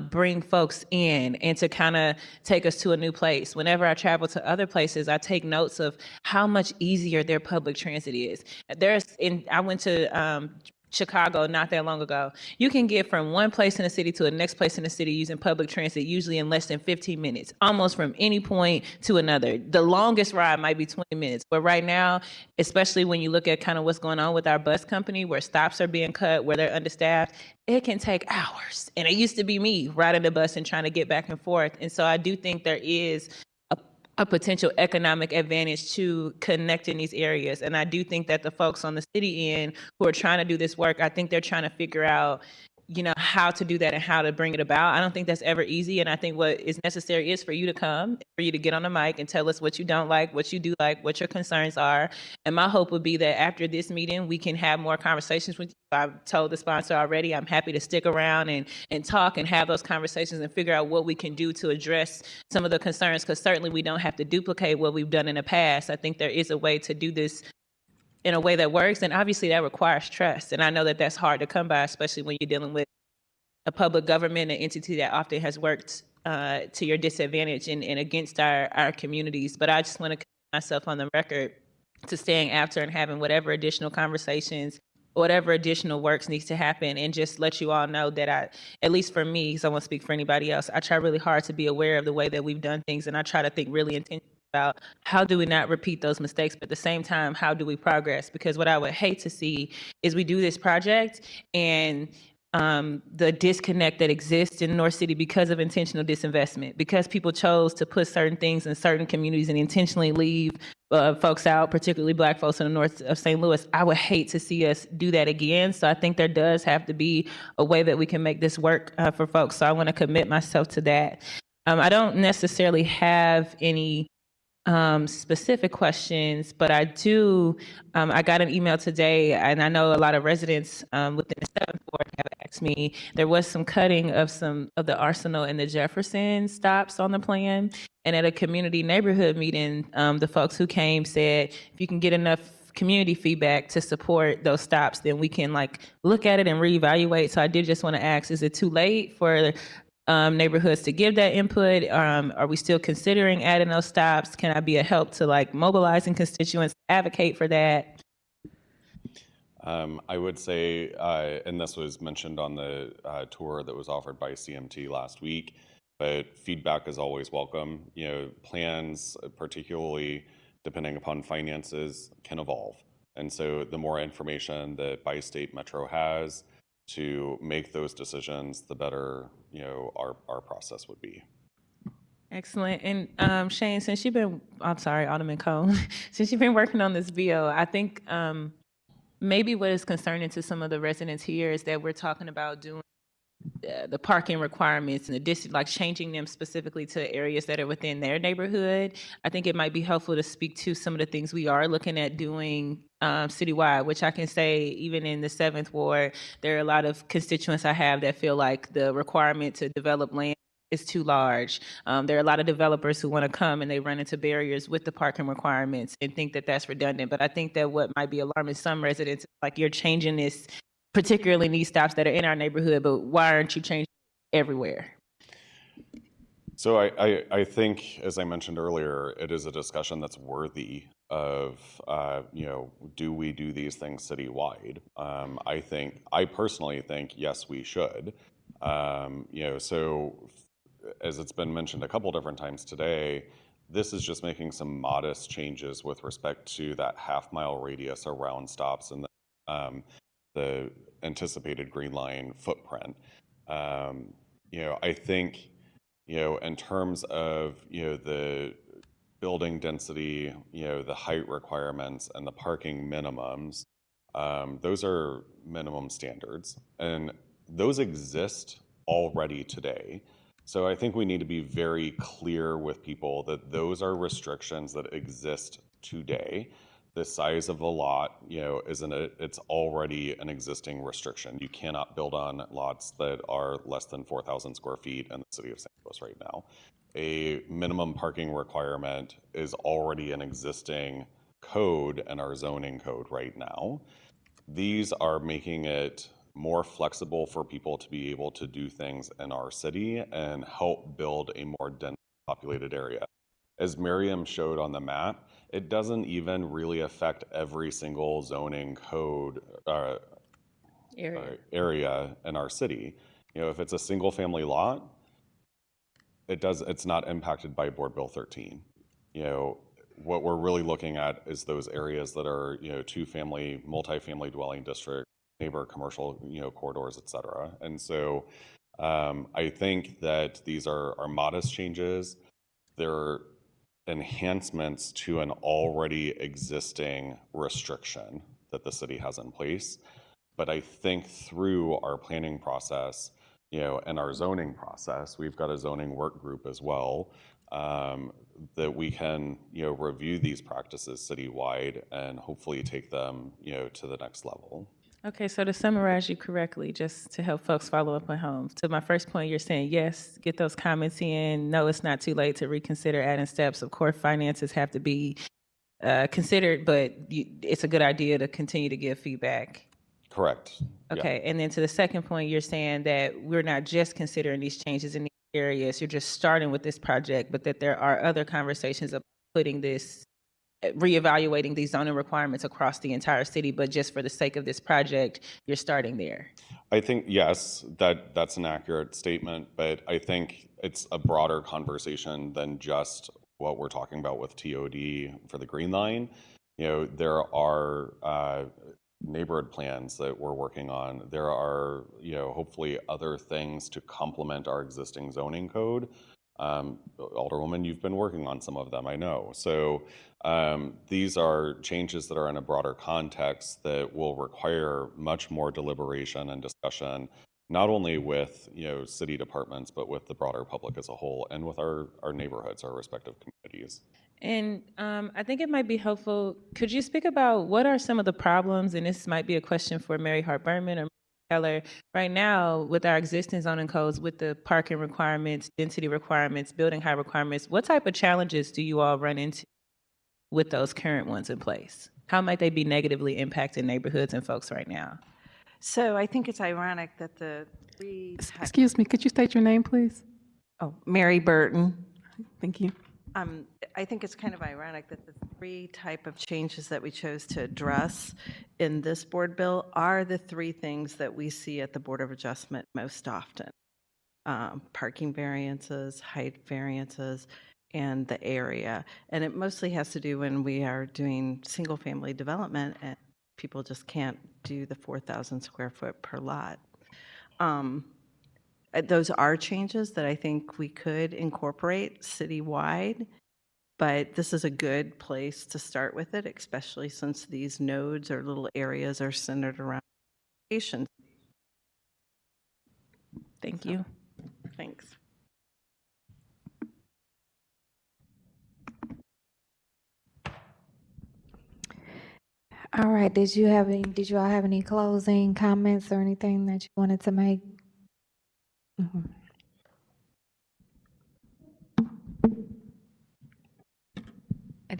bring folks in and to kind of take us to a new place. Whenever I travel to other places, I take notes of how much easier their public transit is. I went to Chicago not that long ago. You can get from one place in the city to the next place in the city using public transit, usually in less than 15 minutes, almost from any point to another. The longest ride might be 20 minutes. But right now, especially when you look at kind of what's going on with our bus company, where stops are being cut, where they're understaffed, it can take hours. And it used to be me riding the bus and trying to get back and forth. And so I do think there is a potential economic advantage to connecting these areas. And I do think that the folks on the city end who are trying to do this work, I think they're trying to figure out, how to do that and how to bring it about. I don't think that's ever easy. And I think what is necessary is for you to come, for you to get on the mic and tell us what you don't like, what you do like, what your concerns are. And my hope would be that after this meeting, we can have more conversations with you. I've told the sponsor already, I'm happy to stick around and talk and have those conversations and figure out what we can do to address some of the concerns, because certainly we don't have to duplicate what we've done in the past. I think there is a way to do this in a way that works. And obviously that requires trust. And I know that that's hard to come by, especially when you're dealing with a public government, an entity that often has worked to your disadvantage and against our communities. But I just want to commit myself on the record to staying after and having whatever additional conversations, whatever additional works needs to happen, and just let you all know that at least for me, because I won't speak for anybody else, I try really hard to be aware of the way that we've done things. And I try to think really intentionally about how do we not repeat those mistakes, but at the same time, how do we progress? Because what I would hate to see is we do this project and the disconnect that exists in North City because of intentional disinvestment, because people chose to put certain things in certain communities and intentionally leave folks out, particularly Black folks in the north of St. Louis. I would hate to see us do that again. So I think there does have to be a way that we can make this work for folks. So I want to commit myself to that. I don't necessarily have any specific questions, but I do, I got an email today, and I know a lot of residents within the 7th Ward have asked me, there was some cutting of some of the Arsenal and the Jefferson stops on the plan. And at a community neighborhood meeting, the folks who came said, if you can get enough community feedback to support those stops, then we can look at it and reevaluate. So I did just want to ask, is it too late for neighborhoods to give that input? Are we still considering adding those stops? Can I be a help to mobilizing constituents, advocate for that? I would say, and this was mentioned on the tour that was offered by CMT last week, but feedback is always welcome. Plans, particularly depending upon finances, can evolve. And so the more information that Bi-State Metro has to make those decisions, the better our process would be. Excellent. And Shane, Alderman Cone, since you've been working on this bill, I think maybe what is concerning to some of the residents here is that we're talking about doing the parking requirements and the changing them specifically to areas that are within their neighborhood. I think it might be helpful to speak to some of the things we are looking at doing citywide, which I can say even in the 7th Ward, there are a lot of constituents I have that feel like the requirement to develop land is too large. There are a lot of developers who want to come and they run into barriers with the parking requirements and think that that's redundant. But I think that what might be alarming some residents, like you're changing this, particularly in these stops that are in our neighborhood, but why aren't you changing it everywhere? So I think, as I mentioned earlier, it is a discussion that's worthy of, do we do these things citywide? I personally think, yes, we should. So as it's been mentioned a couple different times today, this is just making some modest changes with respect to that half-mile radius around stops and the anticipated Green Line footprint. I think, in terms of, the building density, the height requirements and the parking minimums, those are minimum standards and those exist already today. So I think we need to be very clear with people that those are restrictions that exist today. The size of the lot, it's already an existing restriction. You cannot build on lots that are less than 4,000 square feet in the city of St. Louis right now. A minimum parking requirement is already an existing code in our zoning code right now. These are making it more flexible for people to be able to do things in our city and help build a more densely populated area. As Miriam showed on the map, it doesn't even really affect every single zoning code area in our city. If it's a single family lot, it's not impacted by Board Bill 13. What we're really looking at is those areas that are, two-family, multifamily dwelling district, neighbor commercial, corridors, et cetera. And so I think that these are modest changes. They're enhancements to an already existing restriction that the city has in place. But I think through our planning process, and our zoning process, we've got a zoning work group as well, that we can, review these practices citywide and hopefully take them, to the next level. Okay, so to summarize you correctly, just to help folks follow up at home. To my first point, you're saying, yes, get those comments in. No, it's not too late to reconsider adding steps. Of course, finances have to be considered, but it's a good idea to continue to give feedback. Correct. Okay, and then to the second point, you're saying that we're not just considering these changes in these areas, you're just starting with this project, but that there are other conversations about putting this, reevaluating these zoning requirements across the entire city, but just for the sake of this project, you're starting there. I think, yes, that's an accurate statement, but I think it's a broader conversation than just what we're talking about with TOD for the Green Line. There are neighborhood plans that we're working on. There are, hopefully other things to complement our existing zoning code. Alderwoman, you've been working on some of them, I know. So these are changes that are in a broader context that will require much more deliberation and discussion, not only with, city departments, but with the broader public as a whole and with our neighborhoods, our respective communities. And I think it might be helpful. Could you speak about what are some of the problems, and this might be a question for Mary Hart Berman or Keller, right now with our existing zoning codes, with the parking requirements, density requirements, building height requirements, what type of challenges do you all run into with those current ones in place? How might they be negatively impacting neighborhoods and folks right now? So I think it's ironic that the three... Excuse me, could you state your name, please? Oh, Mary Burton. Thank you. I think it's kind of ironic that the three type of changes that we chose to address in this board bill are the three things that we see at the Board of Adjustment most often. Parking variances, height variances, and the area. And it mostly has to do when we are doing single family development and people just can't do the 4,000 square foot per lot. Those are changes that I think we could incorporate citywide, but this is a good place to start with it, especially since these nodes or little areas are centered around locations. Thank you. Thanks. All right, did you all have any closing comments or anything that you wanted to make?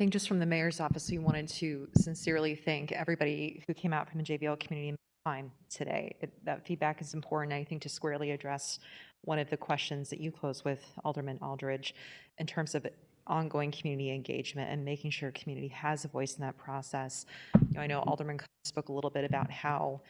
think just from the mayor's office, we wanted to sincerely thank everybody who came out from the JVL community time today. That feedback is important, I think, to squarely address one of the questions that you closed with, Alderman Aldridge, in terms of ongoing community engagement and making sure community has a voice in that process. I know Alderman spoke a little bit about how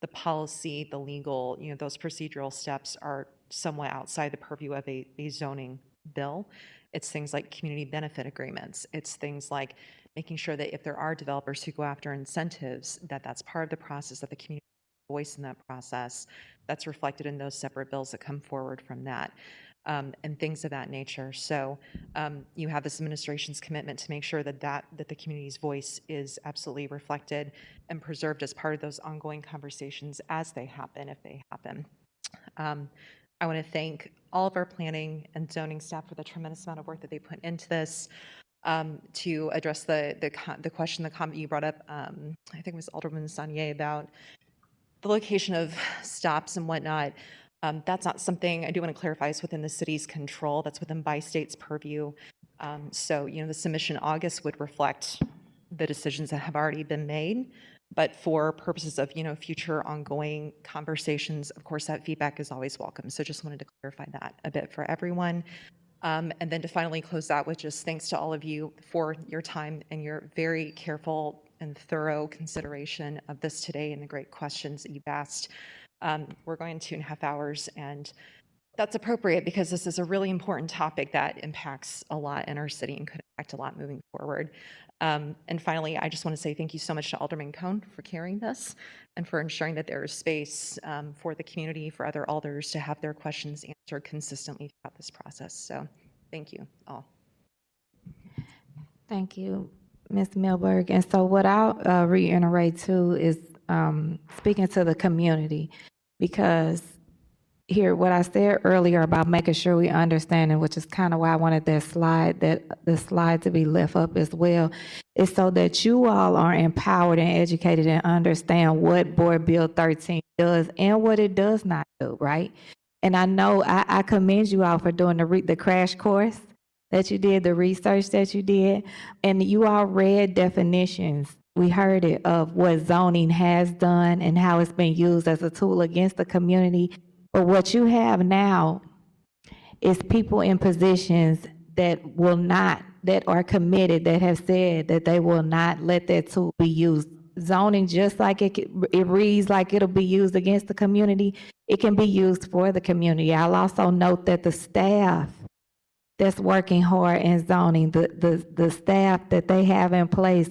the policy, the legal, those procedural steps are somewhat outside the purview of a zoning bill. It's things like community benefit agreements. It's things like making sure that if there are developers who go after incentives, that's part of the process, that the community has a voice in that process. That's reflected in those separate bills that come forward from that. And things of that nature. So you have this administration's commitment to make sure that the community's voice is absolutely reflected and preserved as part of those ongoing conversations as they happen, if they happen. I want to thank all of our planning and zoning staff for the tremendous amount of work that they put into this. To address the question, the comment you brought up, I think it was Alderman Sanier, about the location of stops and whatnot. That's not something, I do want to clarify, is within the city's control. That's within Bi-State's purview. So, the submission in August would reflect the decisions that have already been made. But for purposes of, future ongoing conversations, of course, that feedback is always welcome. So just wanted to clarify that a bit for everyone. And then to finally close out with just thanks to all of you for your time and your very careful and thorough consideration of this today and the great questions that you've asked. We're going 2.5 hours, and that's appropriate because this is a really important topic that impacts a lot in our city and could impact a lot moving forward. And finally, I just want to say thank you so much to Alderman Cone for carrying this and for ensuring that there is space for the community, for other alders to have their questions answered consistently throughout this process. So thank you all. Thank you, Ms. Milberg. And so what I'll reiterate too is speaking to the community, because here, what I said earlier about making sure we understand, and which is kind of why I wanted the slide to be left up as well, is so that you all are empowered and educated and understand what Board Bill 13 does and what it does not do, right? And I know I commend you all for doing the crash course that you did, the research that you did, and you all read definitions. We heard it of what zoning has done and how it's been used as a tool against the community. But what you have now is people in positions that are committed, that have said that they will not let that tool be used. Zoning, just like it reads like it'll be used against the community, it can be used for the community. I'll also note that the staff that's working hard in zoning, the staff that they have in place,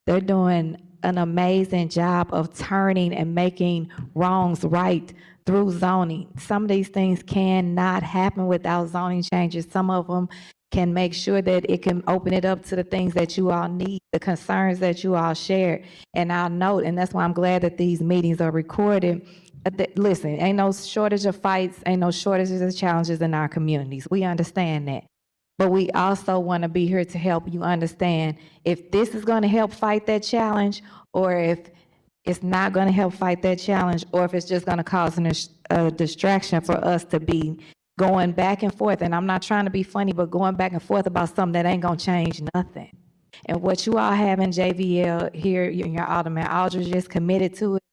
they're doing an amazing job of turning and making wrongs right through zoning. Some of these things cannot happen without zoning changes. Some of them can make sure that it can open it up to the things that you all need, the concerns that you all share. And I'll note, and that's why I'm glad that these meetings are recorded. Listen, ain't no shortage of fights, ain't no shortages of challenges in our communities. We understand that. But we also want to be here to help you understand if this is going to help fight that challenge, or if it's not going to help fight that challenge, or if it's just going to cause a distraction for us to be going back and forth. And I'm not trying to be funny, but going back and forth about something that ain't going to change nothing. And what you all have in JVL here, your Alderman Aldridge is committed to it.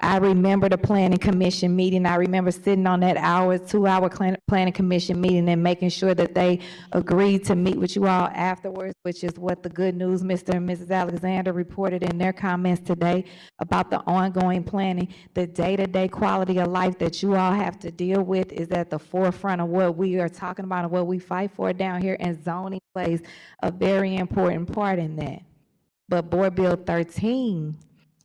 I remember the planning commission meeting. I remember sitting on that 2-hour planning commission meeting and making sure that they agreed to meet with you all afterwards, which is what the good news Mr. and Mrs. Alexander reported in their comments today about the ongoing planning. The day-to-day quality of life that you all have to deal with is at the forefront of what we are talking about and what we fight for down here, and zoning plays a very important part in that. But Board Bill 13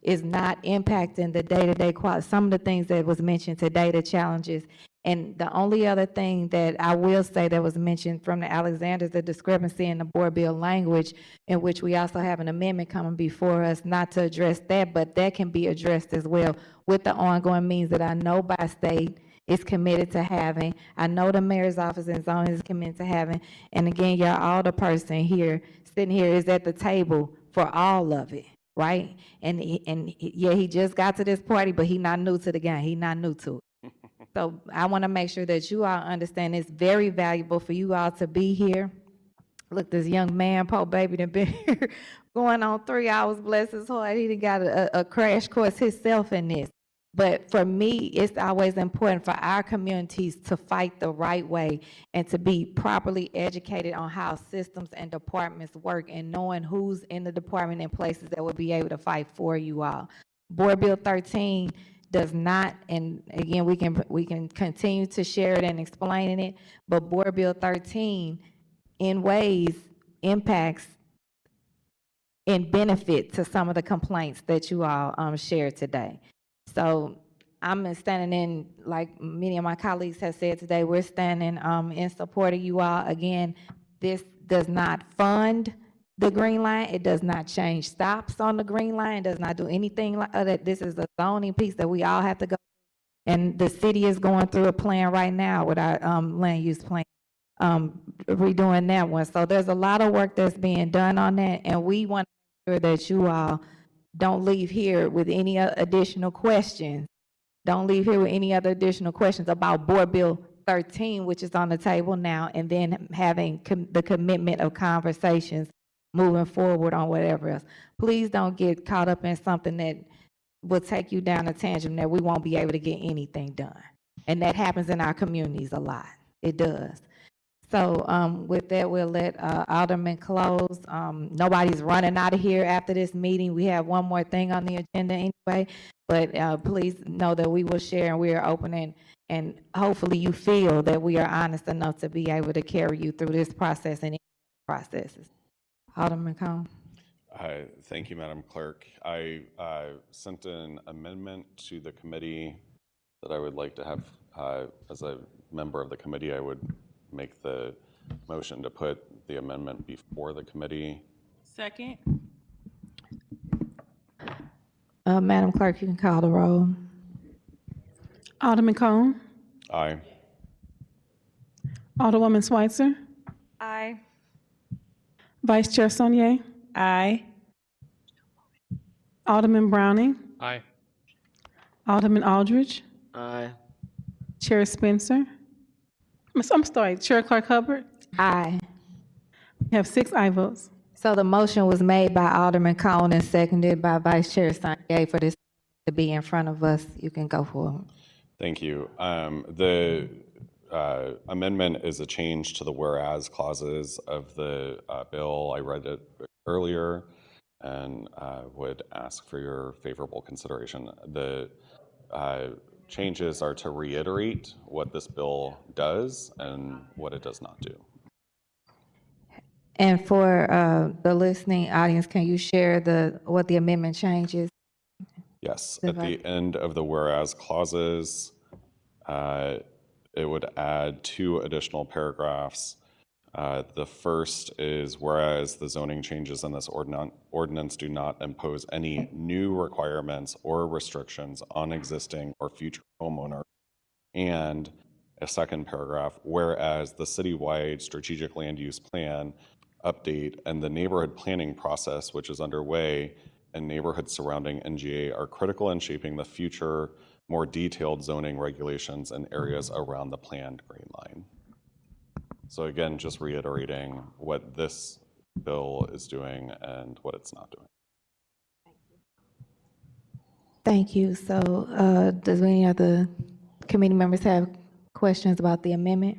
is not impacting the day-to-day quality. Some of the things that was mentioned today, the challenges. And the only other thing that I will say that was mentioned from the Alexanders, the discrepancy in the Board Bill language, in which we also have an amendment coming before us not to address that, but that can be addressed as well with the ongoing means that I know Bi-State is committed to having. I know the mayor's office and zoning is committed to having. And again, y'all, all the person here, sitting here, is at the table for all of it. Right? And he just got to this party, but he not new to the game. He not new to it. So I want to make sure that you all understand it's very valuable for you all to be here. Look, this young man, poor baby, done been here going on 3 hours, bless his heart. He done got a crash course himself in this. But for me, it's always important for our communities to fight the right way and to be properly educated on how systems and departments work and knowing who's in the department and places that would be able to fight for you all. Board Bill 13 does not, and again, we can continue to share it and explain it, but Board Bill 13 in ways impacts and benefit to some of the complaints that you all shared today. So I'm standing in, like many of my colleagues have said today, we're standing in support of you all. Again, this does not fund the Green Line. It does not change stops on the Green Line. It does not do anything like that. This is a zoning piece that we all have to go. And the city is going through a plan right now with our land use plan, redoing that one. So there's a lot of work that's being done on that, and we want to make sure that you all don't leave here with any additional questions. Don't leave here with any other additional questions about Board Bill 13, which is on the table now, and then having the commitment of conversations moving forward on whatever else. Please don't get caught up in something that will take you down a tangent that we won't be able to get anything done. And that happens in our communities a lot. It does. So with that, we'll let Alderman close. Nobody's running out of here after this meeting. We have one more thing on the agenda anyway, but please know that we will share and we are open, and hopefully you feel that we are honest enough to be able to carry you through this process and any processes. Alderman Cone. Thank you, Madam Clerk. I sent an amendment to the committee that I would like to have, as a member of the committee, I would make the motion to put the amendment before the committee. Second. Madam Clerk, you can call the roll. Alderman Cone. Aye. Alderwoman Schweitzer. Aye. Vice Chair Saunier. Aye. Alderman Browning. Aye. Alderman Aldridge. Aye. Chair Spencer. I'm sorry, Chair Clark Hubbard. Aye. We have 6 aye votes. So the motion was made by Alderman Cone and seconded by Vice Chair Saunier for this to be in front of us. You can go forward. Thank you. The amendment is a change to the whereas clauses of the bill. I read it earlier and would ask for your favorable consideration. The changes are to reiterate what this bill does and what it does not do. And for the listening audience, can you share what the amendment changes? Yes, at the end of the whereas clauses, it would add 2 additional paragraphs. The first is, whereas the zoning changes in this ordinance do not impose any new requirements or restrictions on existing or future homeowners. And a second paragraph, whereas the citywide strategic land use plan update and the neighborhood planning process, which is underway, and neighborhoods surrounding NGA are critical in shaping the future, more detailed zoning regulations in areas around the planned Green Line. So again, just reiterating what this bill is doing and what it's not doing. Thank you. So does any other committee members have questions about the amendment?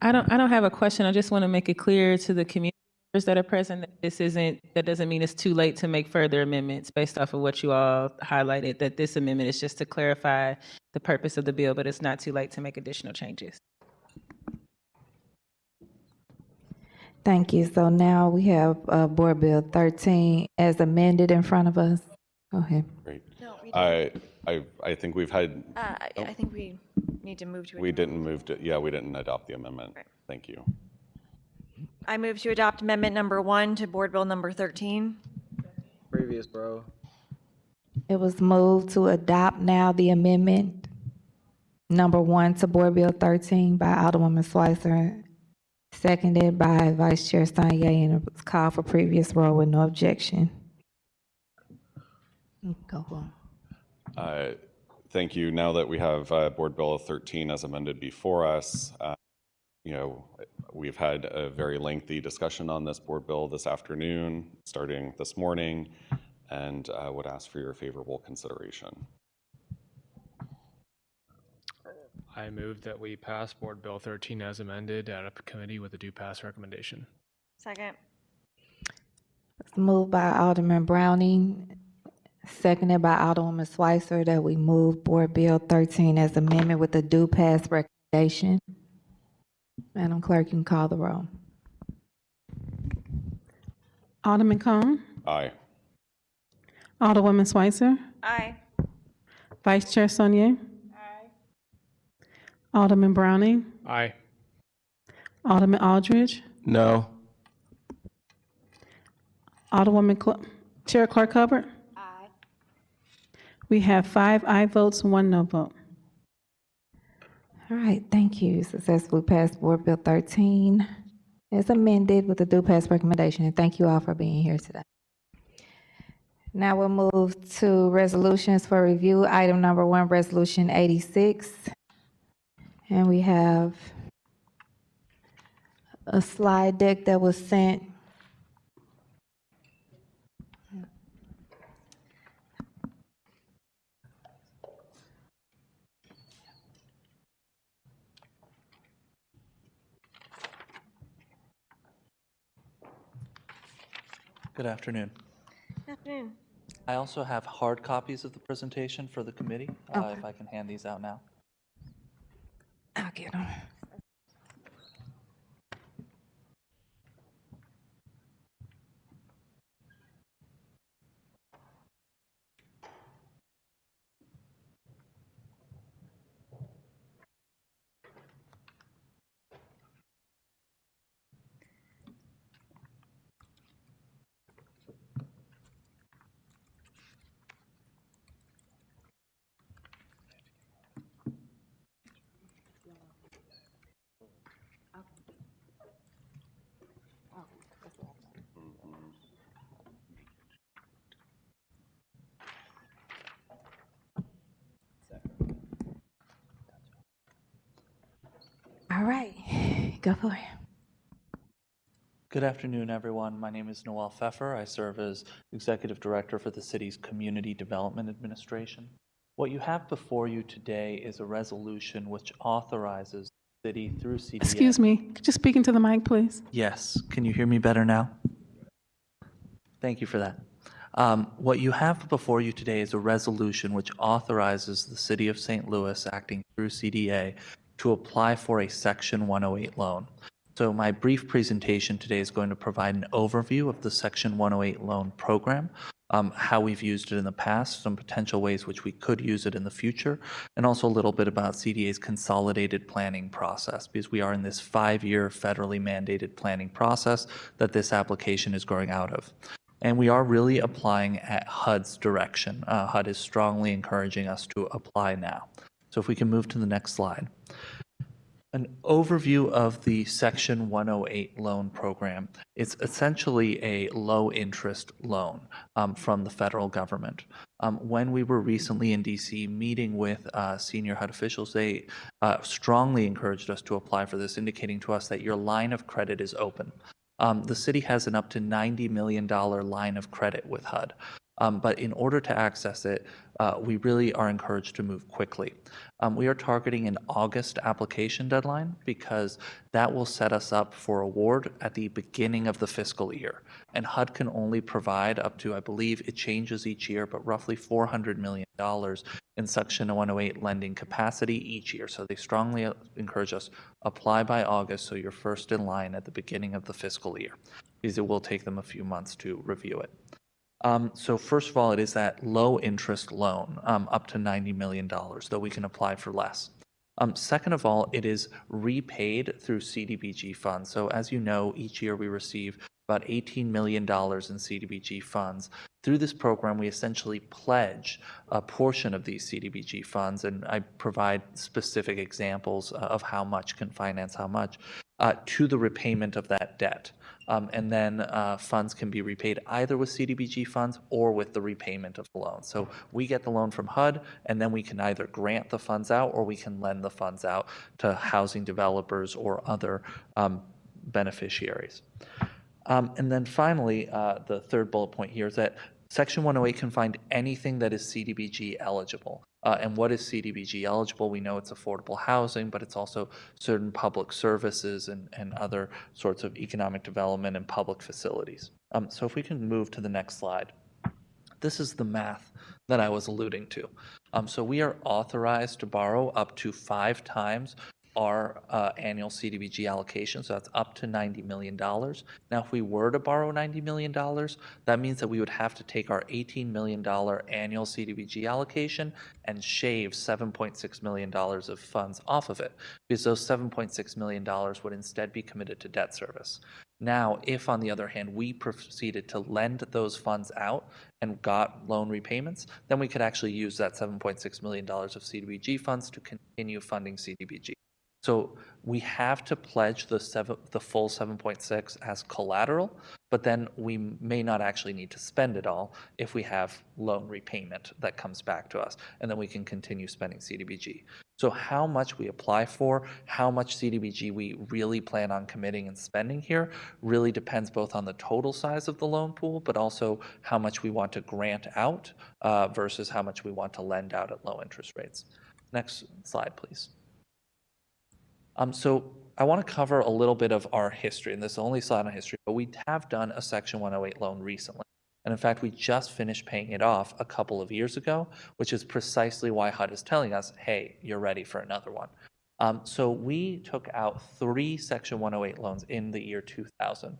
I don't have a question. I just want to make it clear to the community members that are present that that doesn't mean it's too late to make further amendments based off of what you all highlighted, that this amendment is just to clarify the purpose of the bill, but it's not too late to make additional changes. Thank you. So now we have Board Bill 13 as amended in front of us. Go ahead. Great. No, we I think we've had. I think we need to move to. We didn't move to. Yeah, we didn't adopt the amendment. Right. Thank you. I move to adopt amendment number 1 to Board Bill number 13. Previous, bro. It was moved to adopt now the amendment number 1 to Board Bill 13 by Alderwoman Schweitzer, seconded by Vice Chair Saunier, and it was called for previous roll with no objection. Go on. Thank you. Now that we have Board Bill 13 as amended before us, we've had a very lengthy discussion on this board bill this afternoon, starting this morning, and would ask for your favorable consideration. I move that we pass Board Bill 13 as amended out of committee with a do pass recommendation. Second. It's moved by Alderman Browning, seconded by Alderwoman Schweitzer, that we move Board Bill 13 as amendment with a do pass recommendation. Madam Clerk, you can call the roll. Alderman Cone, Aye. Alderwoman Schweitzer, Aye. Vice Chair Saunier, Alderman Browning, Aye. Alderman Aldridge, No. Chair Clark Hubbard. Aye. We have 5 aye votes, 1 no vote. All right, thank you. Successfully passed Board Bill 13 as amended with a do pass recommendation, and thank you all for being here today. Now we'll move to resolutions for review. Item number 1, Resolution 86. And we have a slide deck that was sent. Good afternoon. Good afternoon. I also have hard copies of the presentation for the committee, if I can hand these out now. I'll get them. All right, go for it. Good afternoon, everyone. My name is Noel Pfeffer. I serve as Executive Director for the city's Community Development Administration. What you have before you today is a resolution which authorizes the city through CDA. Excuse me, could you speak into the mic, please? Yes. Can you hear me better now? Thank you for that. What you have before you today is a resolution which authorizes the City of St. Louis, acting through CDA, to apply for a Section 108 loan. So my brief presentation today is going to provide an overview of the Section 108 loan program, how we've used it in the past, some potential ways which we could use it in the future, and also a little bit about CDA's consolidated planning process, because we are in this 5-year federally mandated planning process that this application is growing out of. And we are really applying at HUD's direction. HUD is strongly encouraging us to apply now. So if we can move to the next slide. An overview of the Section 108 loan program. It's essentially a low-interest loan from the federal government. When we were recently in DC meeting with senior HUD officials, they strongly encouraged us to apply for this, indicating to us that your line of credit is open. The city has an up to $90 million line of credit with HUD. But in order to access it, we really are encouraged to move quickly. We are targeting an August application deadline because that will set us up for award at the beginning of the fiscal year. And HUD can only provide up to, I believe it changes each year, but roughly $400 million in Section 108 lending capacity each year. So they strongly encourage us, apply by August so you're first in line at the beginning of the fiscal year, because it will take them a few months to review it. So first of all, it is that low interest loan, up to $90 million, though we can apply for less. Second of all, it is repaid through CDBG funds. So as you know, each year we receive about $18 million in CDBG funds. Through this program, we essentially pledge a portion of these CDBG funds, and I provide specific examples of how much can finance how much. to the repayment of that debt. And then funds can be repaid either with CDBG funds or with the repayment of the loan. So we get the loan from HUD, and then we can either grant the funds out or we can lend the funds out to housing developers or other beneficiaries. And then finally, the third bullet point here is that Section 108 can find anything that is CDBG eligible. And what is CDBG eligible? We know it's affordable housing, but it's also certain public services and other sorts of economic development and public facilities. So if we can move to the next slide. This is the math that I was alluding to. So we are authorized to borrow up to 5 times our annual CDBG allocation, so that's up to $90 million. Now, if we were to borrow $90 million, that means that we would have to take our $18 million annual CDBG allocation and shave $7.6 million of funds off of it, because those $7.6 million would instead be committed to debt service. Now, if on the other hand, we proceeded to lend those funds out and got loan repayments, then we could actually use that $7.6 million of CDBG funds to continue funding CDBG. So we have to pledge the full 7.6 as collateral, but then we may not actually need to spend it all if we have loan repayment that comes back to us, and then we can continue spending CDBG. So how much we apply for, how much CDBG we really plan on committing and spending here really depends both on the total size of the loan pool, but also how much we want to grant out versus how much we want to lend out at low interest rates. Next slide, please. So I want to cover a little bit of our history, and this is the only slide on history, but we have done a Section 108 loan recently. And in fact, we just finished paying it off a couple of years ago, which is precisely why HUD is telling us, hey, you're ready for another one. So we took out 3 Section 108 loans in the year 2000.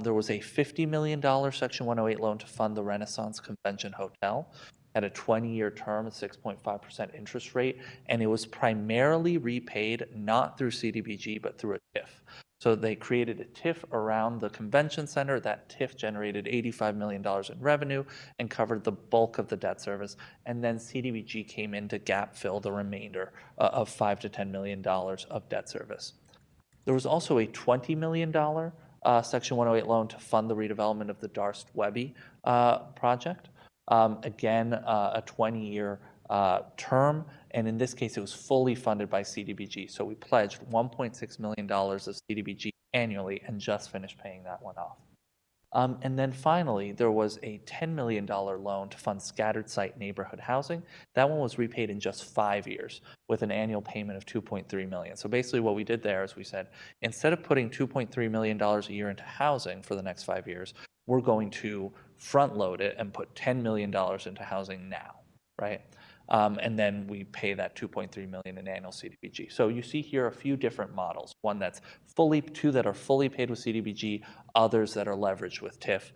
There was a $50 million Section 108 loan to fund the Renaissance Convention Hotel at a 20-year term, a 6.5% interest rate, and it was primarily repaid not through CDBG, but through a TIF. So they created a TIF around the convention center. That TIF generated $85 million in revenue and covered the bulk of the debt service. And then CDBG came in to gap fill the remainder of $5 to $10 million of debt service. There was also a $20 million Section 108 loan to fund the redevelopment of the Darst Webby project. Again, a 20-year term, and in this case, it was fully funded by CDBG. So we pledged $1.6 million of CDBG annually and just finished paying that one off. And then finally, there was a $10 million loan to fund scattered site neighborhood housing. That one was repaid in just 5 years with an annual payment of $2.3 million. So basically what we did there is we said, instead of putting $2.3 million a year into housing for the next 5 years, we're going to front load it and put $10 million into housing now, right? And then we pay that $2.3 million in annual CDBG. So you see here a few different models. Two that are fully paid with CDBG, others that are leveraged with TIF.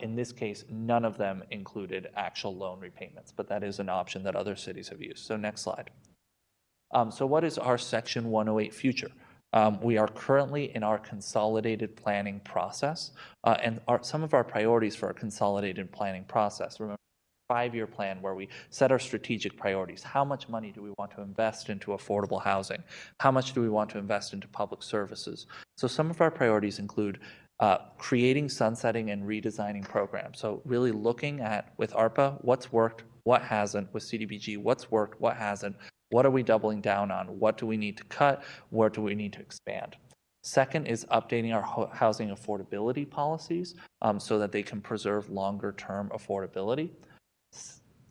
In this case, none of them included actual loan repayments, but that is an option that other cities have used. So next slide. So what is our Section 108 future? We are currently in our consolidated planning process, and some of our priorities for our consolidated planning process. Remember, 5-year plan where we set our strategic priorities. How much money do we want to invest into affordable housing? How much do we want to invest into public services? So some of our priorities include creating, sunsetting, and redesigning programs. So really looking at, with ARPA, what's worked, what hasn't, with CDBG, what's worked, what hasn't, what are we doubling down on, what do we need to cut, where do we need to expand. Second is updating our housing affordability policies so that they can preserve longer-term affordability.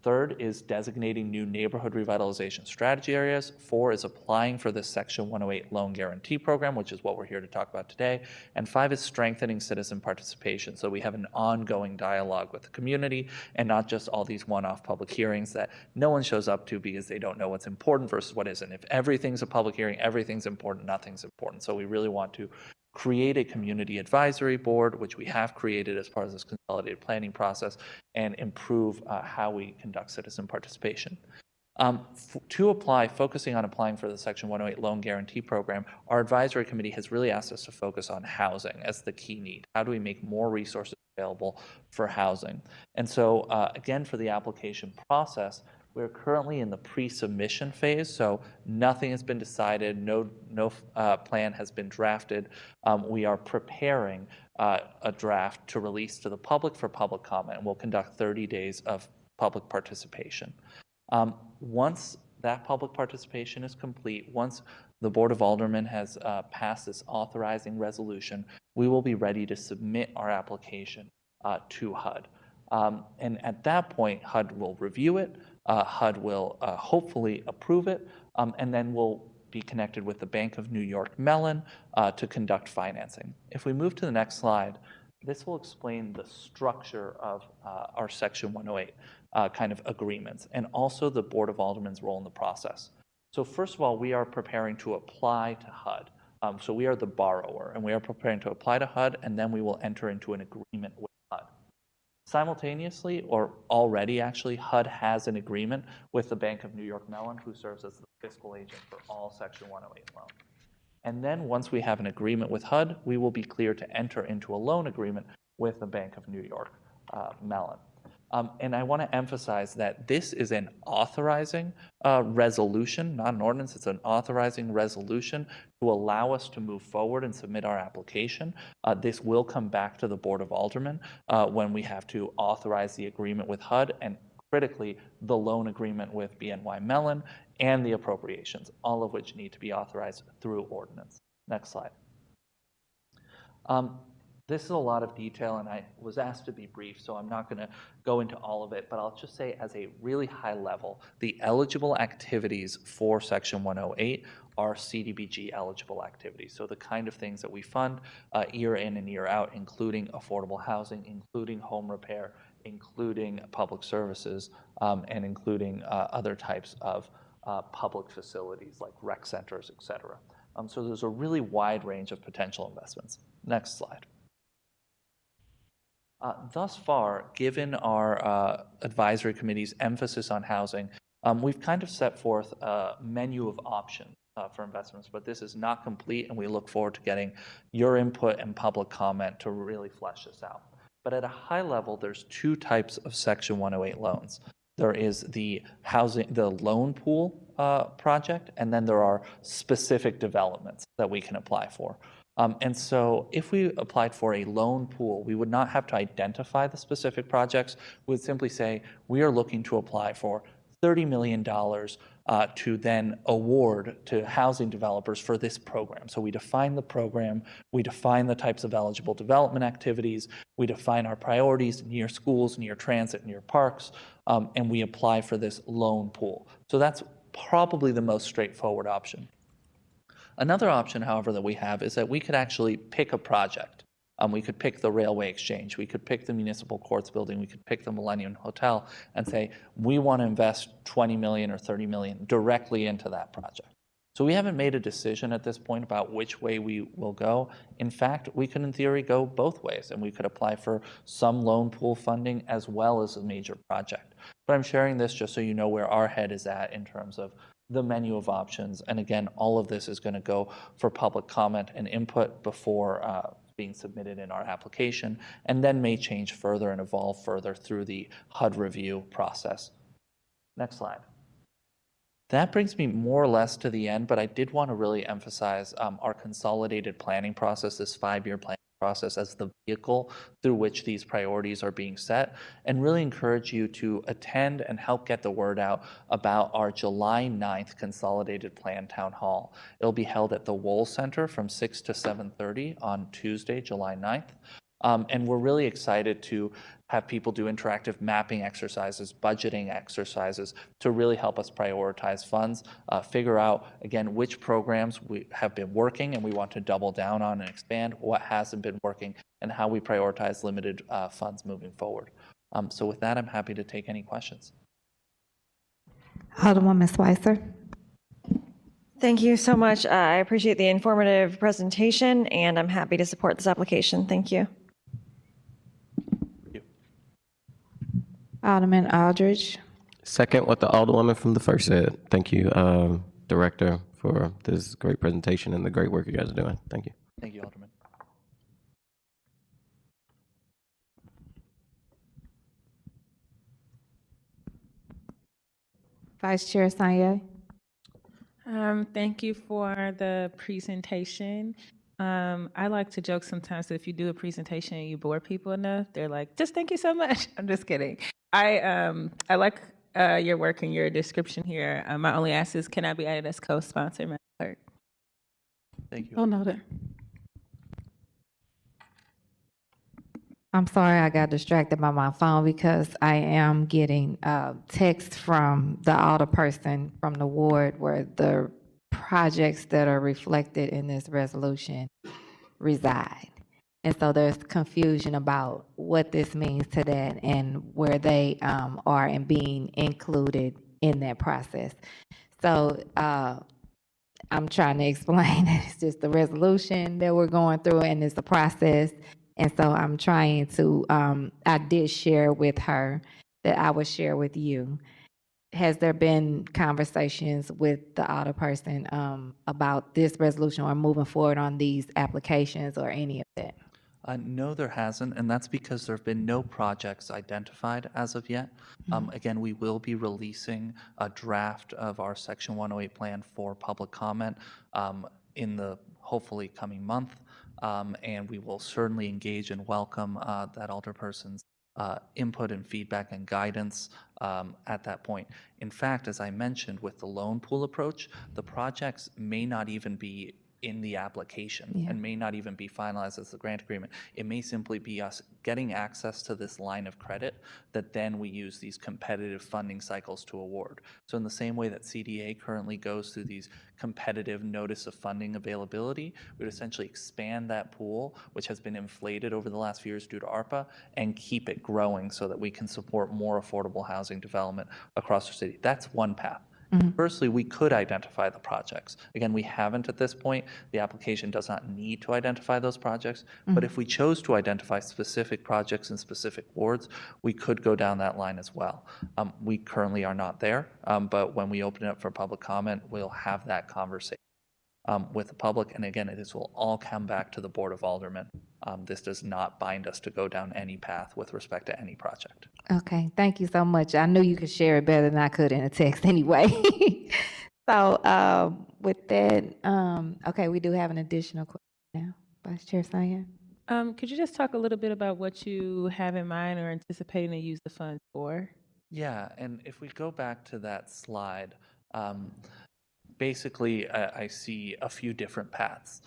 Third is designating new neighborhood revitalization strategy areas. 4 is applying for this Section 108 loan guarantee program, which is what we're here to talk about today. And 5 is strengthening citizen participation, so we have an ongoing dialogue with the community and not just all these one-off public hearings that no one shows up to because they don't know what's important versus what isn't. If everything's a public hearing, everything's important, nothing's important. So we really want to create a community advisory board, which we have created as part of this consolidated planning process, and improve how we conduct citizen participation. To apply, focusing on applying for the Section 108 loan guarantee program, our advisory committee has really asked us to focus on housing as the key need. How do we make more resources available for housing? And so, again, for the application process, We're currently in the pre-submission phase, so nothing has been decided, no plan has been drafted. We are preparing a draft to release to the public for public comment, and we'll conduct 30 days of public participation. Once that public participation is complete, once the Board of Aldermen has passed this authorizing resolution, we will be ready to submit our application to HUD. And at that point, HUD will review it, HUD will hopefully approve it, and then we'll be connected with the Bank of New York Mellon to conduct financing. If we move to the next slide, this will explain the structure of our Section 108 kind of agreements, and also the Board of Aldermen's role in the process. So first of all, we are preparing to apply to HUD. So we are the borrower, and we are preparing to apply to HUD, and then we will enter into an agreement with HUD. Simultaneously, or already actually, HUD has an agreement with the Bank of New York Mellon, who serves as the fiscal agent for all Section 108 loans. And then once we have an agreement with HUD, we will be clear to enter into a loan agreement with the Bank of New York Mellon. And I want to emphasize that this is an authorizing resolution, not an ordinance. It's an authorizing resolution to allow us to move forward and submit our application. This will come back to the Board of Aldermen when we have to authorize the agreement with HUD and, critically, the loan agreement with BNY Mellon and the appropriations, all of which need to be authorized through ordinance. Next slide. This is a lot of detail, and I was asked to be brief, so I'm not going to go into all of it, but I'll just say as a really high level, the eligible activities for Section 108 are CDBG eligible activities. So the kind of things that we fund year in and year out, including affordable housing, including home repair, including public services, and including other types of public facilities like rec centers, et cetera. So there's a really wide range of potential investments. Next slide. Thus far, given our advisory committee's emphasis on housing, we've kind of set forth a menu of options for investments, but this is not complete, and we look forward to getting your input and public comment to really flesh this out. But at a high level, there's two types of Section 108 loans. There is the loan pool project, and then there are specific developments that we can apply for. And so if we applied for a loan pool, we would not have to identify the specific projects. We would simply say, we are looking to apply for $30 million to then award to housing developers for this program. So we define the program, we define the types of eligible development activities, we define our priorities near schools, near transit, near parks, and we apply for this loan pool. So that's probably the most straightforward option. Another option, however, that we have is that we could actually pick a project. We could pick the Railway Exchange, we could pick the Municipal Courts building, we could pick the Millennium Hotel and say, we want to invest 20 million or 30 million directly into that project. So we haven't made a decision at this point about which way we will go. In fact, we could in theory go both ways, and we could apply for some loan pool funding as well as a major project. But I'm sharing this just so you know where our head is at in terms of the menu of options. And again, all of this is going to go for public comment and input before being submitted in our application, and then may change further and evolve further through the HUD review process. Next slide. That brings me more or less to the end, but I did want to really emphasize our consolidated planning process, this 5-year planning process, as the vehicle through which these priorities are being set, and really encourage you to attend and help get the word out about our July 9th Consolidated Plan Town Hall. It'll be held at the Wohl Center from 6 to 7:30 on Tuesday, July 9th. And we're really excited to have people do interactive mapping exercises, budgeting exercises to really help us prioritize funds, figure out, again, which programs we have been working and we want to double down on and expand, what hasn't been working, and how we prioritize limited funds moving forward. So with that, I'm happy to take any questions. Alderwoman Schweitzer. Thank you so much. I appreciate the informative presentation, and I'm happy to support this application. Thank you. Alderman Aldridge. Second what the Alderwoman from the first said. Thank you, Director, for this great presentation and the great work you guys are doing. Thank you. Thank you, Alderman. Vice Chair Sanye. Thank you for the presentation. I like to joke sometimes that if you do a presentation and you bore people enough, they're like, just thank you so much. I'm just kidding. I like your work and your description here. My only ask is, can I be added as co-sponsor, Madam Clerk? Thank you. Oh, noted. I'm sorry I got distracted by my phone because I am getting text from the alderperson from the ward where the projects that are reflected in this resolution reside. And so there's confusion about what this means to that and where they are and being included in that process. So I'm trying to explain that it's just the resolution that we're going through and it's a process. And so I'm trying to, I did share with her that I would share with you. Has there been conversations with the alderperson about this resolution or moving forward on these applications or any of that? No, there hasn't, and that's because there have been no projects identified as of yet. Again, we will be releasing a draft of our Section 108 plan for public comment in the hopefully coming month. And we will certainly engage and welcome that alderperson's input and feedback and guidance at that point. In fact, as I mentioned, with the loan pool approach, the projects may not even be in the application and may not even be finalized as the grant agreement. It may simply be us getting access to this line of credit that then we use these competitive funding cycles to award. So in the same way that CDA currently goes through these competitive notice of funding availability, we would essentially expand that pool, which has been inflated over the last few years due to ARPA, and keep it growing so that we can support more affordable housing development across the city. That's one path. Firstly, we could identify the projects. Again, we haven't at this point. The application does not need to identify those projects. But if we chose to identify specific projects in specific wards, we could go down that line as well. We currently are not there, but when we open it up for public comment, we'll have that conversation with the public. And again, this will all come back to the Board of Aldermen. This does not bind us to go down any path with respect to any project. Okay, thank you so much. I knew you could share it better than I could in a text anyway. So with that, okay, we do have an additional question now. Vice Chair Sanya. Could you just talk a little bit about what you have in mind or anticipating to use the funds for? Yeah, and if we go back to that slide, basically, I see a few different paths.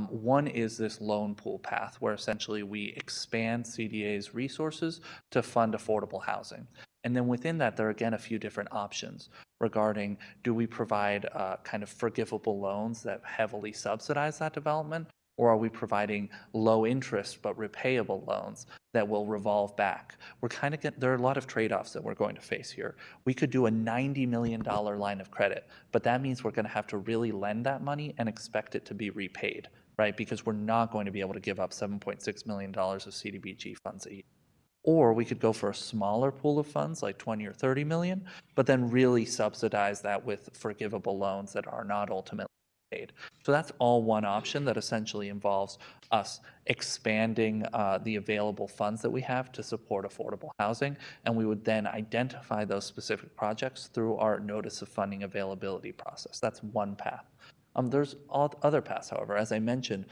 One is this loan pool path, where essentially we expand CDA's resources to fund affordable housing. And then within that, there are again a few different options regarding, do we provide kind of forgivable loans that heavily subsidize that development? Or are we providing low interest but repayable loans that will revolve back? We're kind of there are a lot of trade-offs that we're going to face here. We could do a $90 million line of credit, but that means we're going to have to really lend that money and expect it to be repaid, right? Because we're not going to be able to give up $7.6 million of CDBG funds a year. Or we could go for a smaller pool of funds, like 20 or 30 million, but then really subsidize that with forgivable loans that are not ultimately paid. So that's all one option that essentially involves us expanding the available funds that we have to support affordable housing, and we would then identify those specific projects through our notice of funding availability process. That's one path. There's other paths, however. As I mentioned,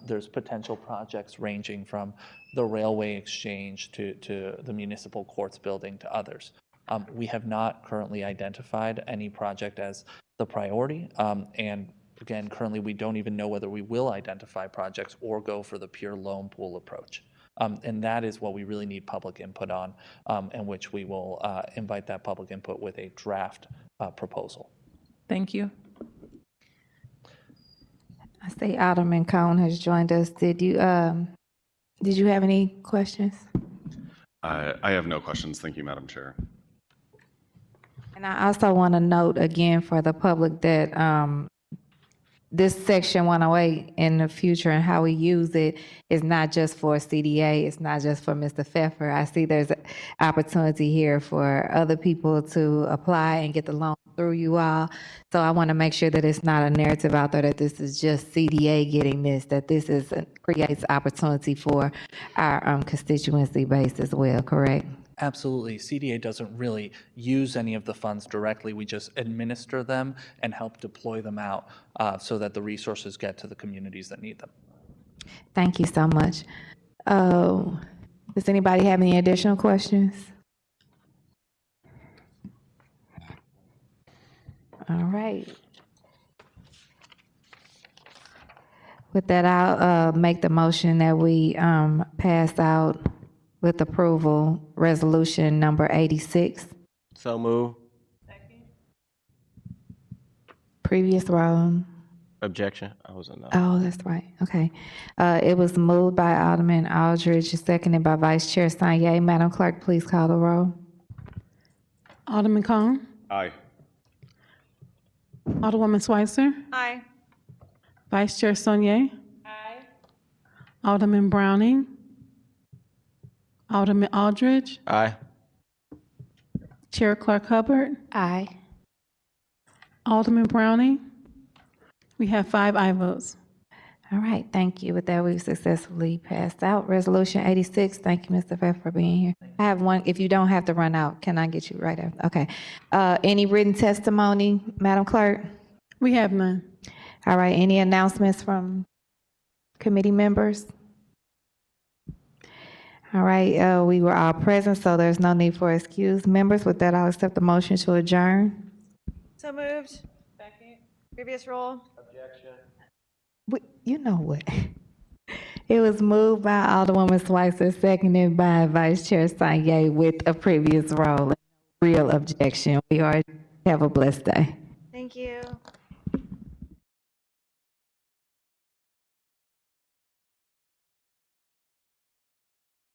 there's potential projects ranging from the railway exchange to the municipal courts building to others. We have not currently identified any project as the priority, and again, currently we don't even know whether we will identify projects or go for the pure loan pool approach. And that is what we really need public input on, and which we will invite that public input with a draft proposal. Thank you. I see Alderman Cone has joined us. Did you have any questions? I have no questions. Thank you, Madam Chair. And I also want to note again for the public that this Section 108 in the future and how we use it is not just for CDA, it's not just for Mr. Pfeffer. I see there's an opportunity here for other people to apply and get the loan through you all. So I want to make sure that it's not a narrative out there that this is just CDA getting this, that this is creates opportunity for our constituency base as well, correct? Absolutely. CDA doesn't really use any of the funds directly. We just administer them and help deploy them out so that the resources get to the communities that need them. Thank you so much. Does anybody have any additional questions? All right. With that, I'll make the motion that we pass out with approval resolution number 86. So move. Previous row. Objection. I was a no. Oh, that's right. Okay. It was moved by Alderman Aldridge, seconded by Vice Chair Sanye. Madam Clerk, please call the roll. Alderman Cone. Aye. Alderwoman Schweitzer. Aye. Vice Chair Sonier. Aye. Alderman Browning. Alderman Aldridge. Aye. Chair Clark Hubbard. Aye. Alderman Browning. We have 5 aye votes. All right, thank you. With that, we've successfully passed out Resolution 86. Thank you, Mr. Feff, for being here. I have one. If you don't have to run out, can I get you right after? Okay. Any written testimony, Madam Clerk? We have none. All right, any announcements from committee members? All right, we were all present, so there's no need for excuse. Members, with that, I'll accept the motion to adjourn. So moved. Second. Previous roll. You know what? It was moved by Alderwoman Schweitzer, seconded by Vice Chair Sanye with a previous roll. Real objection. We are have a blessed day. Thank you.